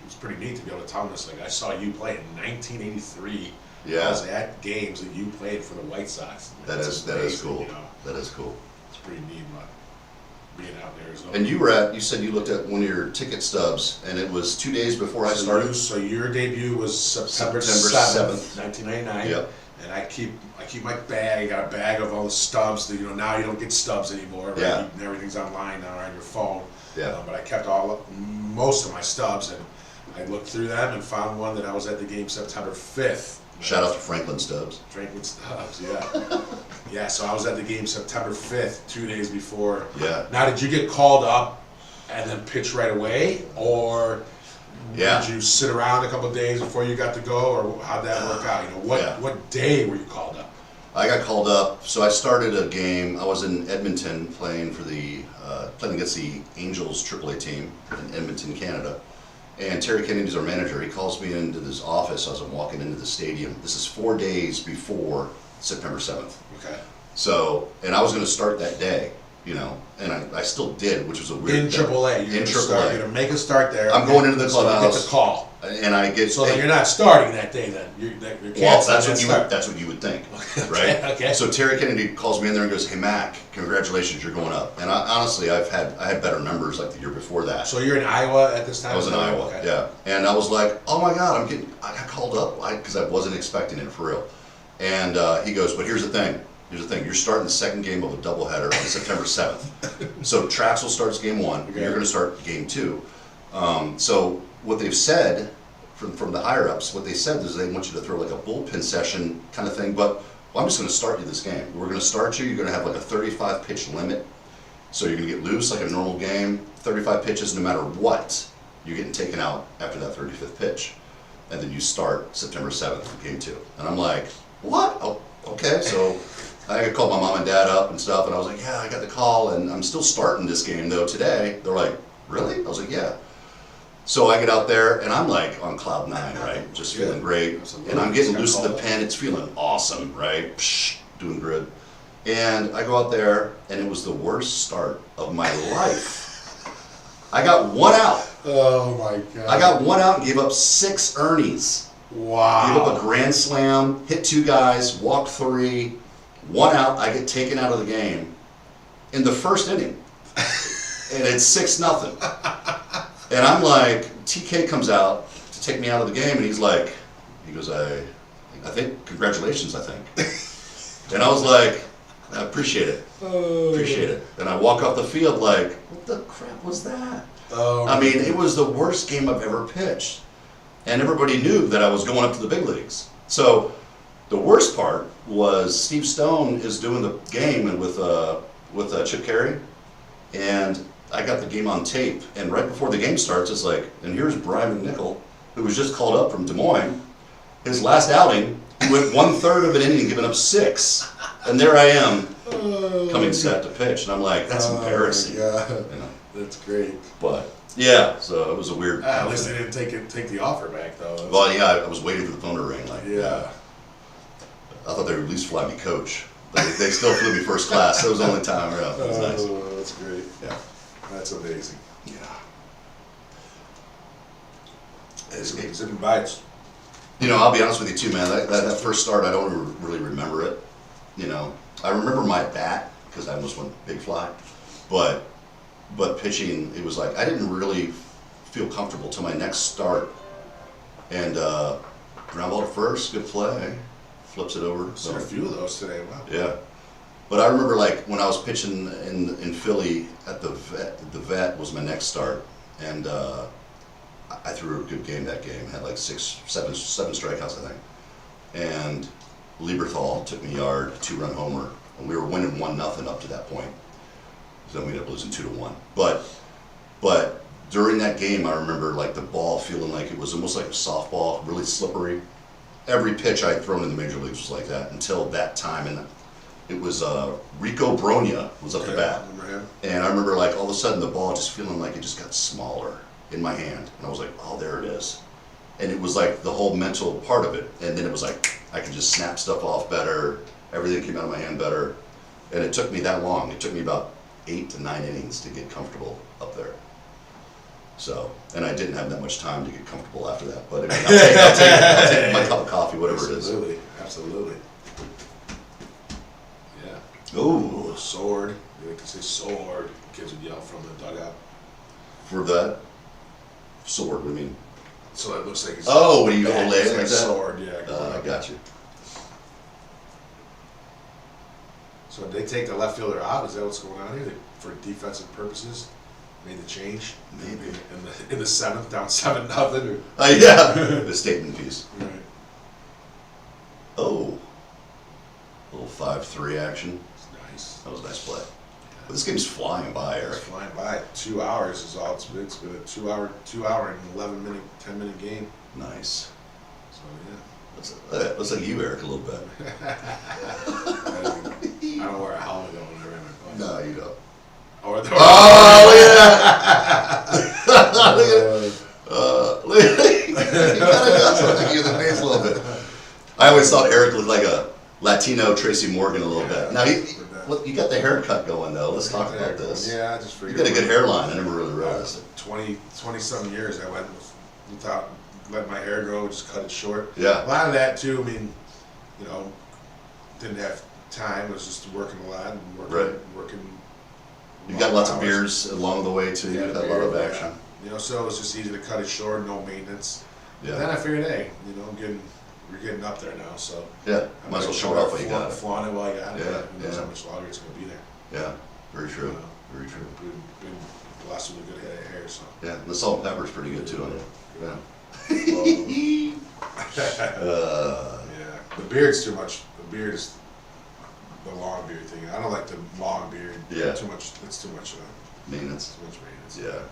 was pretty neat to be able to tell him this. Like, I saw you play in 1983. Yeah. I was at games that you played for the White Sox. That is amazing, cool. You know? That is cool. It's pretty neat, being out there. And you said you looked at one of your ticket stubs, and it was 2 days before I started. So your debut was September 7th. 7th, 1999. Yep. And I keep my bag. I got a bag of all the stubs. That, you know, now you don't get stubs anymore. Right? Yeah. Everything's online now on your phone. Yeah. But I kept most of my stubs, and I looked through them and found one that I was at the game September 5th. Shout out to Franklin Stubbs. Franklin Stubbs, yeah. Yeah, so I was at the game September 5th, 2 days before. Yeah. Now, did you get called up and then pitch right away? Or Yeah. did you sit around a couple of days before you got to go? Or how'd that work out? You know, what day were you called up? I got called up, so I started a game. I was in Edmonton playing against the Angels AAA team in Edmonton, Canada. And Terry Kennedy's our manager. He calls me into his office as I'm walking into the stadium. This is 4 days before September 7th. Okay. So, and I was going to start that day, you know, and I still did, which was a weird In thing. AAA, you're going to make a start there. I'm going into the So you get clubhouse. the call. And I get So then you're not starting that day then. You're well, canceling that's what you would think, right? Okay. So Terry Kennedy calls me in there and goes, "Hey Mac, congratulations, you're going up." And honestly, I had better numbers like the year before that. So you're in Iowa at this time? I was in Iowa, Okay. yeah. And I was like, "Oh my God, I got called up," because I wasn't expecting it for real. And he goes, "But here's the thing. You're starting the second game of a doubleheader on September 7th. So Traxel starts game 1. Okay. And you're going to start game 2. So what they've said from the higher ups, what they said is they want you to throw like a bullpen session kind of thing. But well, I'm just going to start you this game. We're going to start you. You're going to have like a 35 pitch limit. So you're going to get loose like a normal game. 35 pitches, no matter what, you're getting taken out after that 35th pitch, and then you start September 7th, game 2. And I'm like, what? Oh, okay. So I called my mom and dad up and stuff, and I was like, yeah, I got the call, and I'm still starting this game though today. They're like, really? I was like, yeah. So I get out there, and I'm like on cloud 9, right? Just feeling great. And I'm getting loose in the pen. It's feeling awesome, right? Psh, doing good. And I go out there, and it was the worst start of my life. I got 1 out. Oh my God. I got 1 out and gave up 6 earnies. Wow. Gave up a grand slam, hit 2 guys, walked 3, 1 out. I get taken out of the game in the first inning, and it's 6-0. And I'm like, TK comes out to take me out of the game, and he goes, I think, congratulations, I think. And I was like, I appreciate it. Appreciate it. And I walk off the field like, what the crap was that? I mean, it was the worst game I've ever pitched. And everybody knew that I was going up to the big leagues. So the worst part was Steve Stone is doing the game and with Chip Carey, and I got the game on tape. And right before the game starts, it's like, and here's Brian McNichol, who was just called up from Des Moines. His last outing, he went 1/3 of an inning, giving up 6, and there I am coming set to pitch, and I'm like, that's embarrassing. Yeah, you know? that's great. But yeah, so it was a weird. At least they didn't take the offer back though. Well, yeah, I was waiting for the phone to ring. Like, Yeah. I thought they would at least fly me coach. They still flew me first class. That was the only time around. It was nice. Oh, that's great. Yeah. That's amazing. Yeah. Zipping bites. You know, I'll be honest with you too, man. That first start, I don't really remember it. You know, I remember my bat because I almost went big fly, but pitching, it was like I didn't really feel comfortable till my next start. And ground ball to first, good play, flips it over. So a few of those today. Wow. Yeah. But I remember like when I was pitching in Philly at the vet was my next start, and I threw a good game that game. Had like seven strikeouts, I think. And Lieberthal took me a yard, 2-run homer, and we were winning 1-0 up to that point. So then we ended up losing 2-1. But during that game, I remember like the ball feeling like it was almost like a softball, really slippery. Every pitch I'd thrown in the major leagues was like that until that time, and it was Rico Bronya was up the bat. And I remember like all of a sudden the ball just feeling like it just got smaller in my hand. And I was like, oh, there it is. And it was like the whole mental part of it. And then it was like, I could just snap stuff off better. Everything came out of my hand better. And it took me that long. It took me about 8 to 9 innings to get comfortable up there. So, and I didn't have that much time to get comfortable after that. But I mean, I'll take my cup of coffee, whatever it is. Absolutely, absolutely. Yeah. Ooh. Sword. You like to say sword. Kids would yell from the dugout. For that sword, what do you mean? So it looks like it's Oh, when you bat, lay it's it like like a that? sword, yeah. I got you. So did they take the left fielder out? Is that what's going on here? For defensive purposes? Made the change? Maybe. In the 7th, down 7-0 or Yeah, the statement piece. right. Oh, a little 5-3 action. Nice. That was a nice play. But this game's flying by, It's Eric. flying by. 2 hours is all it's been. It's been a 2 hour and 11-minute, 10-minute game. Nice. So yeah. Looks like you, Eric, a little bit. I don't wear a helmet though when I ran my bike. No, you don't. Or the Oh, look at that! Look at he kind of does look like you in the face a little bit. I always thought Eric looked like Latino Tracy Morgan a little bit. Now, with that. look, you got the haircut going though. Let's talk about this. Yeah, I just You figured. got a good hairline. I never really realized it. 20-something years I went without letting my hair grow, just cut it short. Yeah. A lot of that too, I mean, you know, didn't have time, was just working a lot and working. You got lots of hours. beers along the way too. You Yeah, had a lot of beer, action. You know, so it was just easy to cut it short, no maintenance. Yeah. Then I figured, hey, you know, we're getting up there now, so. Yeah. Might as well show it off while you got it. Flaunt it while you got it. Yeah, Who knows yeah. how much longer it's gonna be there. Yeah. Very true. Very true. Been blessed with a good head of hair, so. Yeah. The salt and pepper's pretty good too on it. Yeah. Yeah, the beard's too much. The beard is the long beard thing. I don't like the long beard. Yeah. Too much. It's too much. Maintenance. Too much maintenance. Yeah.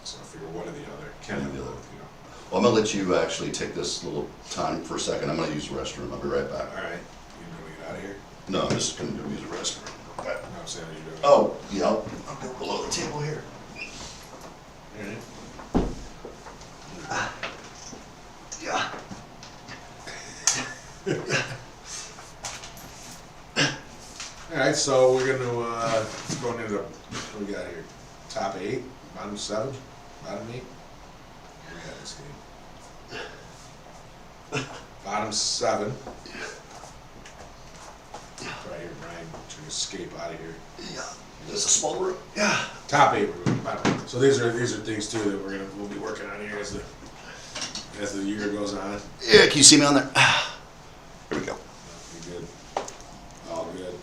So I figure one or the other. Can't have One or the other. both, you know. Well, I'm gonna let you actually take this little time for a second. I'm gonna use the restroom. I'll be right back. All right. You gonna get out of here? No, I'm just gonna go use the restroom. Okay. No, I'm saying you doing. Oh, yeah. I'll go below the table here. All right. Yeah. All right. So we're gonna let's go into the what we got here. Top 8, bottom 7, bottom 8. What we got this game? Bottom 7. Right here, Brian, trying to escape out of here. Yeah. There's a small room. Yeah. Top 8 we're going bottom. So these are things too that we'll be working on here as the year goes on. Yeah. Can you see me on there? There we go. Be good. All good.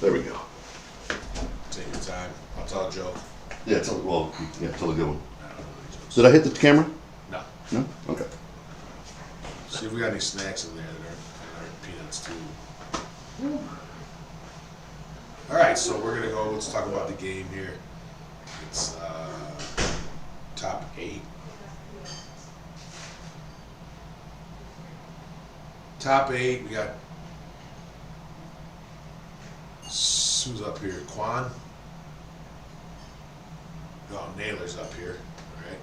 There we go. Take your time. I'll tell a joke. Yeah. Tell a good one. I don't know any jokes. Did I hit the camera? No. No. Okay. See if we got any snacks in there that are peanuts too. All right, so we're gonna go. Let's talk about the game here. It's top 8. Top 8. We got who's up here? Quan. No, Naylor's up here. All right.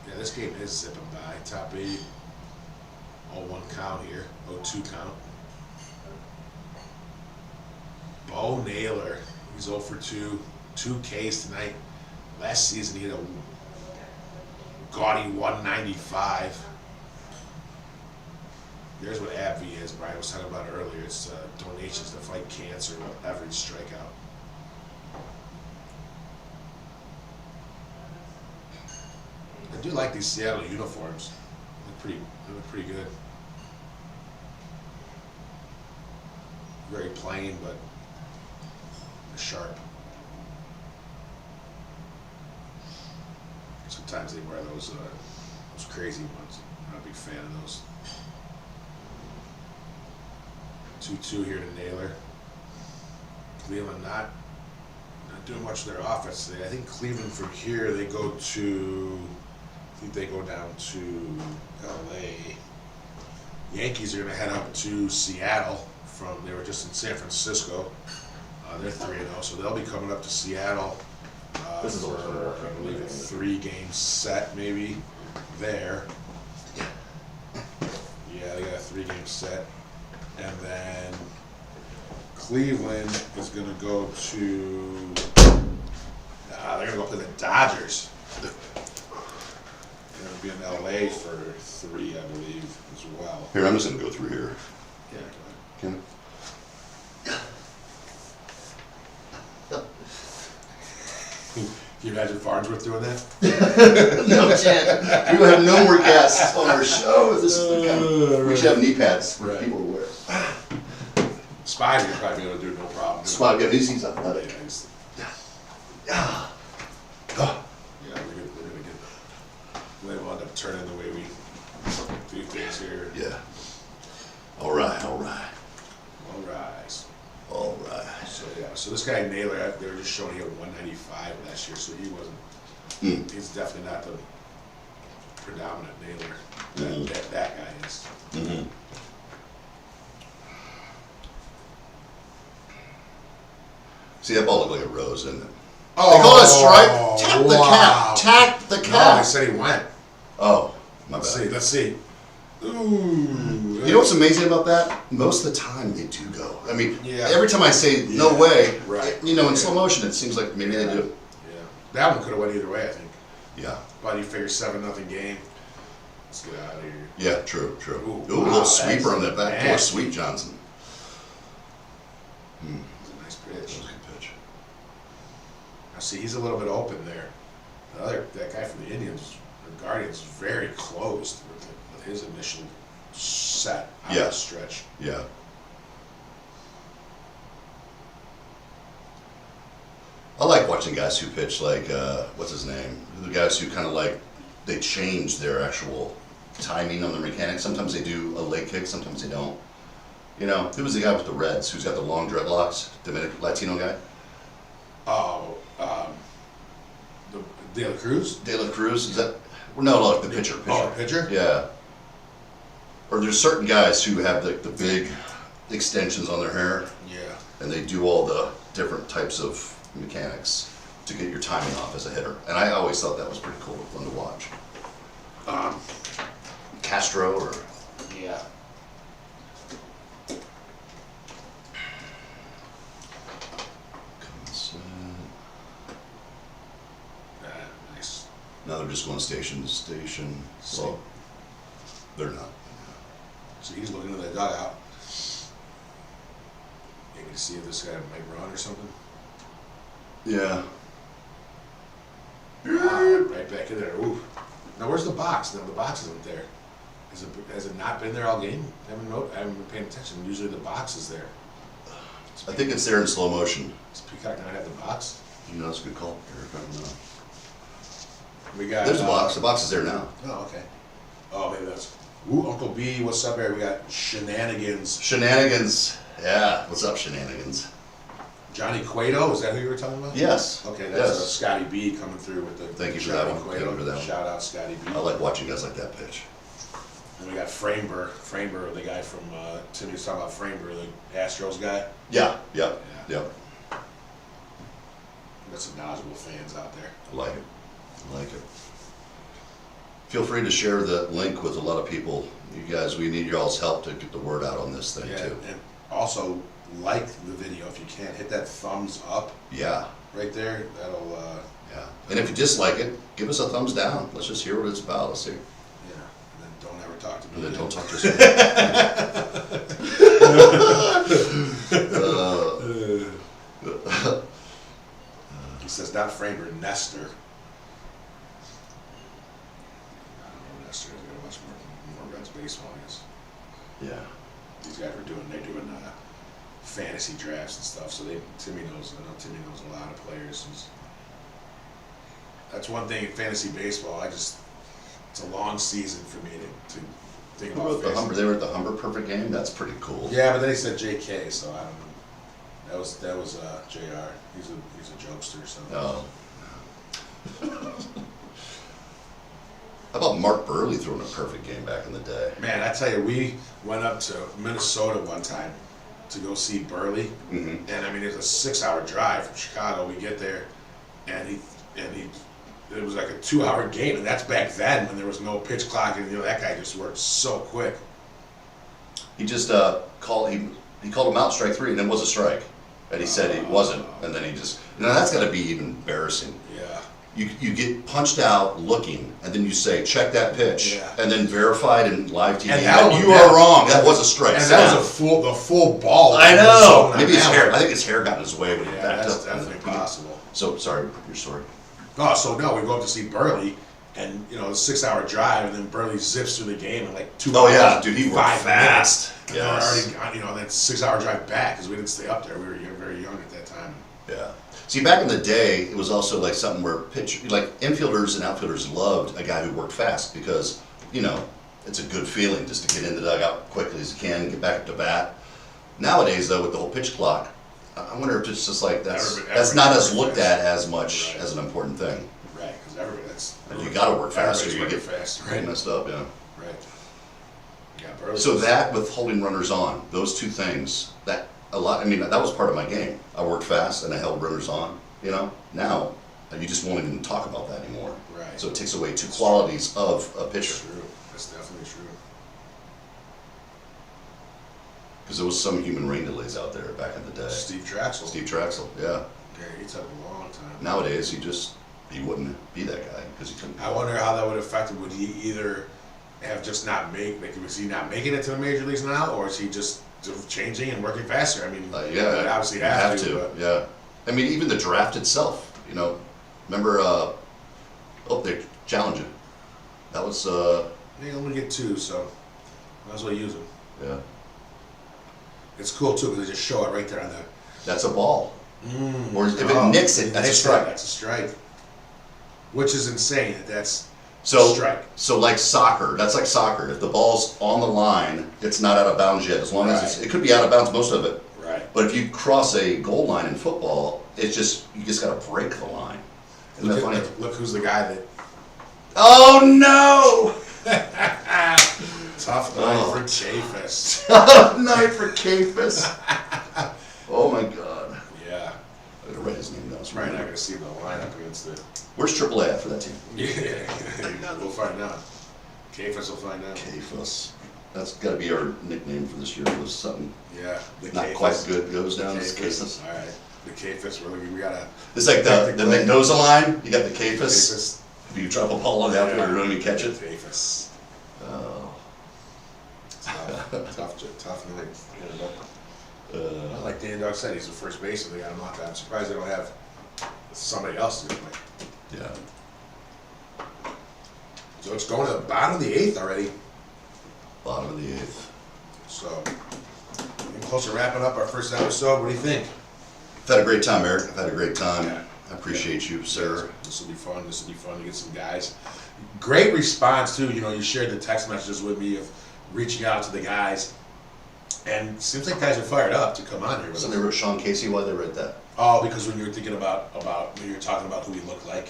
Yeah, this game is zipping by. Top 8. 0-1 count here. 0-2 count. Bo Naylor, he's 0 for 2, 2 Ks tonight. Last season he had a gaudy 195. Here's what AbbVie is, Brian was talking about earlier. It's donations to fight cancer with average strikeout. I do like these Seattle uniforms. They look pretty good. Very plain, but sharp. Sometimes they wear those crazy ones. I'm not a big fan of those. 2-2 here to Naylor. Cleveland not doing much of their offense today. I think Cleveland from here they go down to LA. Yankees are going to head up to Seattle they were just in San Francisco. They're 3-0, so they'll be coming up to Seattle This is for, I believe, a 3-game set maybe there. Yeah, they got a 3-game set. And then Cleveland is going to go to, they're going to go play the Dodgers. They're going to be in LA for 3, I believe, as well. Here, I'm just gonna go through here. Yeah, Can Can you imagine Farnsworth doing that? No chance. We will have no more guests on our show. This is the kind of, we should have knee pads for Right. people to wear. Spider you'll probably be able to do it no problem. Spot, yeah, he's Yeah, athletic. he's- Yeah. yeah, we're gonna get. We'll end up turning the way we do things here. Yeah. All right, all right, All rise. all right. So this guy Naylor, they were just showing he had 195 last year, so he wasn't. He's definitely not the predominant Naylor that guy is. Mm-hmm. See, that ball looked like a rose, didn't it? Oh, They call it a strike. Tap the cap. Tap the No, they cap. said he went. Oh, my Let's bad. see. Ooh. You know what's amazing about that? Most of the time they do go. I mean, Yeah. every time I say no way, Right. you know, in slow motion, it seems like maybe they do. Yeah. That one could have went either way, I think. Yeah. But you figure 7-0 game. Let's get out of here. Yeah, true, true. Ooh, Ooh, a wow, little sweeper on that that's back door, nasty. Sweet Johnson. It's a nice That was pitch. a good pitch. Now see, he's a little bit open there. That guy from the Indians, the Guardians, is very closed with his initial set out Yeah. of the stretch. Yeah. I like watching guys who pitch like, what's his name? The guys who kind of like, they change their actual timing on their mechanics. Sometimes they do a leg kick, sometimes they don't. You know, who was the guy with the Reds who's got the long dreadlocks? Dominican Latino guy? Oh, the De La Cruz? De La Cruz? Is that? No, the pitcher. Oh, the pitcher? Yeah. Or there's certain guys who have the big extensions on their hair, Yeah. and they do all the different types of mechanics to get your timing off as a hitter. And I always thought that was pretty cool, fun to watch. Castro or Yeah. Nice. now they're just going station to station. See. Well, they're not. So he's looking at the dugout. Maybe to see if this guy might run or something. Yeah. Right back in there. Ooh. Now where's the box? No, the box isn't there. Has it not been there all game? I haven't been paying attention. Usually the box is there. I think it's there in slow motion. Does Peacock not have the box? You know, that's a good call, Eric. I don't know. We got. There's a box. The box is there now. Oh, okay. Oh, maybe that's. Ooh, Uncle B, what's up, Eric? We got shenanigans. Shenanigans. Yeah. What's up, shenanigans? Johnny Cueto, is that who you were talking about? Yes. Okay, that's Yes. Scotty B coming through with the. Thank you for Johnny that one. Cueto. Thank you for that one. Shout out Scotty B. I like watching guys like that pitch. And we got Framber, the guy from Timmy was talking about Framber, the Astros guy. Yeah. Yep. Yeah. Yep. We got some knowledgeable fans out there. I like it. I like it. Feel free to share the link with a lot of people. You guys, we need y'all's help to get the word out on this thing Yeah, too. and also like the video if you can. Hit that thumbs up Yeah. right there. That'll Yeah. And if you dislike it, give us a thumbs down. Let's just hear what it's about. Let's see. yeah. And then don't ever talk to me. And then again. don't talk to us. He says not Framber, Nestor. I don't know Nestor. He's got a much more Reds baseball, I guess. Yeah. These guys they're doing fantasy drafts and stuff. So Timmy knows. I know Timmy knows a lot of players. That's one thing in fantasy baseball. It's a long season for me to think Who about wrote the fantasy. Humber? They were at the Humber Perfect Game. That's pretty cool. Yeah, but then he said J.K., so I don't know. That was J.R. He's a jokester. So. Oh. How about Mark Burley throwing a perfect game back in the day? Man, I tell you, we went up to Minnesota one time to go see Burley, Mm-hmm. and I mean it's a 6-hour drive from Chicago. We get there, and it was like a 2-hour game, and that's back then when there was no pitch clock, and that guy just worked so quick. He just called him out strike 3, and it was a strike. And he said it wasn't, and then he just that's got to be even embarrassing. Yeah. You get punched out looking, and then you say check that pitch, Yeah. and then verified in live TV. And that you was- are wrong. That was a strike. And Sit that down. was the full ball. I that was know. on Maybe his that hair. one. I think his hair got in his way when he Yeah, backed that's up. definitely possible. So sorry, your story. Oh, so no, we go up to see Burley, and it's a 6-hour drive, and then Burley zips through the game in like 2 Oh hours, yeah, dude, he worked 5 fast. minutes. And Yes. we're already, that 6-hour drive back because we didn't stay up there. We were very young at that time. Yeah. See, back in the day, it was also like something where infielders and outfielders loved a guy who worked fast because, it's a good feeling just to get in the dugout quickly as you can, get back up to bat. Nowadays, though, with the whole pitch clock, I wonder if it's just like that's not as looked at as much Right. as an important thing. Right, because everybody's And you got to work fast or you working get fast, right right? messed up. Yeah. Right. Yeah, Burley. So that with holding runners on, those two things, that was part of my game. I worked fast and I held runners on, Now, you just won't even talk about that anymore. Right. So it takes away two qualities of a That's pitcher. true. That's definitely true. Because there was some human rain delays out there back in the day. Steve Traxel. Steve Traxel, yeah. Yeah, he took a long time. Nowadays, he wouldn't be that guy because he couldn't. I wonder how that would affect him. Would he either have just not was he not making it to the major leagues now, or is he just changing and working faster? I mean, Yeah, he'd obviously you have to. But yeah. I mean, even the draft itself, remember, they challenge it. That was, They only get 2, so might as well use them. yeah. It's cool too because they just show it right there on the. That's a ball. Or if it nicks it, that's a strike. That's a strike. Which is insane. That's So, strike. so like soccer, that's like soccer. If the ball's on the line, it's not out of bounds yet. As long as it could be out of bounds, most of it. Right. But if you cross a goal line in football, you just got to break the line. Isn't that funny? Look who's the guy that. Oh no! Tough night for Chafis. Tough night for Cafus. Oh my God. Yeah. I gotta write his name down. That's right. Not gonna see him in the lineup against the. Where's AAA at for that team? Yeah. We'll find out. Chafis will find out. Cafus. That's got to be our nickname for this year. Was something Yeah. The not Cafis. quite good goes down. The It's Cafis. Cafus. All right. The Cafis. We gotta. It's like the Mendoza line. You got the Cafus. Cafis. If you drop a ball on the outfield, you don't even catch it. Cafis. Oh. Tough night. Like Dan Dog said, he's the first baseman. They got him out there. I'm surprised they don't have somebody else to do it. Yeah. So it's going to the bottom of the 8th already. Bottom of the 8th. So getting close to wrapping up our first episode. What do you think? I've had a great time, Eric. I've had a great time. Yeah. I appreciate you, sir. This will be fun. This will be fun to get some guys. Great response too. You shared the text messages with me of reaching out to the guys, and it seems like guys are fired up to come on here with us. Somebody wrote Sean Casey. Why they wrote that? Oh, because when you were thinking about when you were talking about who he looked like.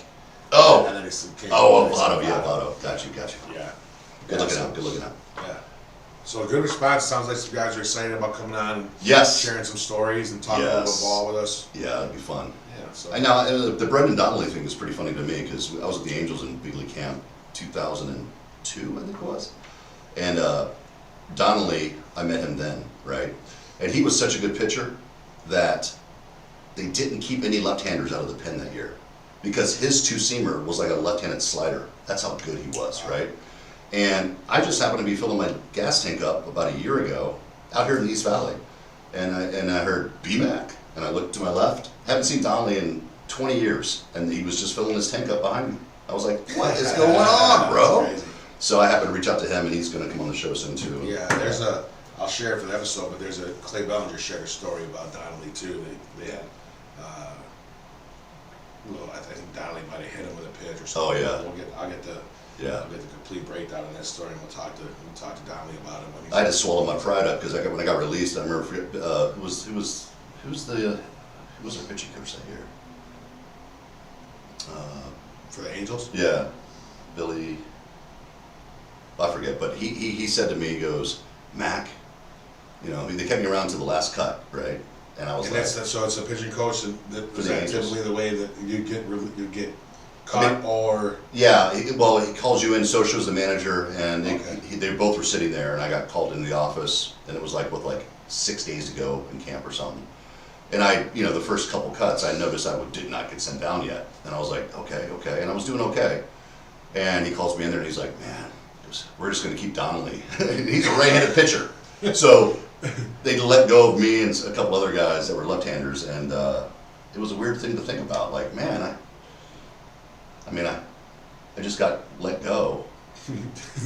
Oh. And then it came Votto. Yeah, Votto. Got you. Yeah. Good looking out. Good looking out. Yeah. So a good response. Sounds like some guys are excited about coming on and Yes. sharing some stories and talking a little ball with us. Yeah, it'd be fun. Yeah. So. I know the Brendan Donnelly thing is pretty funny to me because I was at the Angels in big league camp 2002, I think it was, and Donnelly, I met him then, right? And he was such a good pitcher that they didn't keep any left-handers out of the pen that year because his two-seamer was like a left-handed slider. That's how good he was, right? And I just happened to be filling my gas tank up about a year ago out here in the East Valley, and I heard BMac, and I looked to my left. Haven't seen Donnelly in 20 years, and he was just filling his tank up behind me. I was like, what is going on, bro? So I happened to reach out to him, and he's going to come on the show soon, too. Yeah, I'll share it for the episode, but there's a Clay Bellinger shared a story about Donnelly too. They had, I think Donnelly might have hit him with a pitch or something. Oh, yeah. I'll get the complete breakdown of that story, and we'll talk to Donnelly about it. When I had to swallow my pride up because when I got released, I remember who was our pitching coach that year? for the Angels. Yeah, Billy. I forget, but he said to me, he goes, Mac, they kept me around to the last cut, right? And I was And like, so it's a pitching coach, and was the that Angels. typically the way that you get caught, or yeah, he calls you in, so shows the manager, and Okay. they both were sitting there, and I got called into the office, and it was like 6 days to go in camp or something. And the first couple cuts, I noticed I did not get sent down yet, and I was like, okay, and I was doing okay. And he calls me in there, and he's like, man, we're just going to keep Donnelly. He's a right-handed pitcher. So they let go of me and a couple other guys that were left-handers, and it was a weird thing to think about. Like, man, I just got let go.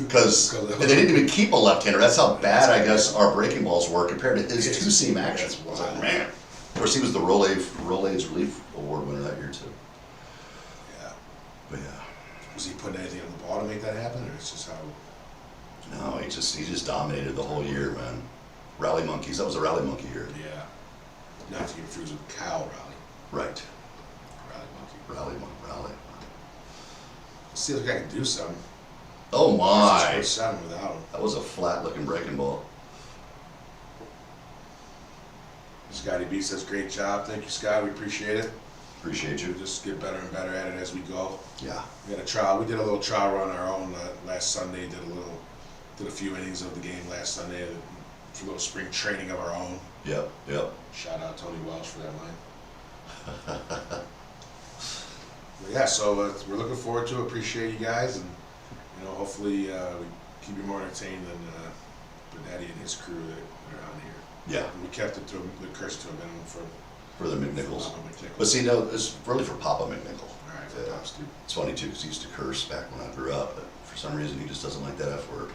Because they didn't even keep a left-hander. That's how bad, I guess, our breaking balls were compared to his two-seam action. I was like, man. Of course, he was the Rolaids Relief Award winner that year, too. yeah. But yeah. Was he putting anything on the ball to make that happen, or it's just how? No, he just dominated the whole year, man. Rally monkeys. That was a rally monkey year. Yeah. Not to confuse with cow rally. Right. Rally monkey. Rally. See if I can do something. Oh my! It's 7 without him. That was a flat-looking breaking ball. Scotty B says, great job. Thank you, Scott. We appreciate it. Appreciate you. Just get better and better at it as we go. Yeah. We had a trial. We did a little trial run our own last Sunday. Did a few innings of the game last Sunday. for a little spring training of our own. Yep, yep. Shout out Tony Welsh for that line. But yeah, so we're looking forward to it. Appreciate you guys, and hopefully we keep you more entertained than Benetti and his crew that are on here. Yeah. And we kept it to the curse to a minimum for The McNichols. Papa McNichols. But see, no, it's really for Papa McNichol. All right, Yeah. Pops, dude. It's funny too, because he used to curse back when I grew up, but for some reason he just doesn't like that F word.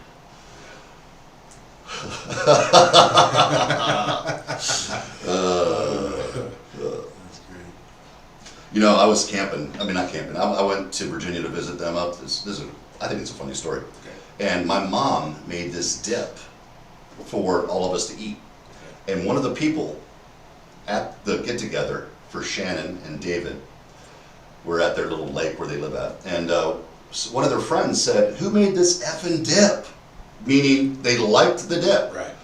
That's great. I was camping. I mean, not camping. I went to Virginia to visit them up. I think it's a funny story. Okay. And my mom made this dip for all of us to eat. And one of the people at the get together for Shannon and David were at their little lake where they live at. And one of their friends said, "Who made this effing dip?" Meaning they liked the dip. Right.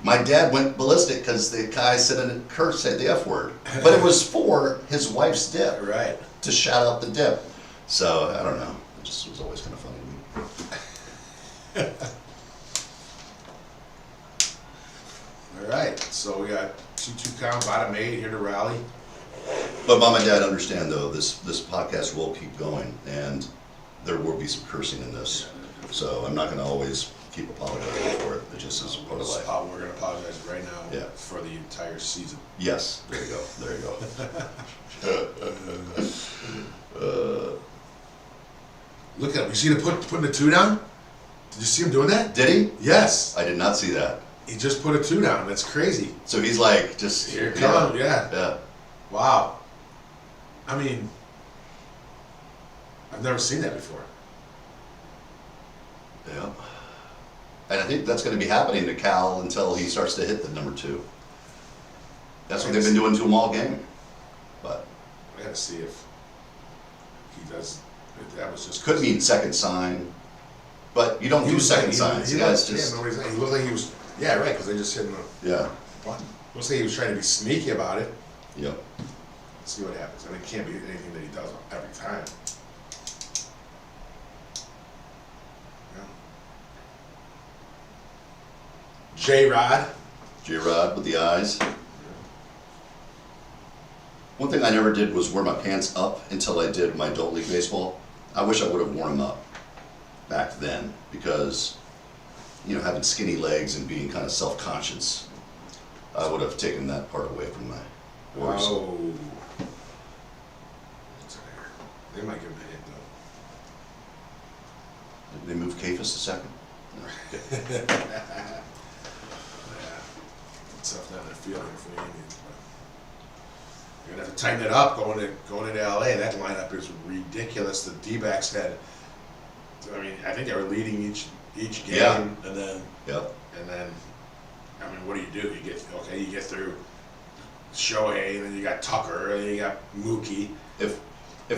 My dad went ballistic because the guy said the F word. But it was for his wife's dip. Right. To shout out the dip. So, I don't know. It just was always kind of funny to me. All right. So we got 2-2 count, bottom 8 here to rally. But Mom and Dad understand, though, this podcast will keep going, and there will be some cursing in this. So I'm not going to always keep apologizing for it. It just is part of life. We're going to apologize right now for the entire season. Yes. There you go. There you go. Look at him. You see him putting the 2 down? Did you see him doing that? Did he? Yes. I did not see that. He just put a 2 down. That's crazy. So he's like, just... Here it comes. Yeah. Yeah. Wow. I mean, I've never seen that before. Yeah. And I think that's going to be happening to Cal until he starts to hit the number 2. That's what they've been doing to him all game. But I got to see if he does. That was just. Could mean second sign. But you don't do second signs. He Guys looked, just... he looked like he was. Yeah, right, because they just hit him. Yeah. Looks like he was trying to be sneaky about it. Yep. Let's see what happens. I mean, it can't be anything that he does every time. Yeah. J-Rod. J-Rod with the eyes. One thing I never did was wear my pants up until I did my adult league baseball. I wish I would have worn them up back then because, having skinny legs and being kind of self-conscious, I would have taken that part away from my horse. Whoa. That's an error. They might give him a hit, though. Did they move Kafis a second? Yeah. Tough down the field here for the Indians. You're gonna have to tighten it up going into LA. That lineup is ridiculous. The D-backs had, I think they were leading each game, Yeah. and then, Yep. what do? You get through Shohei, and then you got Tucker, and then you got Mookie. If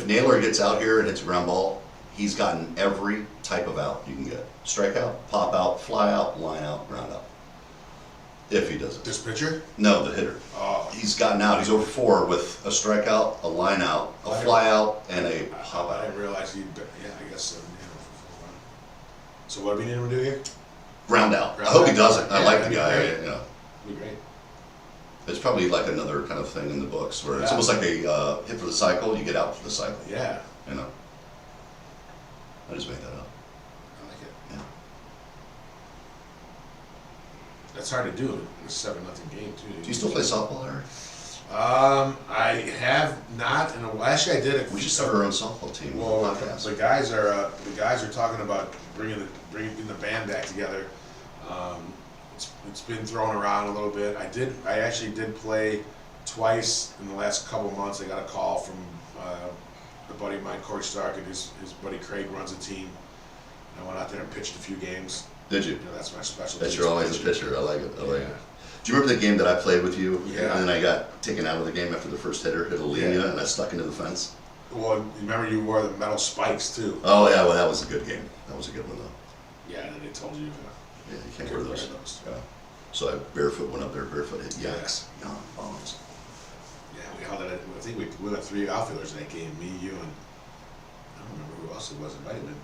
Naylor gets out here and hits a ground ball, he's gotten every type of out you can get. Strikeout, pop out, fly out, line out, ground out. If he does it. This pitcher? No, the hitter. Oh, He's gotten out. He's over 4 with a strikeout, a line out, a fly out, and a pop I out. didn't realize he'd. Yeah, I guess so. So what do we need him to do here? Ground out. Ground I hope he out. does it. I Yeah, like that'd the be guy. great. Yeah. Be great. It's probably like another kind of thing in the books where it's Yeah. almost like a hit for the cycle. You get out for the cycle. Yeah, I just made that up. I like it. Yeah. That's hard to do in a 7-0 game too. Do you still play softball, Eric? I have not, and actually I did it. We should start our own softball team. Well, Podcast. the guys are talking about bringing the band back together. It's been thrown around a little bit. I actually did play twice in the last couple of months. I got a call from a buddy of mine, Corey Stark, and his buddy Craig runs a team. And I went out there and pitched a few games. Did you? That's my specialty. That's you're always a pitcher. I like it. I like Yeah. it. Do you remember the game that I played with you? Yeah. And then I got taken out of the game after the first hitter hit a linea and I stuck into the fence? Well, remember you wore the metal spikes too. Oh, yeah. Well, that was a good game. That was a good one, though. Yeah, and they told you. Yeah, you can't wear those. Wear those. Yeah. So I barefoot went up there, barefoot hit yaks. Yeah. Young bombs. Yeah, we held it. I think we had 3 outfielders in that game. Me, you, and I don't remember who else it was. It might have been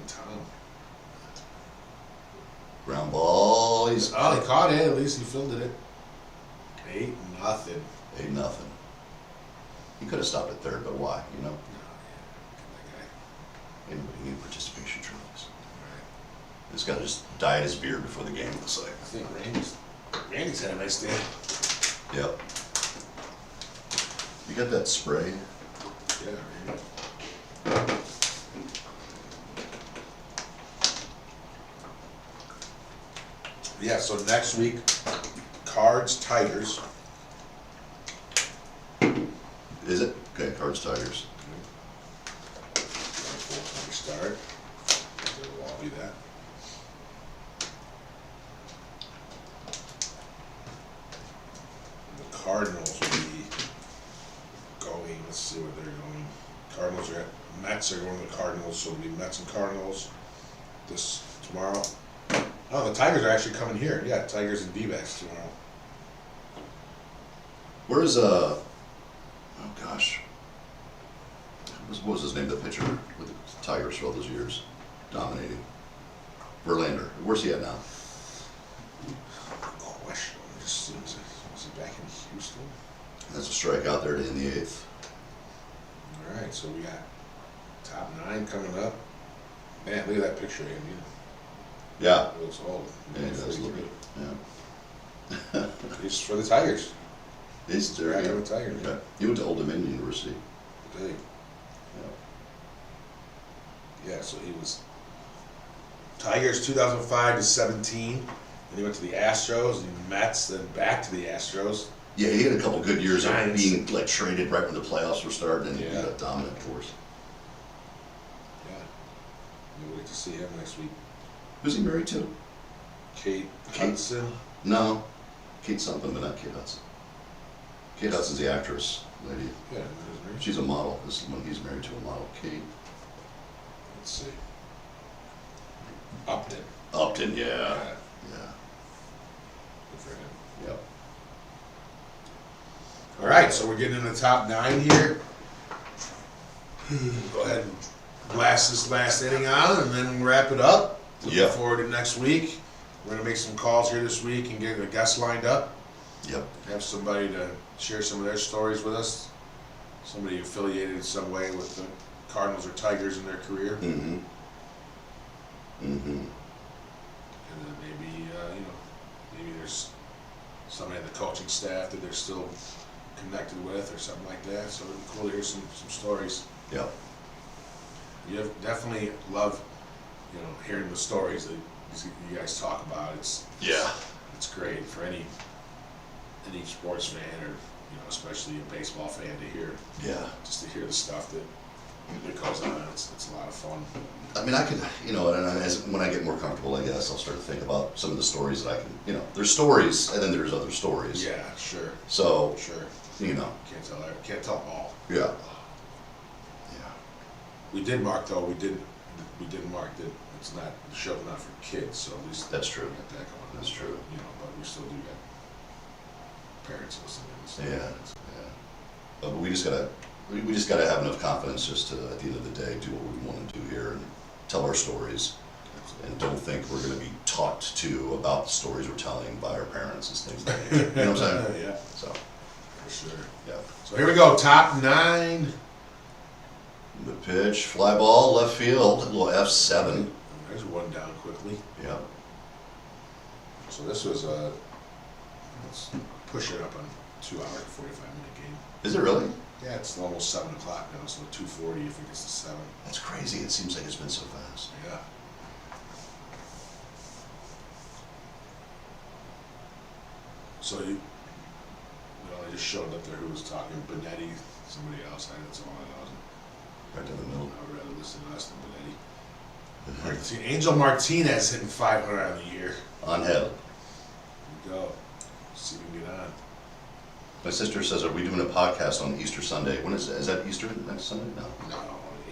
Tom. Ground ball. He's Oh, he caught it. At least he fielded it. 8-0. 8-0. He could have stopped at third, but why? You know, anybody need participation trophies? This guy just dyed his beard before the game. Looks like. I think Randy's had a nice day. Yep. You got that spray? Yeah, Randy. Yeah, so next week, Cards, Tigers. Is it? Okay, Cards, Tigers. Start. There will all be that. The Cardinals will be going, let's see where they're going. Cardinals are at, Mets are going to the Cardinals, so it'll be Mets and Cardinals tomorrow. Oh, the Tigers are actually coming here. Yeah, Tigers and D-backs tomorrow. Where's oh gosh, what was his name? The pitcher with the Tigers for all those years, dominating. Verlander. Where's he at now? Question. Just seems was he back in Houston? That's a strikeout there to end the 8th. All right, so we got top 9 coming up. Man, look at that picture, Andy. Yeah. It looks old. Yeah, it does look good. Yeah. He's for the Tigers. He's there. Back Yeah. on the Tigers. Okay. He went to Old Dominion University. Did Yeah. Yeah, so he was Tigers 2005 to 17. Then he went to the Astros, and Mets, then back to the Astros. Yeah, he had a couple good years of Giants. being like traded right when the playoffs were starting, and he Yeah. got dominant force. Yeah. We'll wait to see him next week. Who's he married to? Kate Kate. Hudson. No, Kate something, but not Kate Hudson. Kate Hudson's the actress lady. Yeah, that is right. She's a model. This is when he's married to a model. Kate Let's see. Upton. Upton. Yeah. Yeah. Yeah. Good for him. Yep. All right, so we're getting in the top 9 here. Go ahead and blast this last inning on, and then wrap it up. Looking Yep. forward to next week. We're gonna make some calls here this week and get a guest lined up. Yep. Have somebody to share some of their stories with us. Somebody affiliated in some way with the Cardinals or Tigers in their career. Mm-hmm. Mm-hmm. And then maybe, maybe there's somebody in the coaching staff that they're still connected with or something like that. So it'd be cool to hear some stories. Yep. You definitely love, hearing the stories that you guys talk about. It's great for any sports fan or especially a baseball fan to hear. Yeah. Just to hear the stuff that goes on. It's a lot of fun. I mean, I could, when I get more comfortable, I guess I'll start to think about some of the stories that I can, there's stories and then there's other stories. Yeah, sure. So, Sure. Can't Can't tell them all. Yeah. Yeah. We did mark though. We did mark that it's not the show's not for kids. So at least That's true. we got that going. That's true. But we still do got parents listening. And stuff. Yeah. Yeah. But we just gotta have enough confidence just to, at the end of the day, do what we want to do here and tell our stories. And don't think we're going to be talked to about the stories we're telling by our parents and things like that. You know what I'm saying? Yeah, So, for sure. yeah. So here we go. Top 9. The pitch, fly ball, left field, a little F7. There's one down quickly. Yeah. So this was let's push it up on 2 hour and 45-minute game. Is it really? Yeah, it's almost 7 o'clock now, so 2:40 if it gets to 7. That's crazy. It seems like it's been so fast. Yeah. So I just showed up there who was talking. Benetti, somebody else. That's all I know. Right down the middle. I would rather listen to us than Benetti. Angel Martinez hitting 500 on the year. On head. Here we go. See if we can get on. My sister says, are we doing a podcast on Easter Sunday? When is that? Is that Easter next Sunday? No. No,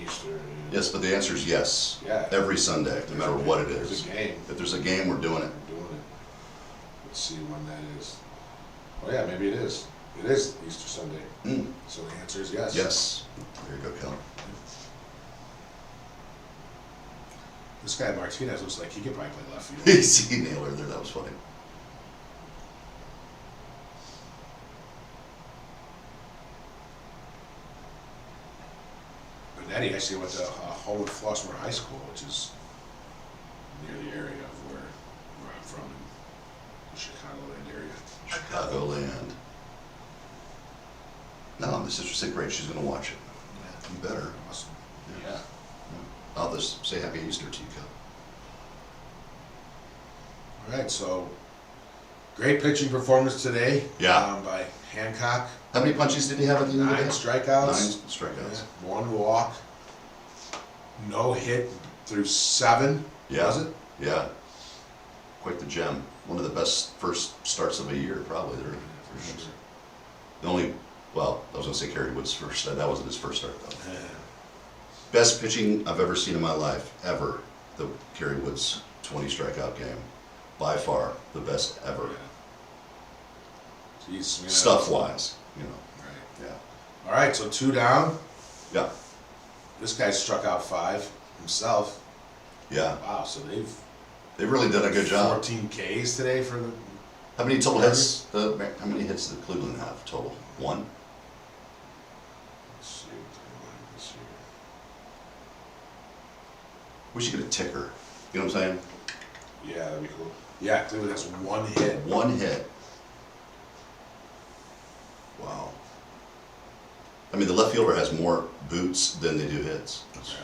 Easter. Yes, but the answer is yes. Yeah. Every Sunday, no matter what it There's is. a game. If there's a game, we're doing it. We're doing it. Let's see when that is. Oh yeah, maybe it is. It is Easter Sunday. Mm. So the answer is yes. Yes. There you go, Kel. This guy Martinez looks like he could probably play left field. He nailed her there. That was funny. But then he actually went to Howard Flossmoor High School, which is near the area of where I'm from, in the Chicagoland area. Chicagoland. No, my sister said, great, she's going to watch it. You better. Awesome. Yeah. I'll just say Happy Easter to you, Kel. All right, so great pitching performance today. Yeah. By Hancock. How many punches did he have at the end of the 9 day? strikeouts. 9 strikeouts. Yeah, 1 walk. No hit through 7. Yeah. Was it? Yeah. Quite the gem. One of the best first starts of a year, probably. There. For sure. The only, well, I was going to say Kerry Wood's first. That wasn't his first start, though. Yeah. Best pitching I've ever seen in my life, ever. The Kerry Woods 20 strikeout game. By far, the best ever. Yeah. Jeez, man. Stuff-wise, you know. Right. Yeah. All right, so 2 down. Yeah. This guy struck out 5 himself. Yeah. Wow, so they've They've really done a good job. 14 Ks today for the. How many total hits? How many hits did Cleveland have total? 1? Let's see what they wanted this year. We should get a ticker. You know what I'm saying? Yeah, that'd be cool. Yeah, dude, that's 1 hit. 1 hit. Wow. I mean, the left fielder has more boots than they do hits. That's right.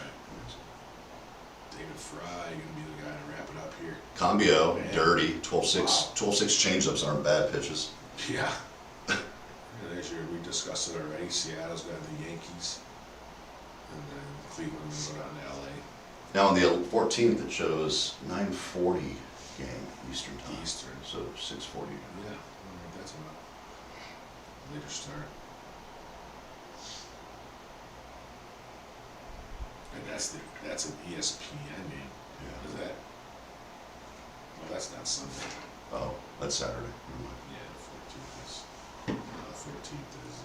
David Fry gonna be the guy to wrap it up here. Cambio, Man. dirty, 12-6. Wow. 12-6 changeups aren't bad pitches. Yeah. This year we discussed it already. Seattle's got the Yankees, and then Cleveland will go down to LA. Now on the 14th, it shows 9:40 game Eastern time. Eastern. So 6:40. Yeah, I don't think that's about later start. And that's an ESPN game. Yeah. Is that? Well, that's not Sunday. Oh, that's Saturday. Never mind. Yeah, the 14th is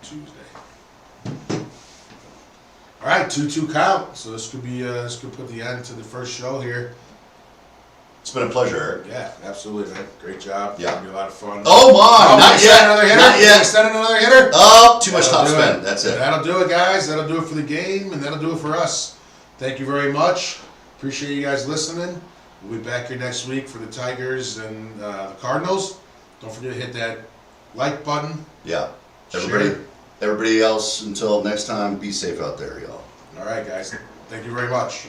Tuesday. All right, 2-2 count. So this could be this could put the end to the first show here. It's been a pleasure, Eric. Yeah, absolutely, man. Great job. Yeah. It'll be a lot of fun. Oh my! Not extend yet. Another hitter. Not yet. Extend another hitter. Oh, too much top That'll do spin. it. That's it. That'll do it, guys. That'll do it for the game, and that'll do it for us. Thank you very much. Appreciate you guys listening. We'll be back here next week for the Tigers and the Cardinals. Don't forget to hit that like button. Yeah. Share. Everybody else, until next time, be safe out there, y'all. All right, guys. Thank you very much.